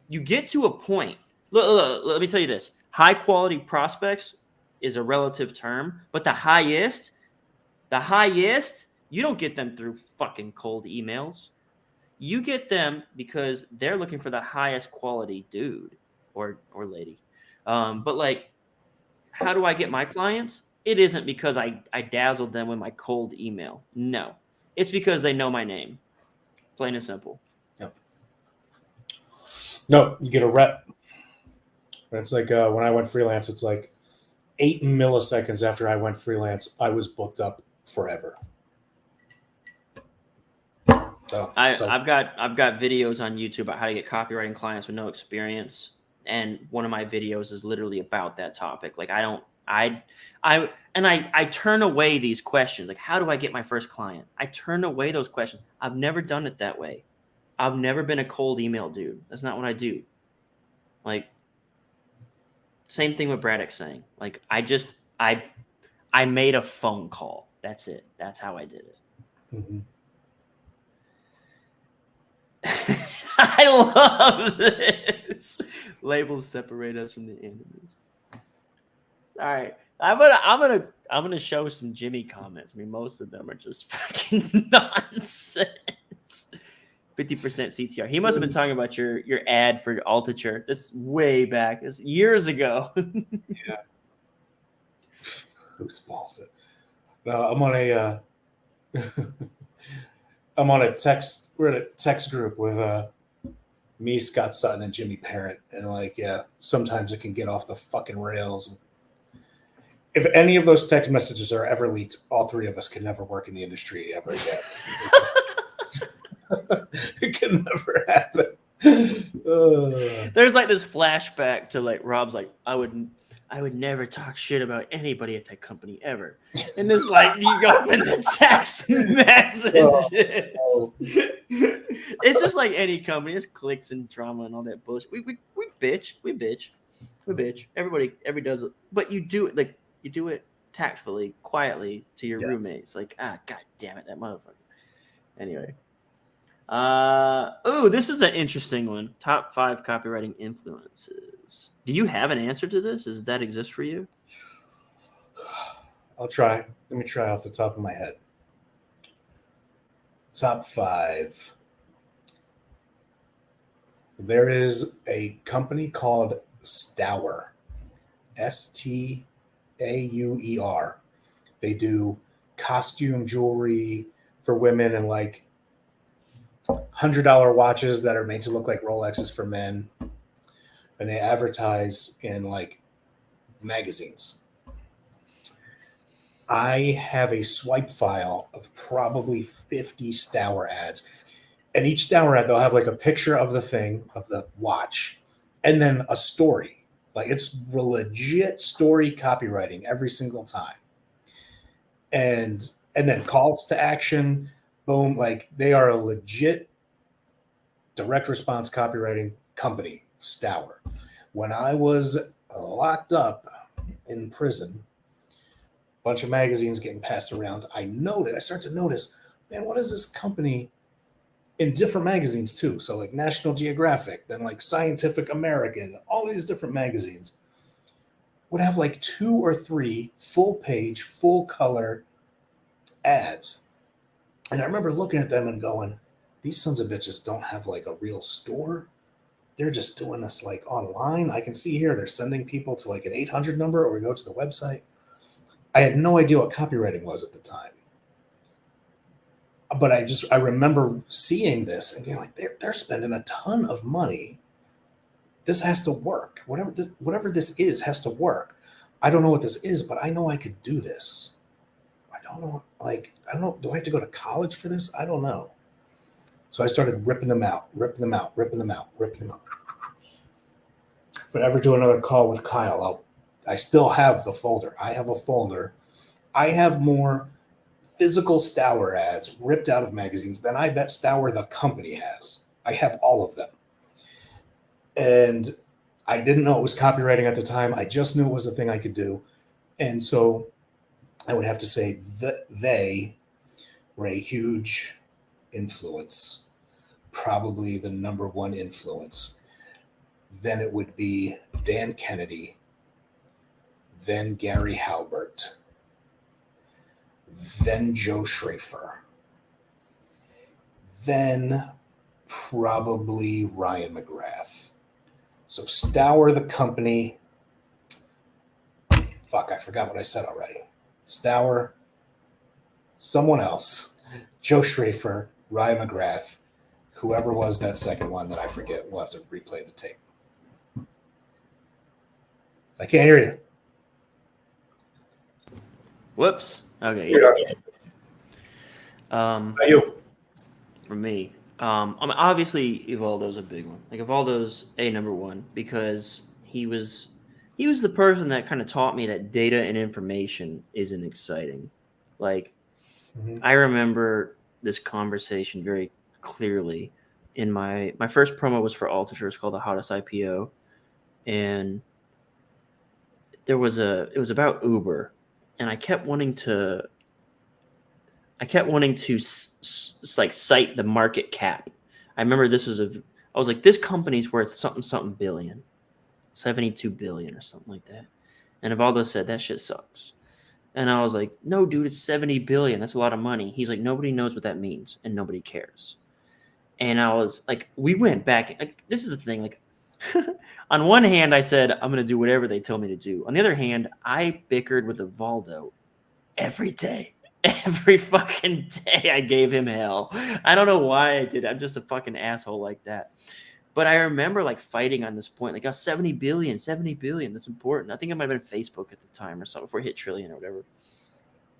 you get to a point. Look, let me tell you this. High quality prospects is a relative term, but the highest, you don't get them through fucking cold emails. You get them because they're looking for the highest quality dude or lady. But like, how do I get my clients? It isn't because I dazzled them with my cold email. No, it's because they know my name. Plain and simple. Yep. No, you get a rep. It's like when I went freelance, it's like 8 milliseconds after I went freelance, I was booked up forever. I've got videos on YouTube about how to get copywriting clients with no experience, and one of my videos is literally about that topic. Like I turn away these questions. Like, how do I get my first client? I turn away those questions. I've never done it that way. I've never been a cold email dude. That's not what I do. Like, same thing with Braddock saying. Like, I made a phone call. That's it. That's how I did it. Mm-hmm. I love this. Labels separate us from the enemies. All right, I'm gonna show some Jimmy comments. I mean, most of them are just fucking nonsense. 50% CTR. He must have been talking about your ad for Altucher. This way back. This years ago. Yeah. Who spawns it? No, I'm on a I'm on a text. We're in a text group with me, Scott Sutton, and Jimmy Parent, and like, yeah, sometimes it can get off the fucking rails. If any of those text messages are ever leaked, all three of us can never work in the industry ever again. It can never happen. There's like this flashback to like Rob's like, I would never talk shit about anybody at that company ever. And this like you go in the text messages. It's just like any company, it's clicks and drama and all that bullshit. We bitch. Everybody does it. But you do it like you do it tactfully, quietly to your roommates. Like, god damn it, that motherfucker. Anyway. This is an interesting one. Top 5 copywriting influences. Do you have an answer to this? Does that exist for you? I'll try. Let me try off the top of my head. Top 5. There is a company called Stauer. Stauer. They do costume jewelry for women and like $100 watches that are made to look like Rolexes for men, and they advertise in like magazines. I have a swipe file of probably 50 Stauer ads, and each Stauer ad they'll have like a picture of the thing, of the watch, and then a story. Like it's legit story copywriting every single time. And then calls to action, boom, like they are a legit direct response copywriting company, Stour. When I was locked up in prison, a bunch of magazines getting passed around, I started to notice, man, what is this company in different magazines too? So like National Geographic, then like Scientific American, all these different magazines would have like 2 or 3 full page, full color ads. And I remember looking at them and going, these sons of bitches don't have like a real store. They're just doing this like online. I can see here they're sending people to like an 800 number or go to the website. I had no idea what copywriting was at the time. But I remember seeing this and being like, they're spending a ton of money. This has to work. Whatever this is has to work. I don't know what this is, but I know I could do this. I don't know. Do I have to go to college for this? I don't know. So I started ripping them out. If I ever do another call with Kyle, I still have the folder. I have a folder. I have more physical Stour ads ripped out of magazines than I bet Stour the company has. I have all of them. And I didn't know it was copywriting at the time. I just knew it was a thing I could do. And so I would have to say that they were a huge influence, probably the number one influence. Then it would be Dan Kennedy, then Gary Halbert, then Joe Schrafer, then probably Ryan McGrath. So Stour the company. Fuck, I forgot what I said already. Stour, someone else, Joe Schrafer, Ryan McGrath, whoever was that second one that I forget. We'll have to replay the tape. I can't hear you. Whoops. Okay. You. For me, I mean, obviously Evaldo's a big one. Like Evaldo's number one because he was the person that kind of taught me that data and information isn't exciting. Like I remember this conversation very clearly. In my first promo was for Altucher. It's called the Hottest IPO, and it was about Uber, and I kept wanting to like cite the market cap. I remember I was like, this company's worth something billion, 72 billion or something like that. And Evaldo said that shit sucks. And I was like, no, dude, it's 70 billion. That's a lot of money. He's like, nobody knows what that means and nobody cares. And I was like, we went back. Like, this is the thing. Like, on one hand, I said, I'm going to do whatever they tell me to do. On the other hand, I bickered with Evaldo every day. Every fucking day I gave him hell. I don't know why I did. I'm just a fucking asshole like that. But I remember like fighting on this point, like, 70 billion. That's important. I think it might have been Facebook at the time or something before it hit trillion or whatever.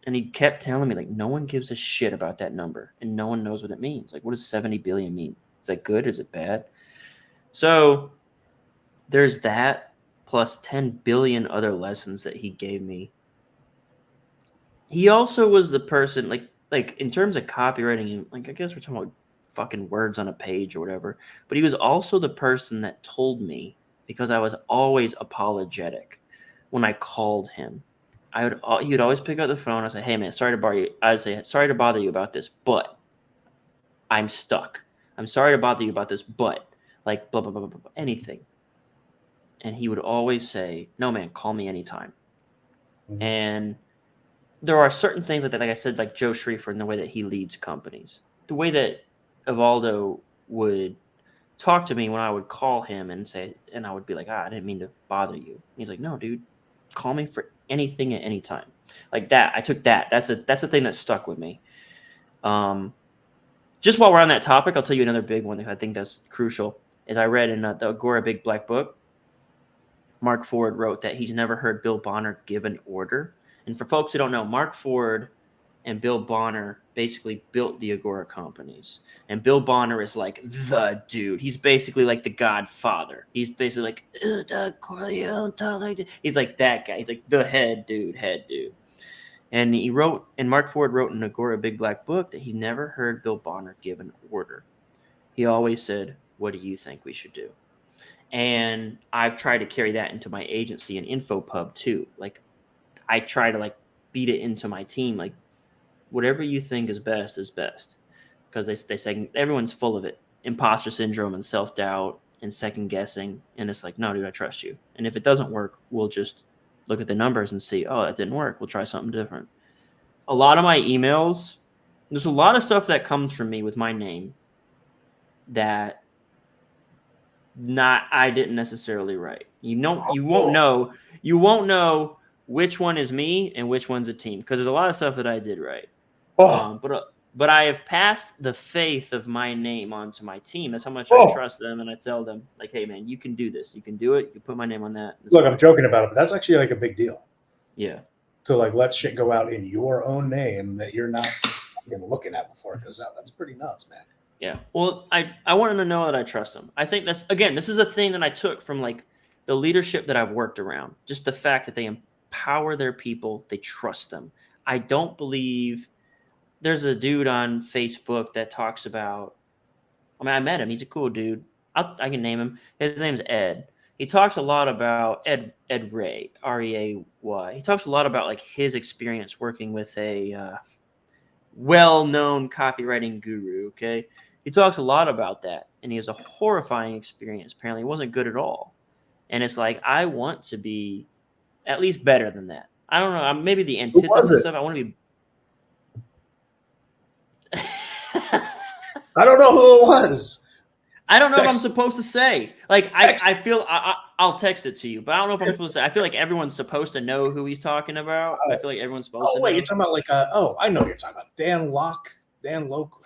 And he kept telling me, like, no one gives a shit about that number and no one knows what it means. Like, what does 70 billion mean? Is that good? Is it bad? So there's that plus 10 billion other lessons that he gave me. He also was the person, like in terms of copywriting, like I guess we're talking about fucking words on a page or whatever, but he was also the person that told me, because I was always apologetic when I called him. He would always pick up the phone. I say, hey man, sorry to bother you. I'd say, sorry to bother you about this, but I'm stuck. I'm sorry to bother you about this, but like blah, blah, blah, blah, blah, anything. And he would always say, no man, call me anytime. Mm-hmm. And there are certain things like that, like I said, like Joe Schrafer and the way that he leads companies, the way that Evaldo would talk to me when I would call him and say, and I would be like, I didn't mean to bother you. And he's like, no, dude, call me for anything at any time. Like that. I took that. That's a thing that stuck with me. Just while we're on that topic, I'll tell you another big one that I think that's crucial is I read in the Agora Big Black Book, Mark Ford wrote that he's never heard Bill Bonner give an order. And for folks who don't know, Mark Ford and Bill Bonner basically built the Agora companies. And Bill Bonner is like the dude. He's basically like the godfather. He's basically like, Doug Corleone, he's like that guy. He's like the head dude. And he wrote, and Mark Ford wrote in Agora Big Black Book that he never heard Bill Bonner give an order. He always said, what do you think we should do? And I've tried to carry that into my agency and InfoPub too. Like I try to like beat it into my team. Like whatever you think is best is best. Because they say everyone's full of it. Imposter syndrome and self-doubt and second guessing. And it's like, no, dude, I trust you. And if it doesn't work, we'll just look at the numbers and see, oh, that didn't work. We'll try something different. A lot of my emails, there's a lot of stuff that comes from me with my name that I didn't necessarily write. You won't know which one is me and which one's a team, because there's a lot of stuff that I did write. But I have passed the faith of my name onto my team. That's how much I trust them, and I tell them, like, hey, man, you can do this. You can do it. You can put my name on that. Look, I'm joking about it, but that's actually like a big deal. Yeah. To like let shit go out in your own name that you're not even looking at before it goes out. That's pretty nuts, man. Yeah. Well, I want them to know that I trust them. I think this is a thing that I took from like the leadership that I've worked around. Just the fact that they empower their people. They trust them. I don't believe there's a dude on Facebook that talks about, I met him. He's a cool dude. I can name him. His name's Ed. He talks a lot about Ed Ray, R-E-A-Y. He talks a lot about like his experience working with a well-known copywriting guru, okay? He talks a lot about that, and he has a horrifying experience. Apparently, it wasn't good at all. And it's like, I want to be at least better than that. I don't know. Maybe the antithesis of I want to be. I don't know who it was. I don't know if I'm supposed to say. Like, I feel I'll text it to you, but I don't know if I'm supposed to say. I feel like everyone's supposed to know who he's talking about. I feel like everyone's supposed to know. Oh, wait, you're talking about like, I know what you're talking about. Dan Locke,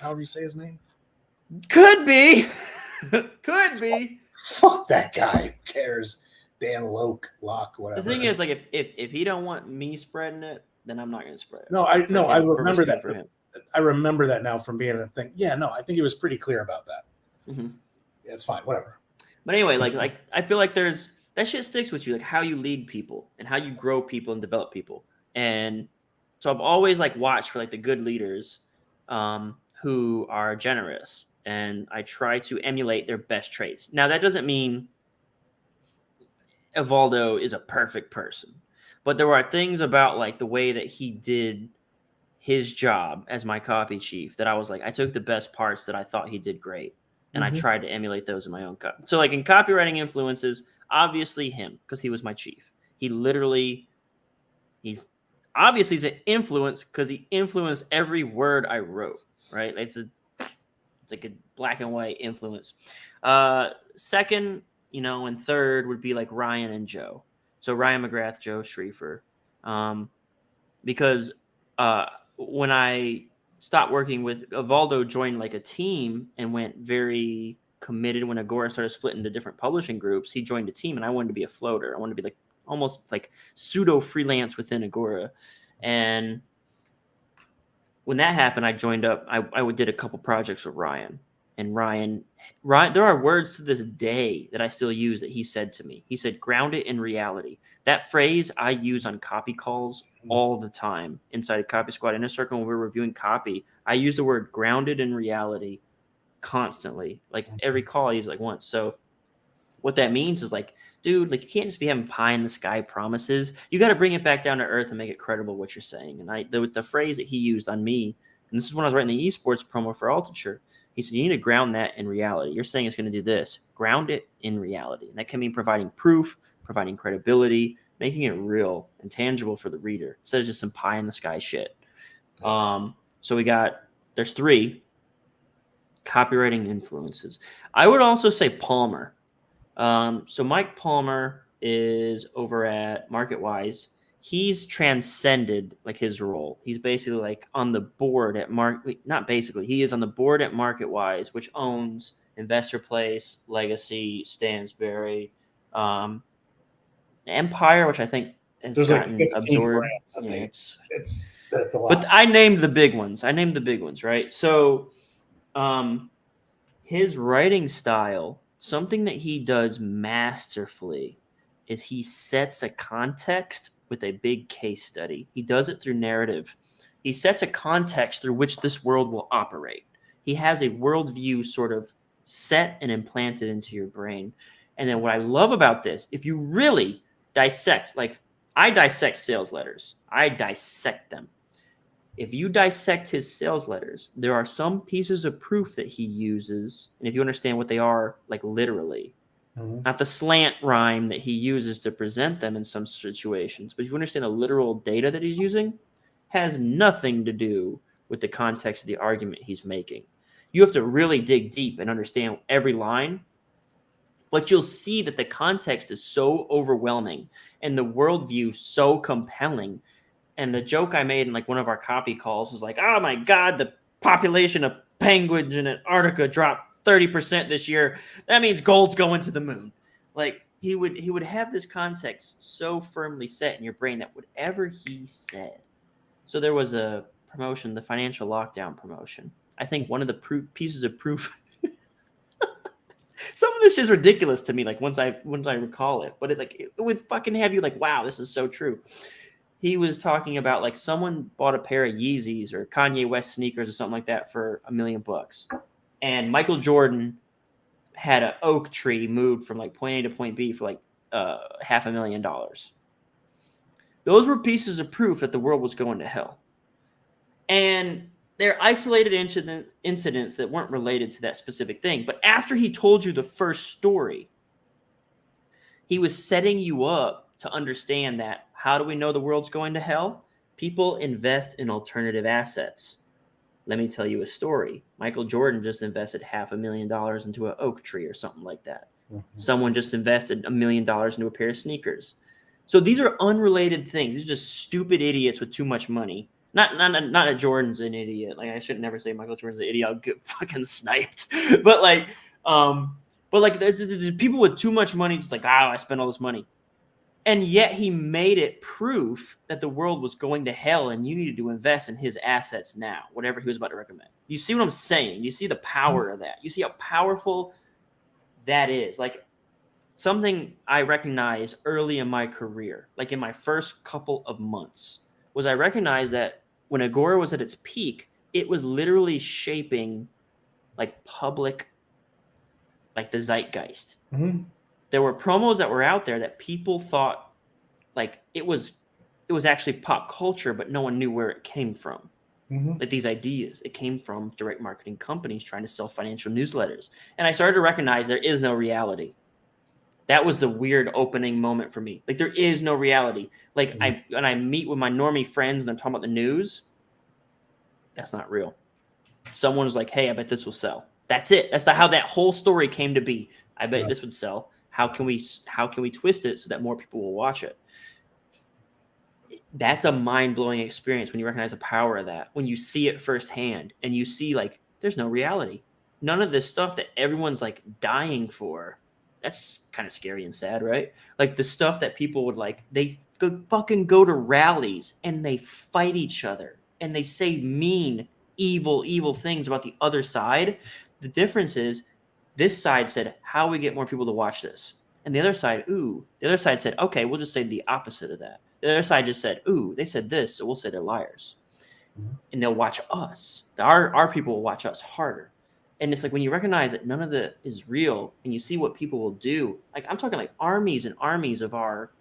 however you say his name. Could be. Could be. Fuck that guy. Who cares? Dan Locke, whatever. The thing is, like, if he don't want me spreading it, then I'm not going to spread it. I remember that. I remember that now from being a thing. Yeah, no, I think he was pretty clear about that. Mm-hmm. Yeah, it's fine, whatever. But anyway, like I feel like that shit sticks with you, like how you lead people and how you grow people and develop people. And so I've always like watched for like the good leaders who are generous, and I try to emulate their best traits. Now that doesn't mean Evaldo is a perfect person, but there are things about like the way that he did his job as my copy chief that I was like, I took the best parts that I thought he did great. And I tried to emulate those in my own copy. So like in copywriting influences, obviously him, because he was my chief. He's an influence because he influenced every word I wrote, right? It's like a black and white influence. Second, and third would be like Ryan and Joe. So Ryan McGrath, Joe Schriefer. Because when I stopped working with Evaldo, joined like a team and went very committed when Agora started splitting into different publishing groups. He joined a team, and I wanted to be a floater. I wanted to be like almost like pseudo freelance within Agora. And when that happened, I joined up. I did a couple projects with Ryan. And Ryan, there are words to this day that I still use that he said to me. He said, ground it in reality. That phrase I use on copy calls all the time inside a Copy Squad Inner Circle when we're reviewing copy. I use the word grounded in reality constantly. Like every call I use like once. So what that means is like, dude, like you can't just be having pie in the sky promises. You got to bring it back down to earth and make it credible what you're saying. And the phrase that he used on me, and this is when I was writing the esports promo for Altucher, he said, you need to ground that in reality. You're saying it's going to do this. Ground it in reality. And that can mean providing proof, providing credibility, making it real and tangible for the reader instead of just some pie in the sky shit. So there's 3 copywriting influences. I would also say Palmer. So Mike Palmer is over at MarketWise. He's transcended like his role. He's basically like on the board at he is on the board at MarketWise, which owns Investor Place, Legacy, Stansberry, Empire, which I think has There's like gotten 15 absorbed. brands. I Yeah, think that's a lot. but I named the big ones. Right? So, his writing style, something that he does masterfully, is he sets a context with a big case study. He does it through narrative. He sets a context through which this world will operate. He has a worldview sort of set and implanted into your brain. And then what I love about this, if you really dissect, like I dissect sales letters, I dissect them. If you dissect his sales letters, there are some pieces of proof that he uses. And if you understand what they are, like literally, not the slant rhyme that he uses to present them in some situations, but if you understand the literal data that he's using, has nothing to do with the context of the argument he's making. You have to really dig deep and understand every line, but you'll see that the context is so overwhelming and the worldview so compelling. And the joke I made in like one of our copy calls was like, oh my God, the population of penguins in Antarctica dropped 30% this year. That means gold's going to the moon. Like he would have this context so firmly set in your brain that whatever he said. So there was a promotion, the financial lockdown promotion. I think one of the pieces of proof. Some of this is ridiculous to me. Like once I recall it, but it would fucking have you like, wow, this is so true. He was talking about like someone bought a pair of Yeezys or Kanye West sneakers or something like that for $1 million, and Michael Jordan had an oak tree moved from like point A to point B for like $500,000. Those were pieces of proof that the world was going to hell, and they're isolated incidents that weren't related to that specific thing. But after he told you the first story, he was setting you up to understand that how do we know the world's going to hell? People invest in alternative assets. Let me tell you a story. Michael Jordan just invested $500,000 into an oak tree or something like that. Mm-hmm. Someone just invested $1 million into a pair of sneakers. So these are unrelated things. These are just stupid idiots with too much money. Not that Jordan's an idiot. Like I should never say Michael Jordan's an idiot. I'll get fucking sniped. But there's people with too much money, just like, I spent all this money. And yet he made it proof that the world was going to hell and you needed to invest in his assets now, whatever he was about to recommend. You see what I'm saying? You see the power of that. You see how powerful that is. Like something I recognized early in my career, like in my first couple of months, was I recognized that when Agora was at its peak, it was literally shaping like public, like the zeitgeist. Mm-hmm. There were promos that were out there that people thought like it was actually pop culture, but no one knew where it came from. Mm-hmm. Like these ideas, it came from direct marketing companies trying to sell financial newsletters. And I started to recognize there is no reality. That was the weird opening moment for me. Like there is no reality. Like mm-hmm. When I meet with my normie friends and I'm talking about the news, that's not real. Someone was like, hey, I bet this will sell. That's it. That's how that whole story came to be. I bet this would sell. How can we twist it so that more people will watch it? That's a mind-blowing experience when you recognize the power of that, when you see it firsthand and you see like there's no reality. None of this stuff that everyone's like dying for. That's kind of scary and sad, right? Like the stuff that people would like, they fucking go to rallies and they fight each other and they say mean, evil things about the other side. The difference is this side said, how we get more people to watch this? And the other side said, okay, we'll just say the opposite of that. The other side just said, they said this, so we'll say they're liars. Mm-hmm. And they'll watch us. Our people will watch us harder. And it's like when you recognize that none of it is real and you see what people will do, like I'm talking like armies and armies of our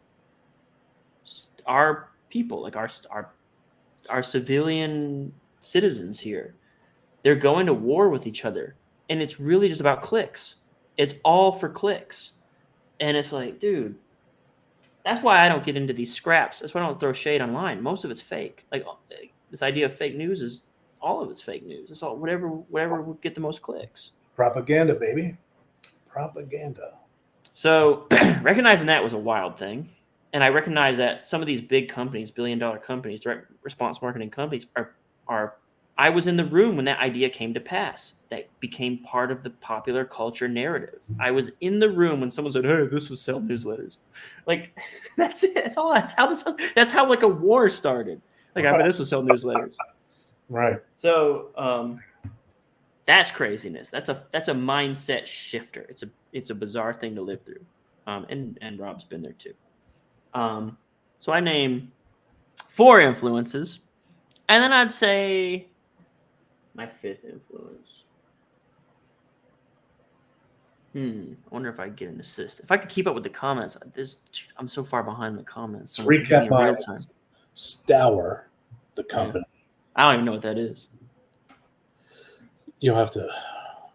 people, like our civilian citizens here. They're going to war with each other. And it's really just about clicks. It's all for clicks. And it's like, dude, that's why I don't get into these scraps. That's why I don't throw shade online. Most of it's fake. Like this idea of fake news is all of it's fake news. It's all whatever will get the most clicks. Propaganda, baby. Propaganda. So recognizing that was a wild thing. And I recognize that some of these big companies, billion-dollar companies, direct response marketing companies are I was in the room when that idea came to pass. That became part of the popular culture narrative. I was in the room when someone said, "Hey, this was sell newsletters." Like, that's it. That's all. That's how like a war started. Like, I bet this was sell newsletters. Right. So that's craziness. That's a mindset shifter. It's a bizarre thing to live through. And Rob's been there too. So I name 4 influences, and then I'd say my 5th influence. I wonder if I could get an assist. If I could keep up with the comments, I'm so far behind the comments. So recap on Stour, the company. Yeah. I don't even know what that is. You'll have to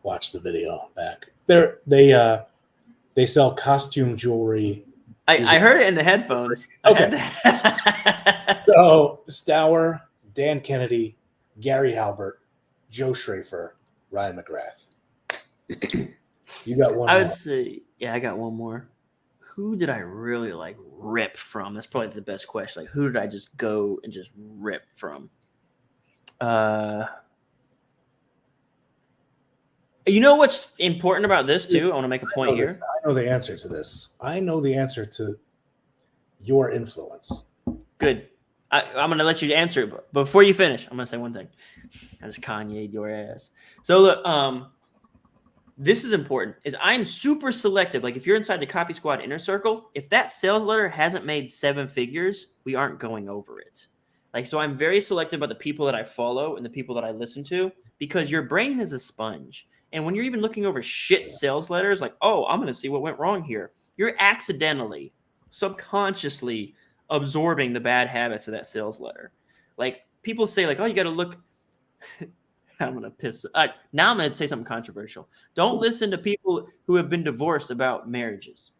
watch the video back. They sell costume jewelry. I heard it in the headphones. Okay. So Stour, Dan Kennedy, Gary Halbert, Joe Schrafer, Ryan McGrath. You got one. I would say, yeah, I got one more. Who did I really like rip from? That's probably the best question. Like, who did I just go and just rip from? You know what's important about this too? I want to make a point here. I know the answer to this. I know the answer to your influence. Good. I'm going to let you answer it, but before you finish, I'm going to say one thing. I just Kanye'd your ass. So look, this is important. Is I'm super selective. Like if you're inside the Copy Squad inner circle, if that sales letter hasn't made 7 figures, we aren't going over it. Like, so I'm very selective about the people that I follow and the people that I listen to, because your brain is a sponge. And when you're even looking over shit sales letters, like, oh, I'm going to see what went wrong here, you're accidentally, subconsciously absorbing the bad habits of that sales letter. Like people say like, oh, you got to look. I'm going to piss. Now I'm going to say something controversial. Don't listen to people who have been divorced about marriages.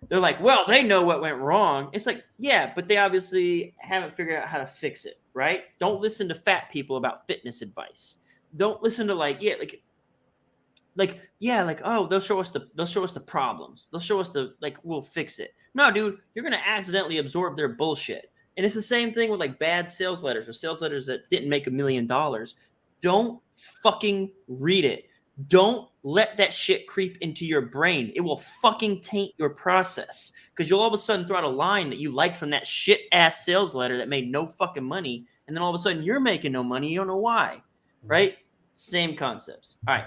They're like, well, they know what went wrong. It's like, yeah, but they obviously haven't figured out how to fix it, right? Don't listen to fat people about fitness advice. Don't listen to like, oh, they'll show us the problems. They'll show us we'll fix it. No, dude, you're going to accidentally absorb their bullshit. And it's the same thing with like bad sales letters or sales letters that didn't make $1 million. Don't fucking read it. Don't let that shit creep into your brain. It will fucking taint your process, because you'll all of a sudden throw out a line that you liked from that shit ass sales letter that made no fucking money. And then all of a sudden you're making no money. You don't know why, right? Same concepts. All right.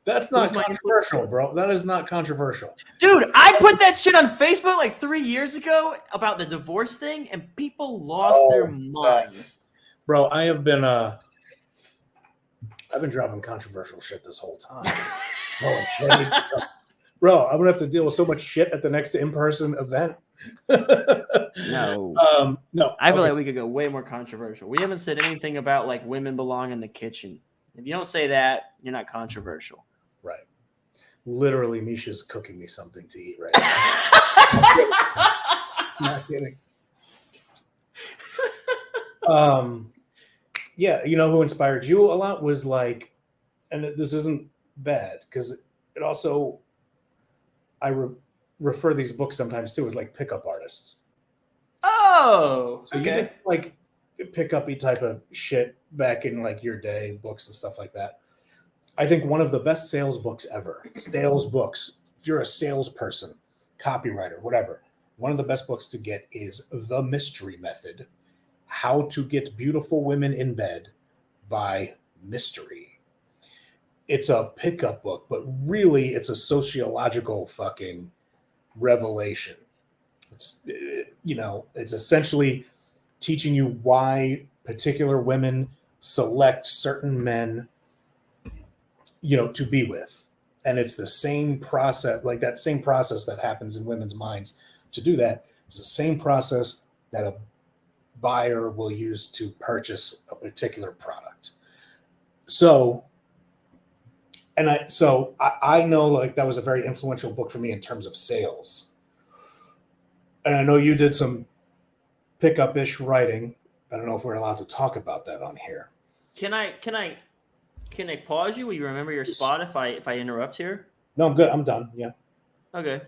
That's not controversial, bro. That is not controversial. Dude, I put that shit on Facebook like 3 years ago about the divorce thing, and people lost their minds. Bro, I've been dropping controversial shit this whole time. Bro, I'm gonna have to deal with so much shit at the next in-person event. No. No. I feel like we could go way more controversial. We haven't said anything about like women belong in the kitchen. If you don't say that, you're not controversial. Right. Literally, Misha's cooking me something to eat right now. Not kidding. Yeah, you know who inspired you a lot was like, and this isn't bad because it also, I refer these books sometimes too as like pickup artists. Oh, so you did like pickup-y type of shit back in like your day, books and stuff like that. I think one of the best sales books ever, sales books, if you're a salesperson, copywriter, whatever, one of the best books to get is The Mystery Method, How to Get Beautiful Women in Bed by Mystery. It's a pickup book, but really it's a sociological fucking revelation. It's, it's essentially teaching you why particular women select certain men, to be with. And it's the same process, like that same process that happens in women's minds to do that. It's the same process that a buyer will use to purchase a particular product. So I know like that was a very influential book for me in terms of sales. And I know you did some pickup-ish writing. I don't know if we're allowed to talk about that on here. Can I pause you? Will you remember your spot if I interrupt here? No, I'm good. I'm done. Yeah. Okay.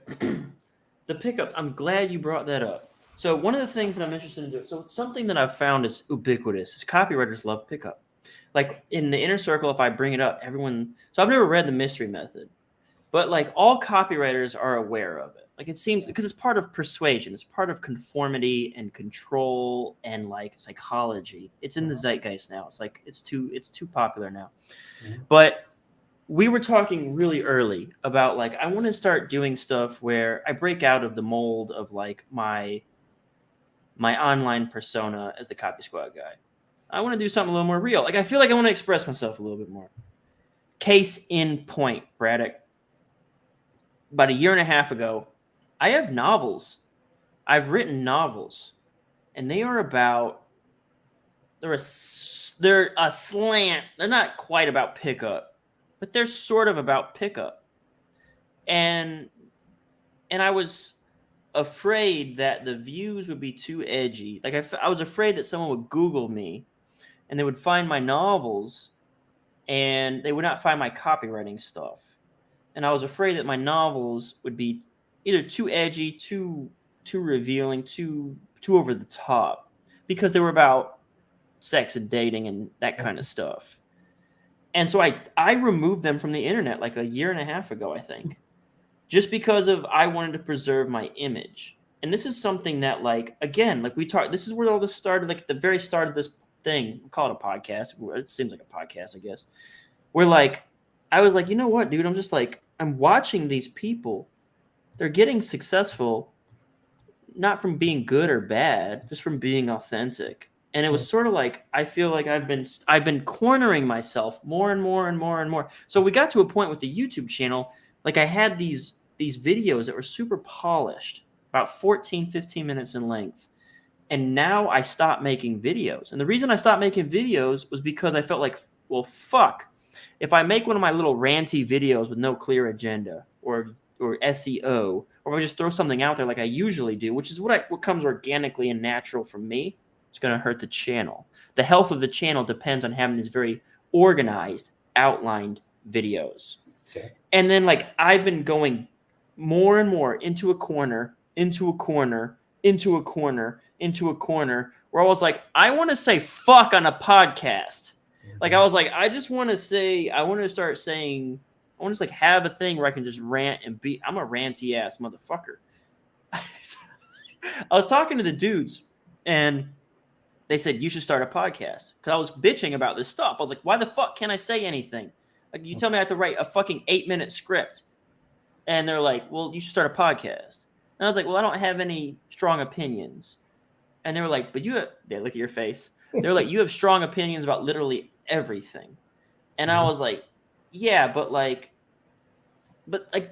The pickup. I'm glad you brought that up. So one of the things that I'm interested in doing, so something that I've found is ubiquitous is copywriters love pickup. Like in the inner circle, if I bring it up, everyone. So I've never read The Mystery Method, but like all copywriters are aware of it. Like it seems because it's part of persuasion, it's part of conformity and control and like psychology. It's in the zeitgeist now. It's like it's too popular now. Mhm. But we were talking really early about like I want to start doing stuff where I break out of the mold of like my online persona as the Copy Squad guy. I want to do something a little more real. Like I feel like I want to express myself a little bit more. Case in point, Braddock. About a year and a half ago, I have novels. I've written novels, and they are about they're a slant. They're not quite about pickup, but they're sort of about pickup. And I was afraid that the views would be too edgy. Like I was afraid that someone would Google me and they would find my novels and they would not find my copywriting stuff. And I was afraid that my novels would be either too edgy, too revealing, too over the top because they were about sex and dating and that kind of stuff. And so I removed them from the internet like a year and a half ago, I think. Just because of I wanted to preserve my image. And this is something that like again, like we talked, this is where all this started, like at the very start of this thing. We'll call it a podcast. It seems like a podcast, I guess. Where like I was like, you know what, dude? I'm just like, I'm watching these people. They're getting successful, not from being good or bad, just from being authentic. And it was sort of like I feel like I've been cornering myself more and more and more and more. So we got to a point with the YouTube channel. Like I had these videos that were super polished, about 14, 15 minutes in length. And now I stopped making videos. And the reason I stopped making videos was because I felt like, well, fuck. If I make one of my little ranty videos with no clear agenda or SEO, or if I just throw something out there like I usually do, which is what comes organically and natural from me, it's going to hurt the channel. The health of the channel depends on having these very organized, outlined videos. Okay. And then like I've been going more and more into a corner, where I was like, I want to say fuck on a podcast. Mm-hmm. Like I was like, I just want to say, I want to start saying, I want to like have a thing where I can just rant and be, I'm a ranty ass motherfucker. I was talking to the dudes and they said, you should start a podcast. Because I was bitching about this stuff. I was like, why the fuck can't I say anything? Like, you tell me I have to write a fucking 8-minute script. And they're like, well, you should start a podcast. And I was like, well, I don't have any strong opinions. And they were like, but you have, they look at your face. They're like, you have strong opinions about literally everything. And I was like, yeah, but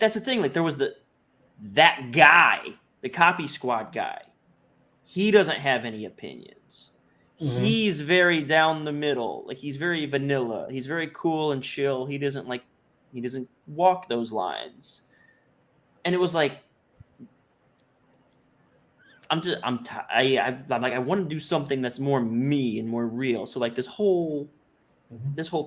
that's the thing. Like there was that guy, the Copy Squad guy. He doesn't have any opinions. Mm-hmm. He's very down the middle. Like he's very vanilla. He's very cool and chill. He doesn't walk those lines. And it was like, I'm like, I want to do something that's more me and more real. So like this whole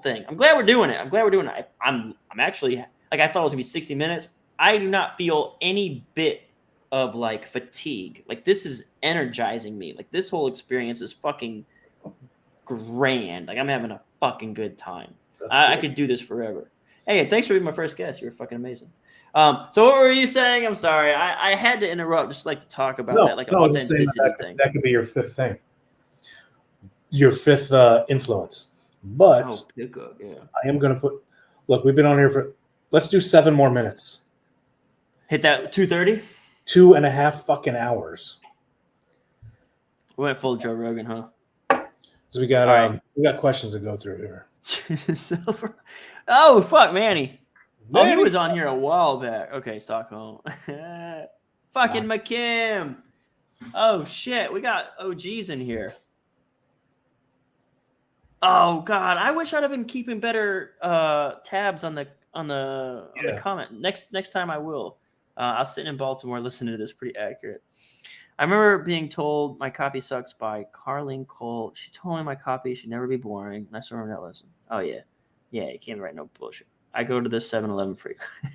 thing, I'm glad we're doing it. I'm actually, like, I thought it was gonna be 60 minutes. I do not feel any bit of like fatigue. Like this is energizing me. Like this whole experience is fucking grand. Like I'm having a fucking good time. I could do this forever. Hey, thanks for being my first guest. You're fucking amazing. So what were you saying? I'm sorry. I had to interrupt just like to talk about that, like authenticity thing. That could be your fifth thing. Your fifth influence. But pickup, yeah. I am going to look, we've been on here let's do 7 more minutes. Hit that 2:30? 2.5 fucking hours. We went full Joe Rogan, huh? So we got questions to go through here. Oh, fuck, Manny. Oh, he was on here a while back. Okay, Stockholm. Fucking McKim. Oh, shit. We got OGs in here. Oh, God. I wish I'd have been keeping better tabs on the comment. Next time I will. I was sitting in Baltimore listening to this. Pretty accurate. I remember being told my copy sucks by Carlene Cole. She told me my copy should never be boring. And I still remember that lesson. Oh, yeah. Yeah, you can't write no bullshit. I go to this 7-Eleven frequently.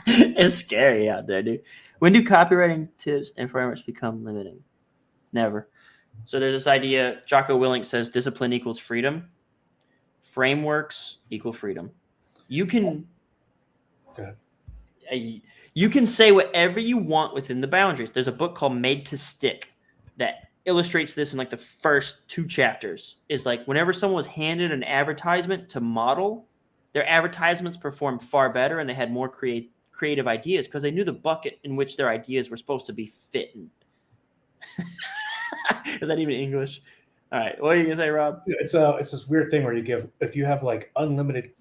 It's scary out there, dude. When do copywriting tips and frameworks become limiting? Never. So there's this idea, Jocko Willink says discipline equals freedom. frameworks equal freedom. You can Okay. You can say whatever you want within the boundaries. There's a book called Made to Stick that illustrates this in like the first 2 chapters. Is like whenever someone was handed an advertisement to model, their advertisements performed far better and they had more creative ideas because they knew the bucket in which their ideas were supposed to be fit in. Is that even English? All right. What are you going to say, Rob? It's this weird thing where if you have like unlimited,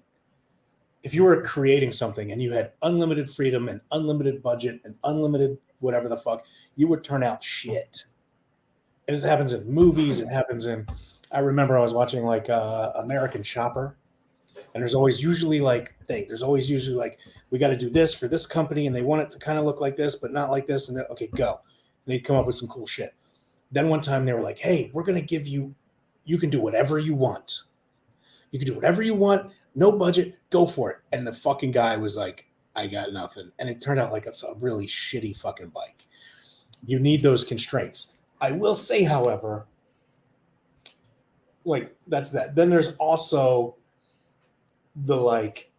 if you were creating something and you had unlimited freedom and unlimited budget and unlimited whatever the fuck, you would turn out shit. And this happens in movies. It happens in, I remember I was watching like American Shopper, and there's always usually like, we got to do this for this company and they want it to kind of look like this, but not like this. And then, okay, go. And they'd come up with some cool shit. Then one time they were like, hey, we're going to give you can do whatever you want. You can do whatever you want. No budget, go for it. And the fucking guy was like, I got nothing. And it turned out like it's a really shitty fucking bike. You need those constraints. I will say, however, like that's that. Then there's also the like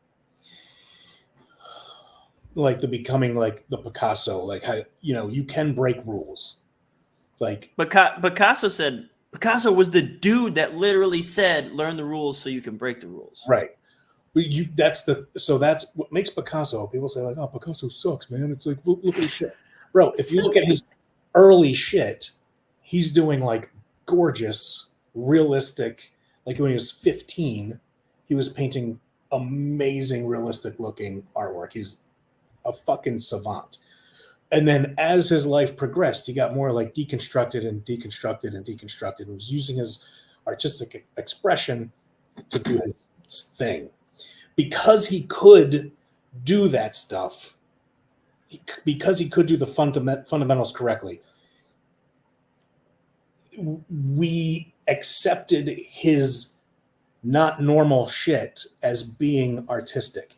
the becoming like the Picasso, like how, you can break rules. Like Picasso was the dude that literally said, learn the rules so you can break the rules. Right. That's what makes Picasso. People say like, oh, Picasso sucks, man. It's like, look at his shit. Bro, if you look at his early shit, he's doing like gorgeous, realistic, like when he was 15, he was painting amazing, realistic looking artwork. He's a fucking savant. And then as his life progressed, he got more like deconstructed and was using his artistic expression to do his thing. Because he could do that stuff, because he could do the fundamentals correctly, we accepted his not normal shit as being artistic.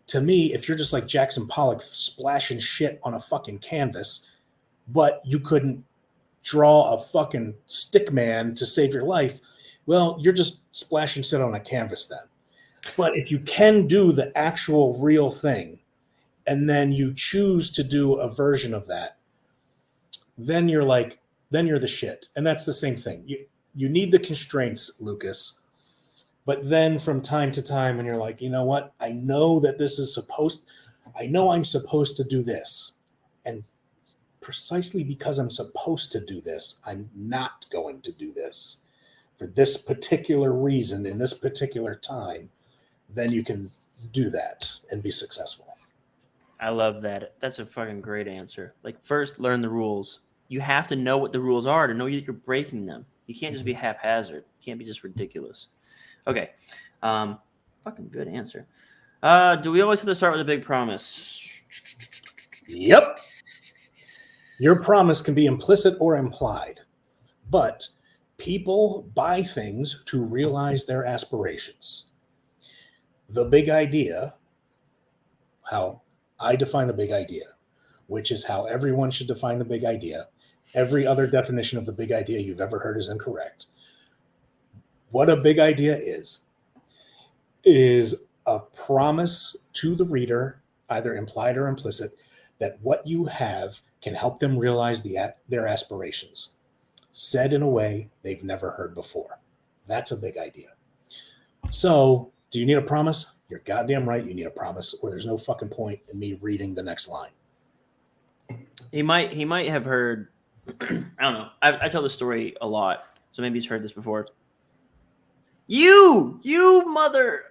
To me, if you're just like Jackson Pollock splashing shit on a fucking canvas, but you couldn't draw a fucking stick man to save your life, well, you're just splashing shit on a canvas then. But if you can do the actual real thing, and then you choose to do a version of that, then you're the shit. And that's the same thing. You need the constraints, Lucas. But then from time to time, when you're like, you know what? I know that I'm supposed to do this. And precisely because I'm supposed to do this, I'm not going to do this for this particular reason in this particular time. Then you can do that and be successful. I love that. That's a fucking great answer. Like, first, learn the rules. You have to know what the rules are to know that you're breaking them. You can't just be haphazard. You can't be just ridiculous. Okay. Fucking good answer. Do we always have to start with a big promise? Yep. Your promise can be implicit or implied, but people buy things to realize their aspirations. The big idea, how I define the big idea, which is how everyone should define the big idea. Every other definition of the big idea you've ever heard is incorrect. What a big idea is a promise to the reader, either implied or implicit, that what you have can help them realize their aspirations, said in a way they've never heard before. That's a big idea. So, do you need a promise? You're goddamn right you need a promise, or there's no fucking point in me reading the next line. He might have heard, I don't know. I tell this story a lot, so maybe he's heard this before. You mother.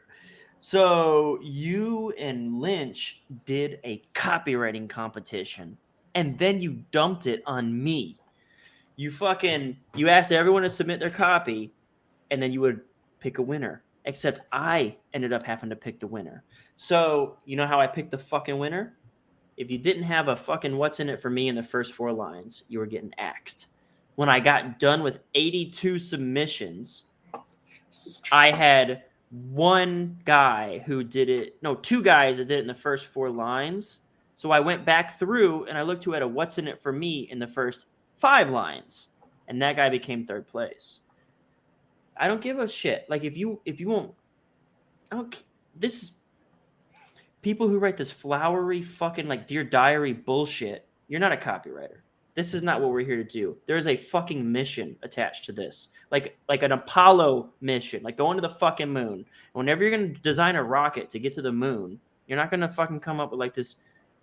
So you and Lynch did a copywriting competition, and then you dumped it on me. You asked everyone to submit their copy, and then you would pick a winner. Except I ended up having to pick the winner. So you know how I picked the fucking winner? If you didn't have a fucking what's in it for me in the first 4 lines, you were getting axed. When I got done with 82 submissions, I had two guys that did it in the first 4 lines. So I went back through and I looked who had a what's in it for me in the first 5 lines. And that guy became 3rd place. I don't give a shit. Like if you won't This is people who write this flowery fucking like Dear Diary bullshit. You're not a copywriter. This is not what we're here to do. There is a fucking mission attached to this, like an Apollo mission, like going to the fucking moon. Whenever you're gonna design a rocket to get to the moon, you're not gonna fucking come up with like this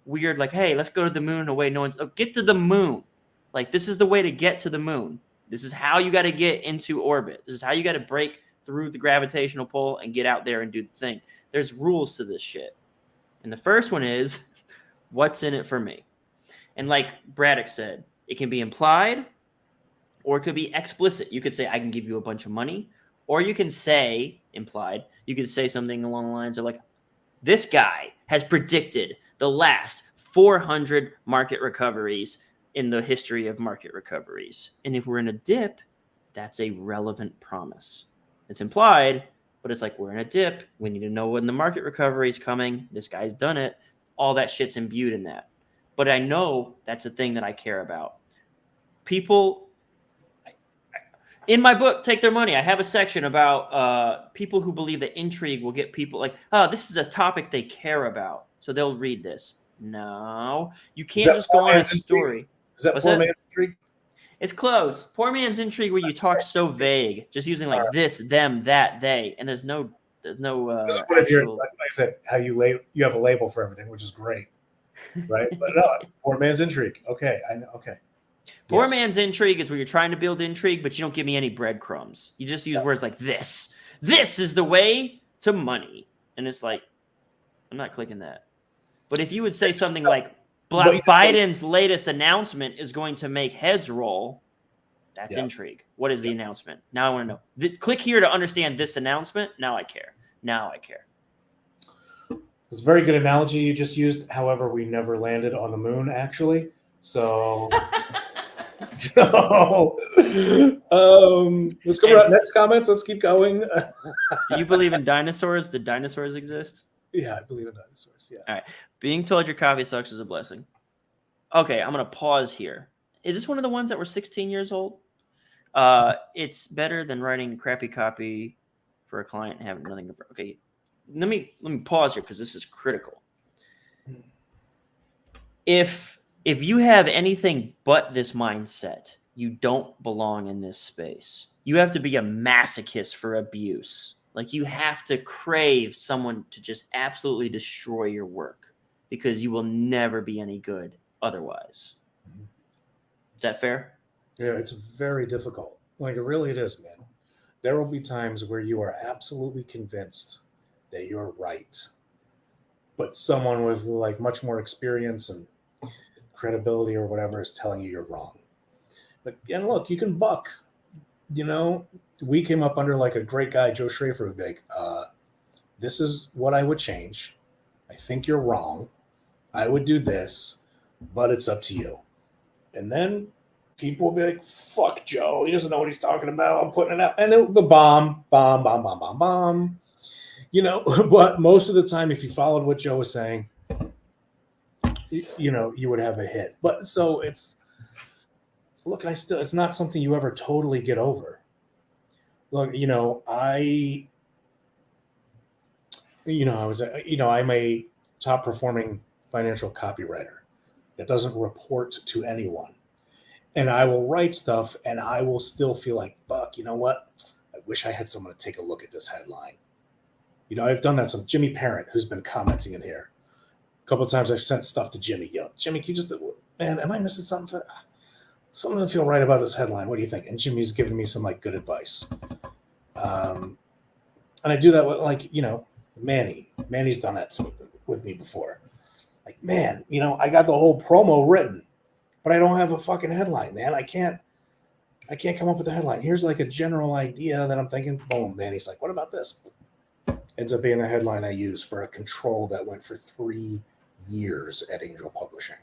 weird, like, hey, let's go to the moon in a way no one's. Oh, get to the moon. Like, this is the way to get to the moon. This is how you got to get into orbit. This is how you got to break through the gravitational pull and get out there and do the thing. There's rules to this shit. And the first one is, what's in it for me? And like Braddock said, it can be implied or it could be explicit. You could say, I can give you a bunch of money. Or you can say, implied, you could say something along the lines of like, this guy has predicted the last 400 market recoveries in the history of market recoveries. And if we're in a dip, that's a relevant promise. It's implied, but it's like, we're in a dip. We need to know when the market recovery is coming. This guy's done it. All that shit's imbued in that. But I know that's a thing that I care about. People, in my book, Take Their Money, I have a section about people who believe that intrigue will get people like, oh, this is a topic they care about, so they'll read this. No, you can't just go on a story. Is that Poor Man's Intrigue? It's close. Poor Man's Intrigue, where you talk so vague, just using like this, them, that, they, and there's no. This is one of your, like I said, how you have a label for everything, which is great, right? But no, Poor Man's Intrigue. Okay, I know. Okay. Poor Man's Intrigue is where you're trying to build intrigue, but you don't give me any breadcrumbs. You just use words like this. This is the way to money, and it's like, I'm not clicking that. But if you would say something like, Biden's latest announcement is going to make heads roll, that's intrigue. What is the announcement? Now I want to know. Click here to understand this announcement. Now I care. It's a very good analogy you just used. However, we never landed on the moon, actually. So, let's go around next comments. Let's keep going. Do you believe in dinosaurs? Did dinosaurs exist? Yeah, I believe in dinosaurs. Yeah. All right. Being told your copy sucks is a blessing. Okay, I'm going to pause here. Is this one of the ones that were 16 years old? It's better than writing crappy copy for a client and having nothing to... Okay, let me pause here because this is critical. If you have anything but this mindset, you don't belong in this space. You have to be a masochist for abuse. Like, you have to crave someone to just absolutely destroy your work because you will never be any good otherwise. Is that fair? Yeah, it's very difficult. Like, it really is, man. There will be times where you are absolutely convinced that you're right, but someone with like much more experience and credibility or whatever is telling you you're wrong. But, and look, you can buck, you know. We came up under like a great guy, Joe Schrafer, would be like, this is what I would change. I think you're wrong. I would do this, but it's up to you. And then people will be like, fuck Joe. He doesn't know what he's talking about. I'm putting it out. And then the bomb. You know, but most of the time, if you followed what Joe was saying, you know, you would have a hit. But so it's, look, it's not something you ever totally get over. Look, you know, I'm a top performing financial copywriter that doesn't report to anyone. And I will write stuff and I will still feel like, fuck, you know what? I wish I had someone to take a look at this headline. You know, I've done that. Some Jimmy Parent, who's been commenting in here. A couple of times I've sent stuff to Jimmy. Yo, Jimmy, can you just, man, am I missing something? Something doesn't feel right about this headline. What do you think? And Jimmy's giving me some like good advice. And I do that with, like, you know, Manny's done that with me before. Like, man, you know, I got the whole promo written, but I don't have a fucking headline, man. I can't come up with a headline. Here's like a general idea that I'm thinking, boom, Manny's like, what about this? Ends up being the headline I use for a control that went for 3 years at Angel Publishing.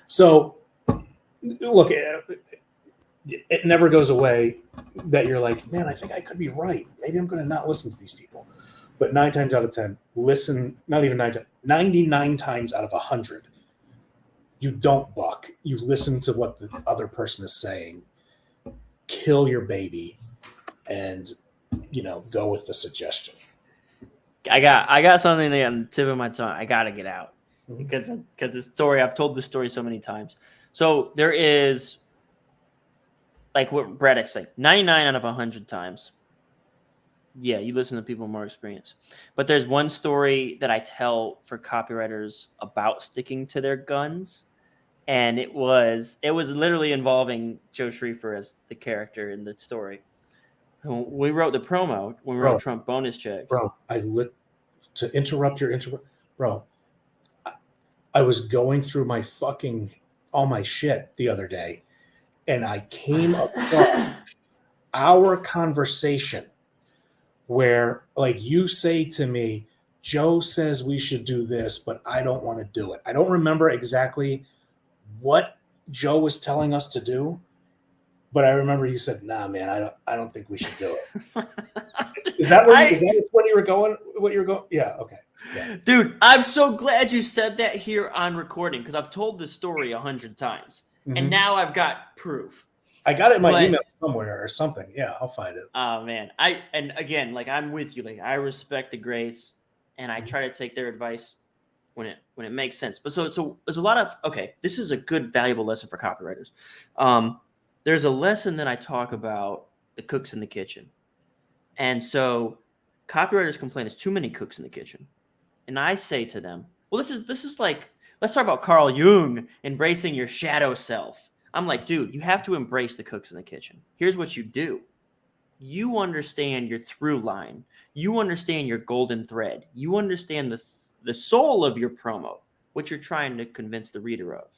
So look, it never goes away that you're like, man, I think I could be right. Maybe I'm going to not listen to these people. But 9 times out of 10, listen, not even 9 times, 99 times out of 100, you don't buck. You listen to what the other person is saying, kill your baby, and go with the suggestion. I got something on the tip of my tongue. I gotta get out Mhm. because the story, I've told this story so many times. So there is, like what Braddock's like, 99 out of 100 times. Yeah, you listen to people with more experience. But there's one story that I tell for copywriters about sticking to their guns. And it was literally involving Joe Schriefer as the character in the story. When we wrote the promo, when we wrote Trump bonus checks. Bro, to interrupt bro, I was going through all my shit the other day, and I came across our conversation where, like, you say to me, Joe says we should do this, but I don't want to do it. I don't remember exactly what Joe was telling us to do, but I remember you said, "Nah, man, I don't think we should do it." Is that when you were going? What you were going? Yeah. Okay. Yeah. Dude, I'm so glad you said that here on recording because I've told this story 100 times, and now I've got proof. I got it in my email somewhere or something. Yeah, I'll find it. Oh man, and again, like I'm with you. Like I respect the greats, and I try to take their advice when it makes sense. But so there's a lot of this is a good valuable lesson for copywriters. There's a lesson that I talk about the cooks in the kitchen, and so copywriters complain there's too many cooks in the kitchen, and I say to them, well, this is like, let's talk about Carl Jung embracing your shadow self. I'm like, dude, you have to embrace the cooks in the kitchen. Here's what you do. You understand your through line. You understand your golden thread. You understand the soul of your promo, what you're trying to convince the reader of.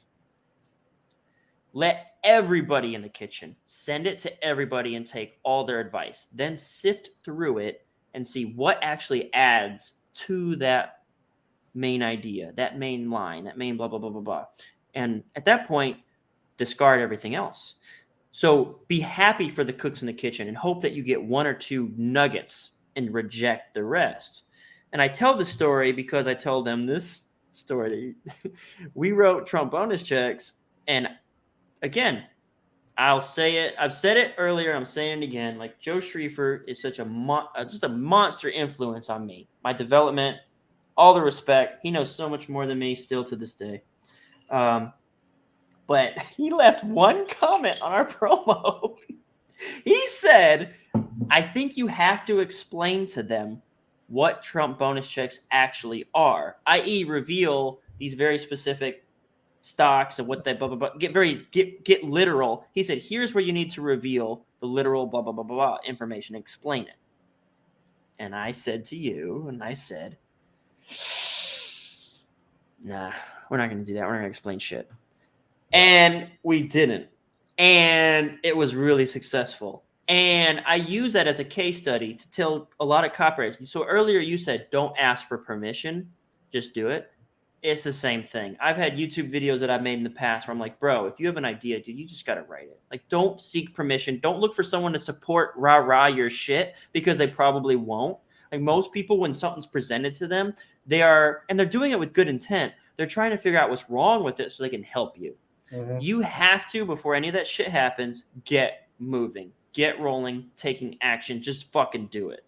Let everybody in the kitchen, send it to everybody and take all their advice. Then sift through it and see what actually adds to that main idea, that main line, that main blah, blah, blah, blah, blah. And at that point, discard everything else. So be happy for the cooks in the kitchen and hope that you get one or two nuggets and reject the rest. And I tell the story because I told them this story. We wrote Trump bonus checks, and again, I'll say it. I've said it earlier. I'm saying it again. Like Joe Schriefer is such just a monster influence on me, my development, all the respect. He knows so much more than me still to this day. But he left one comment on our promo. He said, I think you have to explain to them what Trump bonus checks actually are, i.e. reveal these very specific stocks and what they blah, blah, blah. Get literal. He said, here's where you need to reveal the literal blah, blah, blah, blah, blah information. Explain it. And I said to you, nah, we're not going to do that. We're not going to explain shit. And we didn't. And it was really successful. And I use that as a case study to tell a lot of copywriters. So earlier you said, don't ask for permission, just do it. It's the same thing. I've had YouTube videos that I've made in the past where I'm like, bro, if you have an idea, dude, you just got to write it. Like, don't seek permission. Don't look for someone to support rah-rah your shit because they probably won't. Like most people, when something's presented to them, they're doing it with good intent. They're trying to figure out what's wrong with it so they can help you. Mm-hmm. You have to, before any of that shit happens, get moving, get rolling, taking action. Just fucking do it.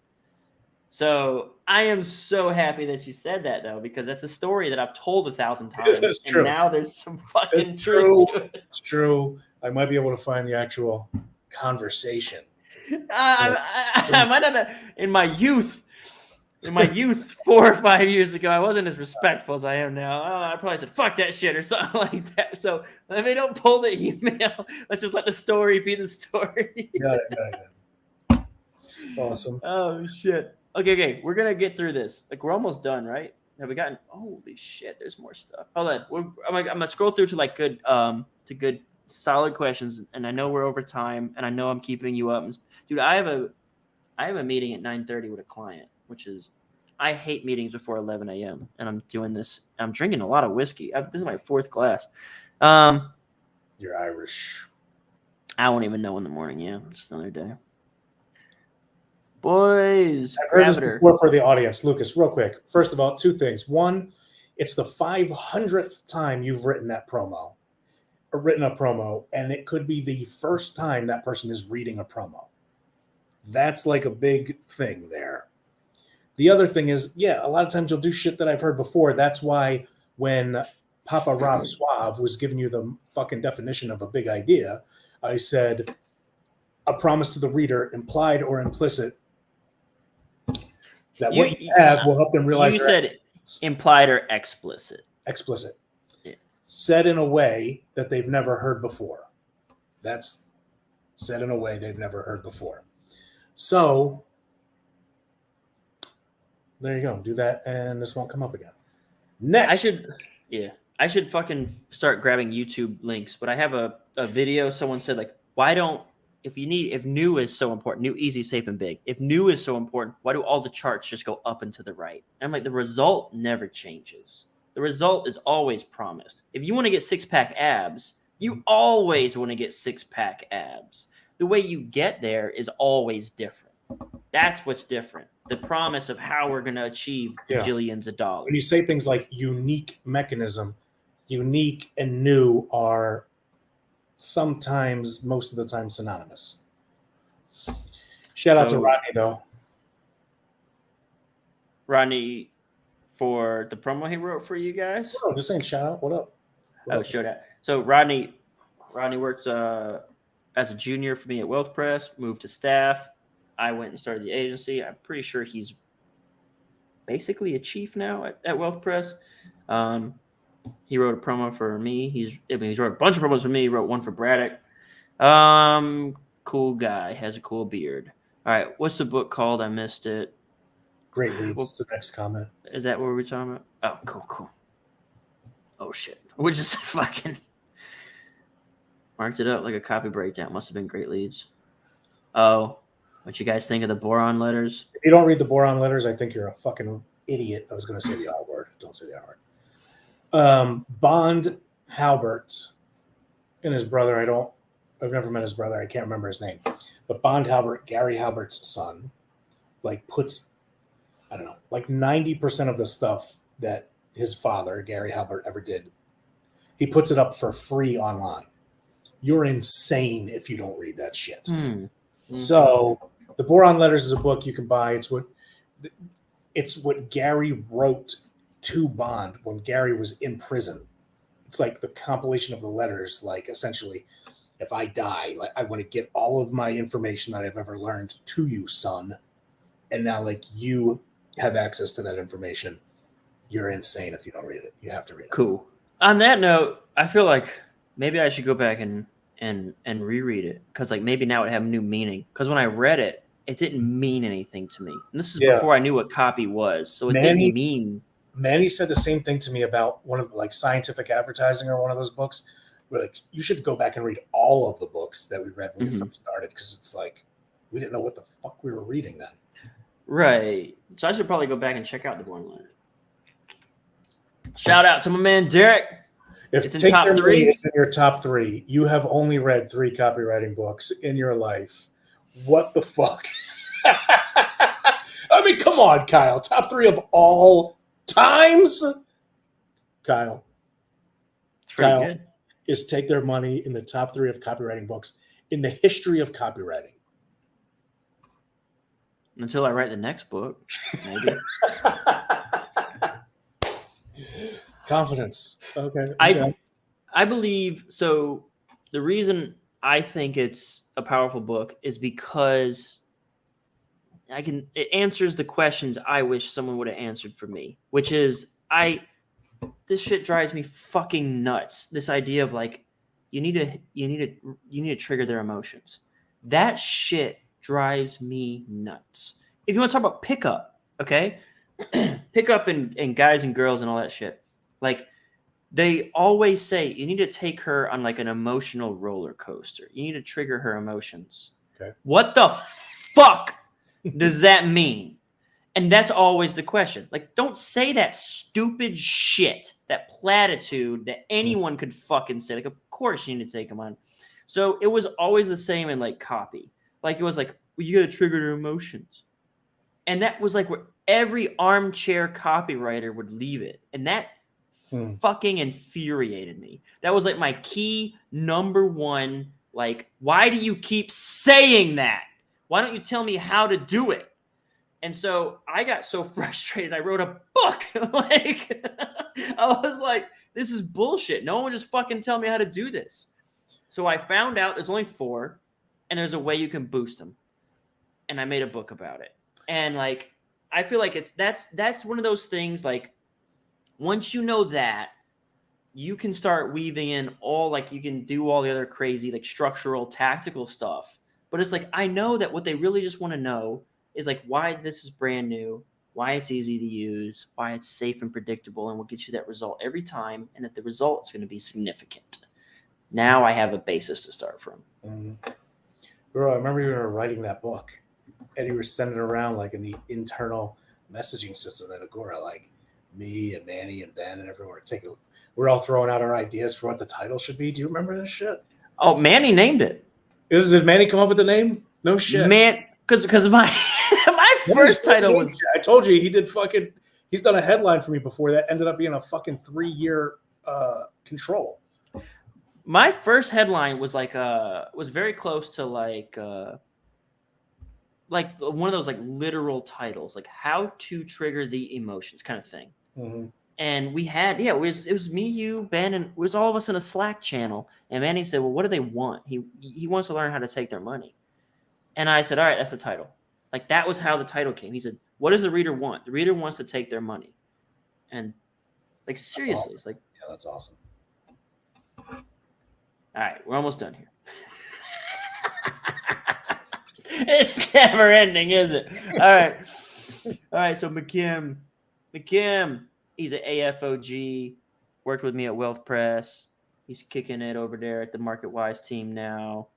So I am so happy that you said that, though, because that's a story that I've told 1,000 times. That's true. And now there's some fucking truth to it. It's true. I might be able to find the actual conversation. I might not have, in my youth, 4 or 5 years ago, I wasn't as respectful as I am now. I probably said, fuck that shit or something like that. So if they don't pull the email, let's just let the story be the story. Got it. Awesome. Oh, shit. Okay. We're going to get through this. Like, we're almost done, right? Have we gotten, holy shit, there's more stuff. Hold on. I'm going to scroll through to like good solid questions. And I know we're over time and I know I'm keeping you up. Dude, I have a meeting at 9:30 with a client, which is, I hate meetings before 11 a.m. And I'm doing this. I'm drinking a lot of whiskey. This is my 4th glass. You're Irish. I won't even know in the morning. Yeah, it's another day. Boys, I've heard this before for the audience. Lucas, real quick. First of all, 2 things. One, it's the 500th time you've written a promo, and it could be the first time that person is reading a promo. That's like a big thing there. The other thing is, yeah, a lot of times you'll do shit that I've heard before. That's why when Papa Rob Suave was giving you the fucking definition of a big idea, I said a promise to the reader, implied or implicit, that what you have will help them realize. You said implied or explicit. Explicit. Yeah. Said in a way that they've never heard before. That's said in a way they've never heard before. So there you go. Do that, and this won't come up again. Next, I should fucking start grabbing YouTube links. But I have a video. Someone said like, why don't if new is so important, new, easy, safe, and big. If new is so important, why do all the charts just go up and to the right? And I'm like, the result never changes. The result is always promised. If you want to get 6-pack abs, you always want to get 6-pack abs. The way you get there is always different. That's what's different. The promise of how we're going to achieve bajillions of dollars. When you say things like unique mechanism, unique and new are sometimes, most of the time, synonymous. Shout out to Rodney, though. Rodney, for the promo he wrote for you guys? Oh, just saying shout out. What up? Shout out. So Rodney worked as a junior for me at Wealth Press, moved to staff. I went and started the agency. I'm pretty sure he's basically a chief now at Wealth Press. He wrote a promo for me. He's wrote a bunch of promos for me. He wrote one for Braddock. Cool guy. Has a cool beard. All right. What's the book called? I missed it. Great leads. It's the next comment. Is that what we're talking about? Oh, cool. Oh, shit. We just fucking marked it up like a copy breakdown. Must have been great leads. Oh, what you guys think of the boron letters? If you don't read the boron letters, I think you're a fucking idiot. I was going to say the R word. Don't say the R word. Bond Halbert and his brother. I've never met his brother. I can't remember his name. But Bond Halbert, Gary Halbert's son, puts, I don't know, 90% of the stuff that his father, Gary Halbert, ever did, he puts it up for free online. You're insane if you don't read that shit. So the Boron Letters is a book you can buy. It's what Gary wrote to Bond when Gary was in prison. It's like the compilation of the letters, essentially, if I die, I want to get all of my information that I've ever learned to you, son. And now, you have access to that information. You're insane if you don't read it. You have to read it. Cool. On that note, I feel like maybe I should go back and reread it, because maybe now it have new meaning. Because when I read it, it didn't mean anything to me. And this is before I knew what copy was, so it didn't mean. Manny said the same thing to me about one of Scientific Advertising or one of those books. Where you should go back and read all of the books that we read when we first started, because it's we didn't know what the fuck we were reading then. Right. So I should probably go back and check out the Born Letter. Shout out to my man Derek. If it's in Take top Their 3. Money is in your top 3, you have only read 3 copywriting books in your life. What the fuck? I mean, come on, Kyle. Top 3 of all times? Kyle. It's pretty Kyle good. Is Take Their Money in the top 3 of copywriting books in the history of copywriting. Until I write the next book, maybe. Confidence. Okay. I believe so. The reason I think it's a powerful book is because it answers the questions I wish someone would have answered for me, which is this shit drives me fucking nuts. This idea of you need to trigger their emotions. That shit drives me nuts. If you want to talk about pickup, okay? Pickup and guys and girls and all that shit. They always say you need to take her on an emotional roller coaster. You need to trigger her emotions. Okay. What the fuck does that mean? And that's always the question. Don't say that stupid shit, that platitude that anyone could fucking say. Of course you need to take them on. So it was always the same in copy. It was well, you got to trigger their emotions. And that was where every armchair copywriter would leave it. And that fucking infuriated me. That was my key number one. Why do you keep saying that? Why don't you tell me how to do it? And so I got so frustrated, I wrote a book. Like, I was like, this is bullshit. No one would just fucking tell me how to do this. So I found out there's only 4, and there's a way you can boost them. And I made a book about it. And like, I feel like that's one of those things, like, once you know that, you can start weaving in all, like, you can do all the other crazy, like, structural, tactical stuff. But it's like, I know that what they really just want to know is like why this is brand new, why it's easy to use, why it's safe and predictable, and will get you that result every time, and that the result is going to be significant. Now I have a basis to start from. Mm-hmm. Bro, I remember you were writing that book, and you were sending it around like in the internal messaging system at Agora, like me and Manny and Ben and everyone we're all throwing out our ideas for what the title should be. Do you remember this shit? Oh, Manny named it. Did Manny come up with the name? No shit. Man, because my first title was. I told you he's done a headline for me before that ended up being a fucking 3-year control. My first headline was like was very close to like one of those like literal titles, like how to trigger the emotions kind of thing. Mm-hmm. And we had, it was me, you, Ben, and it was all of us in a Slack channel. And Manny said, well, what do they want? He wants to learn how to take their money. And I said, all right, that's the title. Like, that was how the title came. He said, what does the reader want? The reader wants to take their money. And like, seriously, awesome. It's like, yeah, that's awesome. All right, we're almost done here. It's never ending, is it? All right. So McKim, he's an AFOG, worked with me at Wealth Press. He's kicking it over there at the MarketWise team now.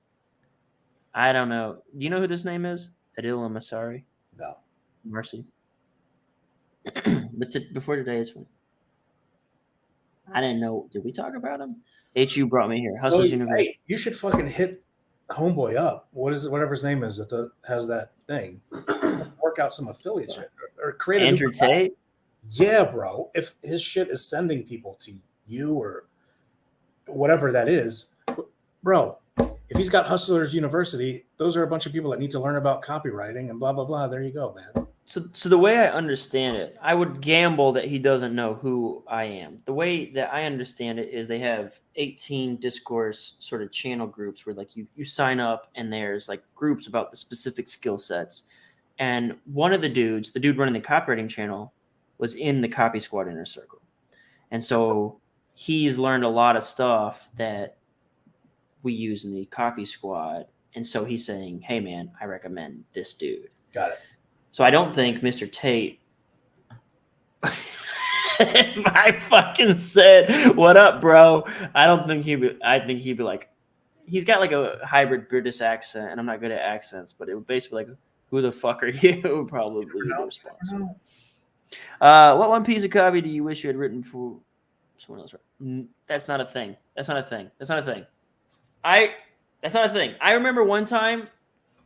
I don't know. Do you know who this name is? Adil Masari? No. Marcy. But before today is fun. I didn't know. Did we talk about him? HU brought me here. Hustles University. Hey, you should fucking hit Homeboy up. What is it? Whatever his name is that has that thing. Work out some affiliate shit or create Andrew Tate. Yeah, bro. If his shit is sending people to you or whatever that is, bro. If he's got Hustlers University, those are a bunch of people that need to learn about copywriting and blah blah blah. There you go, man. So the way I understand it, I would gamble that he doesn't know who I am. The way that I understand it is they have 18 discourse sort of channel groups where like you sign up and there's like groups about the specific skill sets. And one of the dude running the copywriting channel was in the Copy Squad inner circle. And so he's learned a lot of stuff that we use in the Copy Squad. And so he's saying, hey man, I recommend this dude. Got it. So I don't think Mr. Tate, if I fucking said, what up, bro? I think he'd be like, he's got like a hybrid British accent, and I'm not good at accents, but it would basically like, who the fuck are you? Probably be the response. What one piece of copy do you wish you had written for someone else? That's not a thing. That's not a thing. I remember one time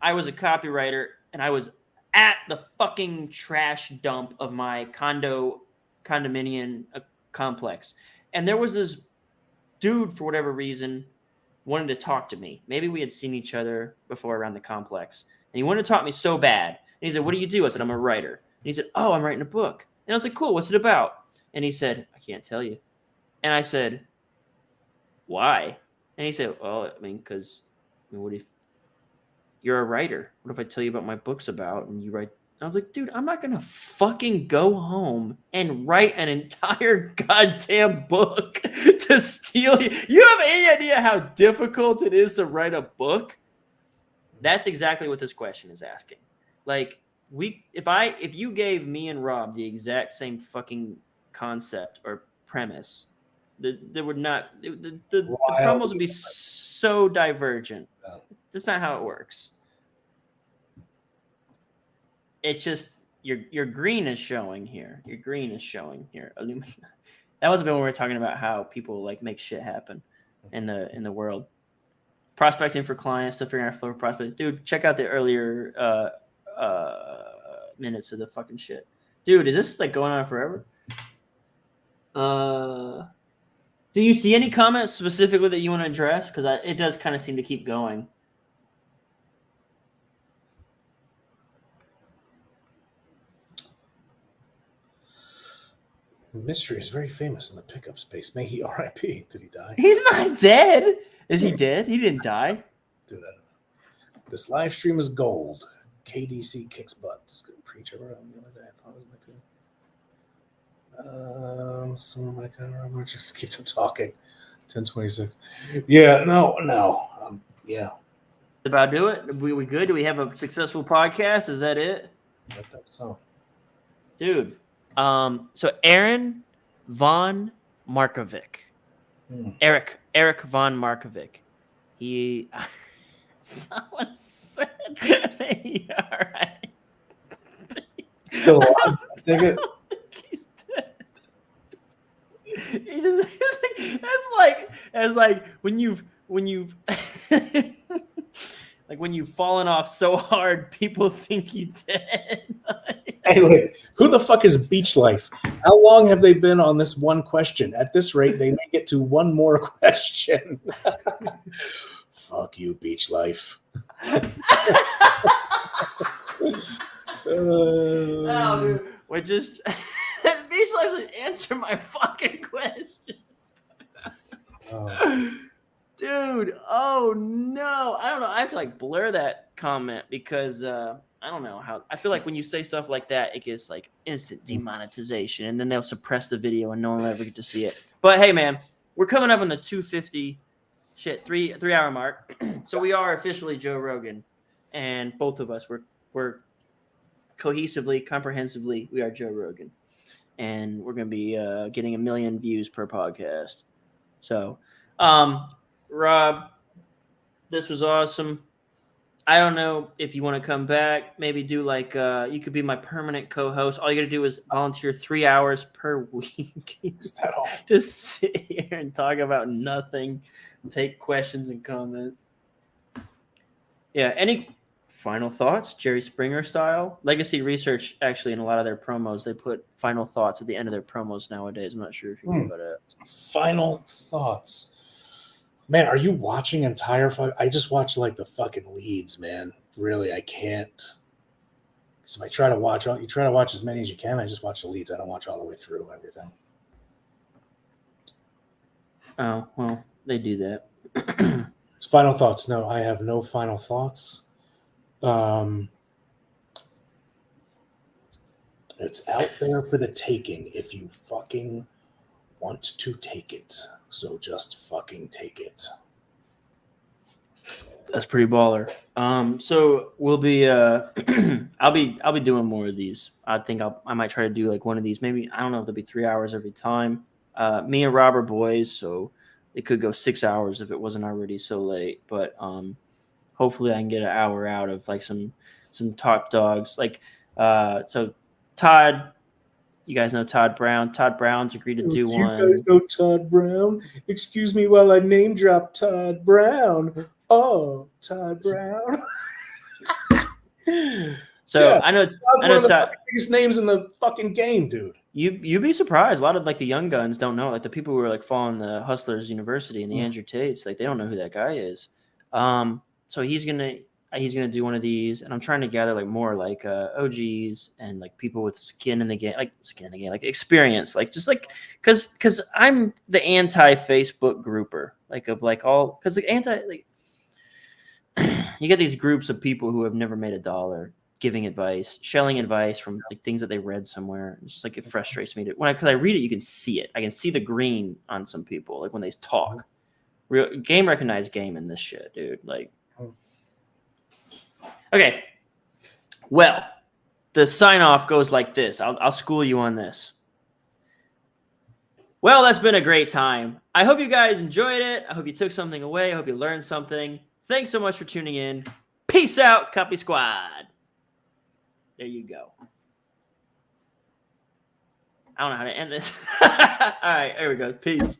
I was a copywriter and I was at the fucking trash dump of my condominium complex. And there was this dude, for whatever reason, wanted to talk to me. Maybe we had seen each other before around the complex. And he wanted to talk to me so bad. And he said, what do you do? I said, I'm a writer. And he said, oh, I'm writing a book. And I was like, cool, what's it about? And he said, I can't tell you. And I said, why? And he said, well, what if you're a writer? What if I tell you about my books about and you write? I was like, dude, I'm not going to fucking go home and write an entire goddamn book to steal you. You have any idea how difficult it is to write a book? That's exactly what this question is asking. Like, if you gave me and Rob the exact same fucking concept or premise, there would not, the promos would be so divergent. That's not how it works. It's just your green is showing here. Your green is showing here. That was a bit when we were talking about how people like make shit happen in the world. Prospecting for clients, to figuring out flow prospect. Dude, check out the earlier minutes of the fucking shit. Dude, is this like going on forever? Do you see any comments specifically that you want to address? Because it does kind of seem to keep going. Mystery is very famous in the pickup space. May he R.I.P. Did he die? He's not dead. Is he dead? He didn't die. Dude, I don't know. This live stream is gold. KDC kicks butt. This good preacher I wrote on the other day. I thought it was my team. Some of my kind of just keep them talking. 10:26. Yeah, no. Yeah. About do it? We good? Do we have a successful podcast? Is that it? I think so. Dude. So Aaron von Markovic. Eric von Markovic. He someone said all right. Still alive. Take it. He's dead. He's just, that's like when you've like when you've fallen off so hard, people think you dead. Hey, wait, who the fuck is Beach Life? How long have they been on this one question? At this rate, they may get to one more question. Fuck you, Beach Life. Oh, dude. We're just Beach Life didn't answer my fucking question. Oh. Dude, oh no. I don't know. I have to like blur that comment because I don't know how. I feel like when you say stuff like that, it gets like instant demonetization, and then they'll suppress the video, and no one will ever get to see it. But hey, man, we're coming up on the 250 3-hour mark, so we are officially Joe Rogan, and both of us we're cohesively, comprehensively, we are Joe Rogan, and we're gonna be getting 1 million views per podcast. So, Rob, this was awesome. I don't know if you want to come back, maybe do like, you could be my permanent co-host. All you got to do is volunteer 3 hours per week. Is that all? Just sit here and talk about nothing, take questions and comments. Yeah. Any final thoughts, Jerry Springer style? Legacy Research, actually, in a lot of their promos, they put final thoughts at the end of their promos nowadays. I'm not sure if you know about it. Final thoughts. Man, are you watching entire? I just watch like the fucking leads, man. Really, I can't. Because if I try to watch, you try to watch as many as you can. I just watch the leads. I don't watch all the way through everything. Oh, well, they do that. Final thoughts. No, I have no final thoughts. It's out there for the taking if you fucking want to take it. So just fucking take it. That's pretty baller. So we'll be I'll be doing more of these. I think I might try to do like one of these. Maybe I don't know if there'll be 3 hours every time. Me and Rob are boys, so it could go 6 hours if it wasn't already so late. But hopefully I can get an hour out of like some top dogs. Like so Todd. You guys know Todd Brown. Todd Brown's agreed to do one. You guys know Todd Brown? Excuse me while I name drop Todd Brown. Oh, Todd Brown. So yeah, I know Todd's one of the biggest names in the fucking game, dude. You'd be surprised. A lot of like the young guns don't know. Like the people who are like following the Hustlers University and the Andrew Tates, like they don't know who that guy is. So he's gonna do one of these, and I'm trying to gather like more like OGs and like people with skin in the game, like experience, like just like because I'm the anti-Facebook grouper, like of like all because the anti like you get these groups of people who have never made a dollar giving advice, shelling advice from like things that they read somewhere. It's just like it frustrates me because I read it, you can see it. I can see the green on some people, like when they talk. Real game recognized game in this shit, dude. Like. Okay, well, the sign-off goes like this. I'll school you on this. Well, that's been a great time. I hope you guys enjoyed it. I hope you took something away. I hope you learned something. Thanks so much for tuning in. Peace out, Copy Squad. There you go. I don't know how to end this. All right, there we go. Peace.